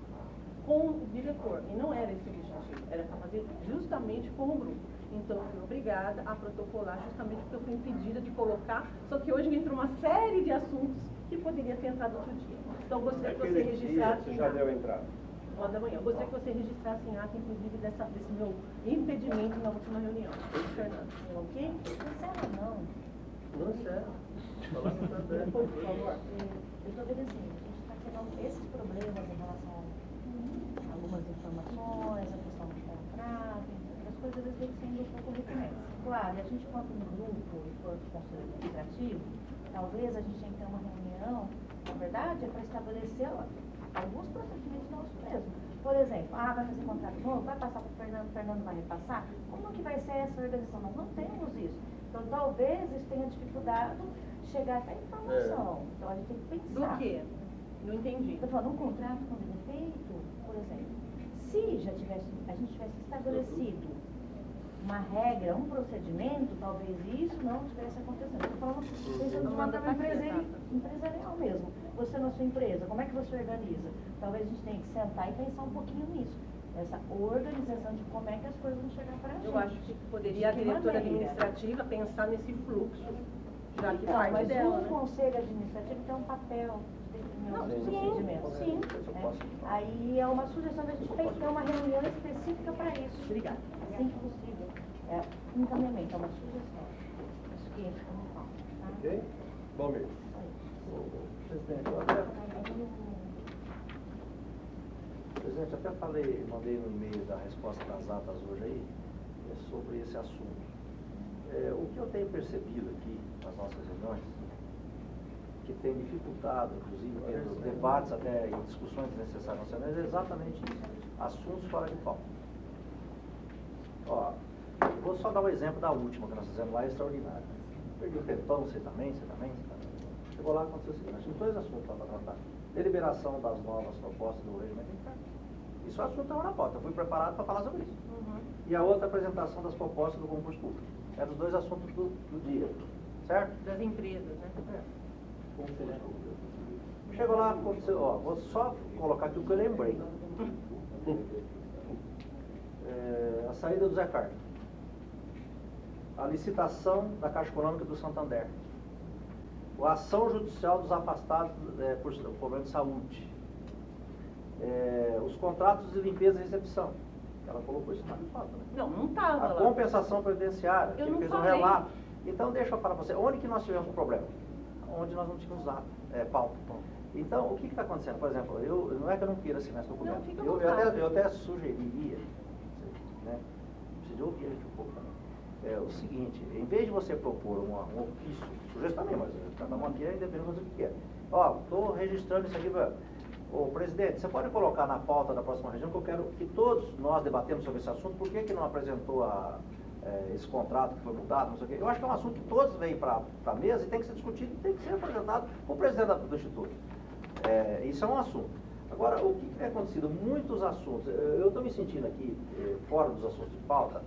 com o diretor, e não era esse o objetivo, era para fazer justamente com o grupo. Então eu fui obrigada a protocolar justamente porque eu fui impedida de colocar, só que hoje entra uma série de assuntos que poderia ter entrado outro dia. Então eu gostaria que você registrasse. Você já deu entrada? 9 da manhã. Eu gostaria que você registrasse em ata, inclusive, desse meu impedimento na última reunião. Fernando, ok? Não. Não, sério. Por favor. Eu estou vendo assim, a gente está tendo esses problemas em relação a algumas informações, a questão do contrato, as coisas às vezes sendo um pouco recorrentes. Claro, e a gente, quanto no grupo e quanto conselho administrativo, talvez a gente tenha que ter uma reunião, na verdade, é para estabelecer alguns procedimentos nossos mesmo. Por exemplo, vai fazer contrato novo, vai passar para o Fernando, o Fernando vai repassar. Como que vai ser essa organização? Nós não temos isso. Então, talvez isso tenha dificuldade de chegar até a informação. Então, a gente tem que pensar. Do quê? Não entendi. Estou falando, um contrato quando ele é feito, por exemplo, se a gente tivesse estabelecido uma regra, um procedimento, talvez isso não estivesse acontecendo. Estou falando pensando de uma forma empresarial mesmo. Você na sua empresa, como é que você organiza? Talvez a gente tenha que sentar e pensar um pouquinho nisso. Essa organização de como é que as coisas vão chegar para a gente. Eu acho que poderia a diretora administrativa pensar nesse fluxo, já que então, parte mas dela, o conselho administrativo tem um papel de determinar os procedimentos. Sim. Aí é uma sugestão da gente ter uma reunião específica para isso. Obrigada. Assim que possível. Encaminhamento, é uma sugestão. Acho que entra como fala. Tá? Ok? Bom mesmo. Presidente, até mandei no e-mail da resposta das atas hoje aí, sobre esse assunto. O que eu tenho percebido aqui nas nossas reuniões, que tem dificultado, inclusive, tendo debates até e discussões necessárias nacionais, é exatamente isso. Assuntos fora de pauta. Ó, vou só dar um exemplo da última que nós fizemos lá, extraordinária. Perdi o tempo, você também. Chegou lá, aconteceu o seguinte, nós tínhamos 2 assuntos lá para tratar. Deliberação das novas propostas do regimento interno. Isso é o assunto que estava na pauta, eu fui preparado para falar sobre isso. E a outra, apresentação das propostas do concurso público. Eram os 2 assuntos do dia, certo? Das empresas, né? Chegou lá, aconteceu, ó, vou só colocar aqui o que eu lembrei. A saída do Zé Carlos. A licitação da Caixa Econômica do Santander. A ação judicial dos afastados por problema de saúde. Os contratos de limpeza e recepção. Ela colocou isso na foto, né? Não estava lá. A compensação previdenciária, eu que não fez falei. um relato. Então, deixa eu falar para você, onde que nós tivemos um problema? Onde nós não tínhamos pauta. Então, o que está acontecendo? Por exemplo, não é que eu não queira assinar esse documento. Eu até sugeriria, né? Preciso ouvir a gente um pouco também. O seguinte, em vez de você propor um ofício, sugestão também, mas cada um aqui é independente do que quer. Ó, estou registrando isso aqui para... Ô, presidente, você pode colocar na pauta da próxima região que eu quero que todos nós debatemos sobre esse assunto, por que não apresentou esse contrato que foi mudado, não sei o quê. Eu acho que é um assunto que todos vêm para a mesa e tem que ser discutido e tem que ser apresentado para o presidente do Instituto. Isso é um assunto. Agora, o que tem acontecido? Muitos assuntos, eu estou me sentindo aqui, fora dos assuntos de pauta,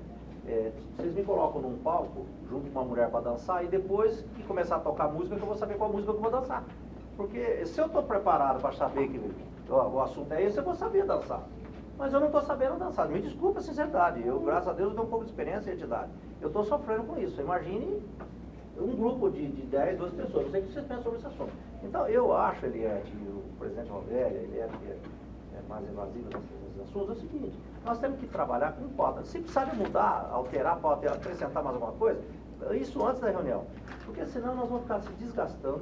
vocês me colocam num palco, junto com uma mulher para dançar, e depois que começar a tocar música, que eu vou saber qual música que eu vou dançar. Porque se eu estou preparado para saber que o assunto é esse, eu vou saber dançar. Mas eu não estou sabendo dançar. Me desculpa a sinceridade. Eu, graças a Deus, tenho um pouco de experiência e entidade. Eu estou sofrendo com isso. Imagine um grupo de 10, 12 pessoas. Não sei o que vocês pensam sobre esse assunto. Então, eu acho, Eliette, o presidente Rovélia, ele é mais evasivo nesses assuntos, é o seguinte, nós temos que trabalhar com pauta. Se precisar de mudar, alterar a pauta e acrescentar mais alguma coisa, isso antes da reunião. Porque senão nós vamos ficar se desgastando.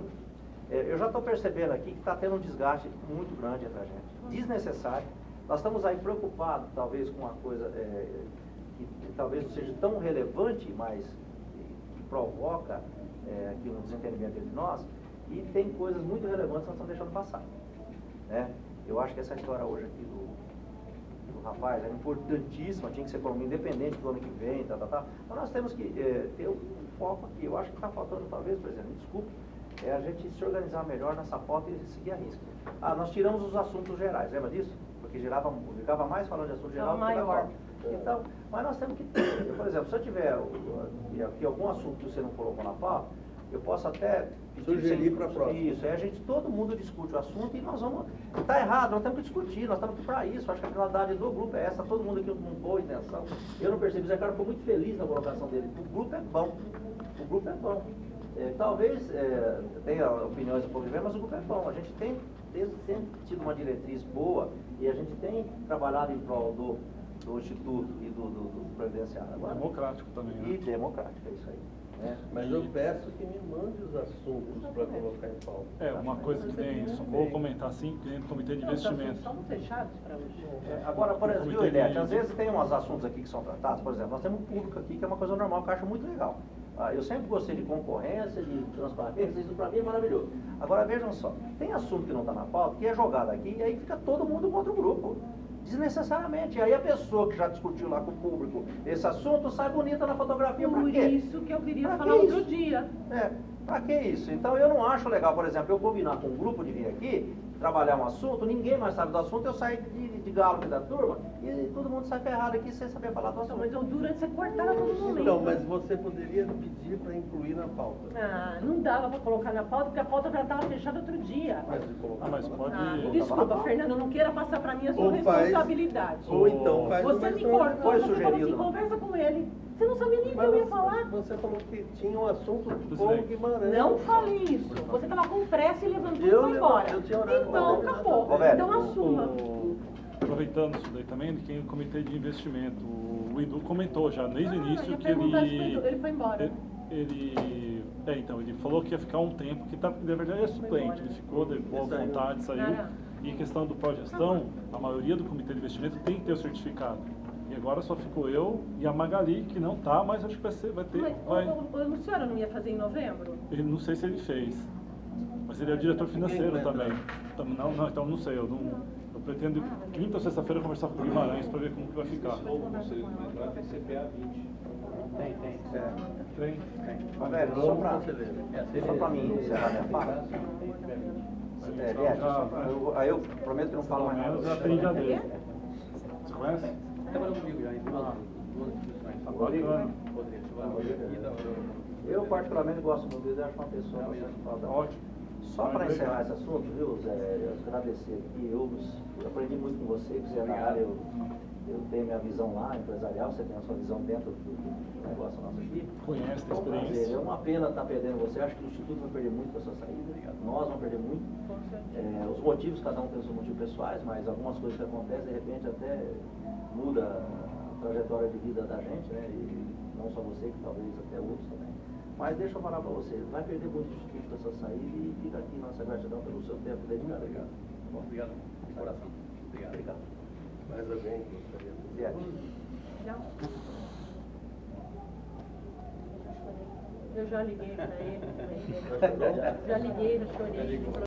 Eu já estou percebendo aqui que está tendo um desgaste muito grande entre a gente, desnecessário. Nós estamos aí preocupados, talvez, com uma coisa que talvez não seja tão relevante, mas que provoca aqui um desentendimento entre nós, e tem coisas muito relevantes que nós estamos deixando passar. Né? Eu acho que essa história hoje aqui do rapaz é importantíssima, tinha que ser economia independente do ano que vem, Então nós temos que ter um foco aqui. Eu acho que está faltando, talvez, presidente, me desculpe, a gente se organizar melhor nessa pauta e seguir a risca. Nós tiramos os assuntos gerais, lembra disso? Porque ficava mais falando de assunto geral do que da pauta. Então, mas nós temos que ter, por exemplo, se eu tiver aqui algum assunto que você não colocou na pauta, eu posso até sugerir para a próxima. Isso, aí todo mundo discute o assunto e nós vamos... Está errado, nós temos que discutir, nós estamos aqui para isso. Acho que a finalidade do grupo é essa, todo mundo aqui com boa intenção. Eu não percebi, o Zé Carlos ficou muito feliz na colocação dele. O grupo é bom, talvez tenha opiniões um pouco diferentes, mas o grupo é bom. A gente tem tido uma diretriz boa e a gente tem trabalhado em prol do Instituto e do Previdenciário. Agora, democrático também, né? E democrático, é isso aí. Mas eu peço que me mande os assuntos para colocar em pauta. Uma coisa que tem, só vou comentar assim, que tem no Comitê de Investimento. São fechados para hoje. Agora, por exemplo, Eliette, às vezes tem uns assuntos aqui que são tratados, por exemplo, nós temos um público aqui que é uma coisa normal, que eu acho muito legal. Eu sempre gostei de concorrência, de transparência, isso para mim é maravilhoso. Agora, vejam só, tem assunto que não está na pauta, que é jogado aqui, e aí fica todo mundo contra o grupo. Desnecessariamente. E aí a pessoa que já discutiu lá com o público esse assunto sai bonita na fotografia. Por isso que eu queria falar outro dia. Pra que isso? Então eu não acho legal, por exemplo, eu combinar com um grupo de vir aqui, trabalhar um assunto, ninguém mais sabe do assunto, eu saio de galo aqui da turma e todo mundo sai ferrado aqui sem saber falar do assunto. Mas durante você cortava a todo momento. Então, mas você poderia pedir para incluir na pauta. Não dava para colocar na pauta, porque a pauta já estava fechada outro dia. Mas pode... Desculpa, Fernando, não queira passar para mim a sua responsabilidade. Ou então faz você me cortou, você falou assim, conversa com ele. Você não sabia nem o que eu ia falar. Você falou que tinha um assunto com o Guimarães. Não falei isso. Você estava com pressa e levantou e foi embora. Então, acabou. Então, assuma. Aproveitando isso daí também, quem é o Comitê de Investimento, o Edu comentou já desde o início que ele foi embora. Ele falou que ia ficar um tempo, que na verdade é suplente, ele ficou de boa vontade, saiu. E em questão do pró-gestão, a maioria do Comitê de Investimento tem que ter o certificado. E agora só ficou eu e a Magali, que não tá, mas acho que vai ter. Mas o Luciano não ia fazer em novembro? Não sei se ele fez. Mas ele é diretor financeiro também. Então não sei, eu pretendo quinta ou sexta-feira conversar com o Guimarães para ver como que vai ficar. Tem CPA 20. Tem. Velho, só pra mim encerrar minha fala. Aí eu prometo que não falo mais nada. Já tem janeiro. Você conhece? Trabalhou comigo já em duas Eu particularmente gosto muito dele, acho uma pessoa bastante foda. Ótimo. Só para encerrar esse assunto, viu, Zé, eu agradecer aqui, eu aprendi muito com você, que você é da área, eu tenho minha visão lá, empresarial, você tem a sua visão dentro do negócio nosso aqui. Conhece a Então, experiência. é uma pena estar perdendo você, acho que o Instituto vai perder muito com a sua saída, nós vamos perder muito. Os motivos, cada um tem os seus motivos pessoais, mas algumas coisas que acontecem, de repente até muda a trajetória de vida da gente, né, e não só você, que talvez até outros também. Mas deixa eu falar para você, vai perder muito o Instituto com essa saída e fica aqui nossa gratidão pelo seu tempo dedicado. Obrigado. Obrigado de coração. Obrigado. Mais alguém gostaria de dizer? Eu já liguei para ele. Já liguei, já chorei.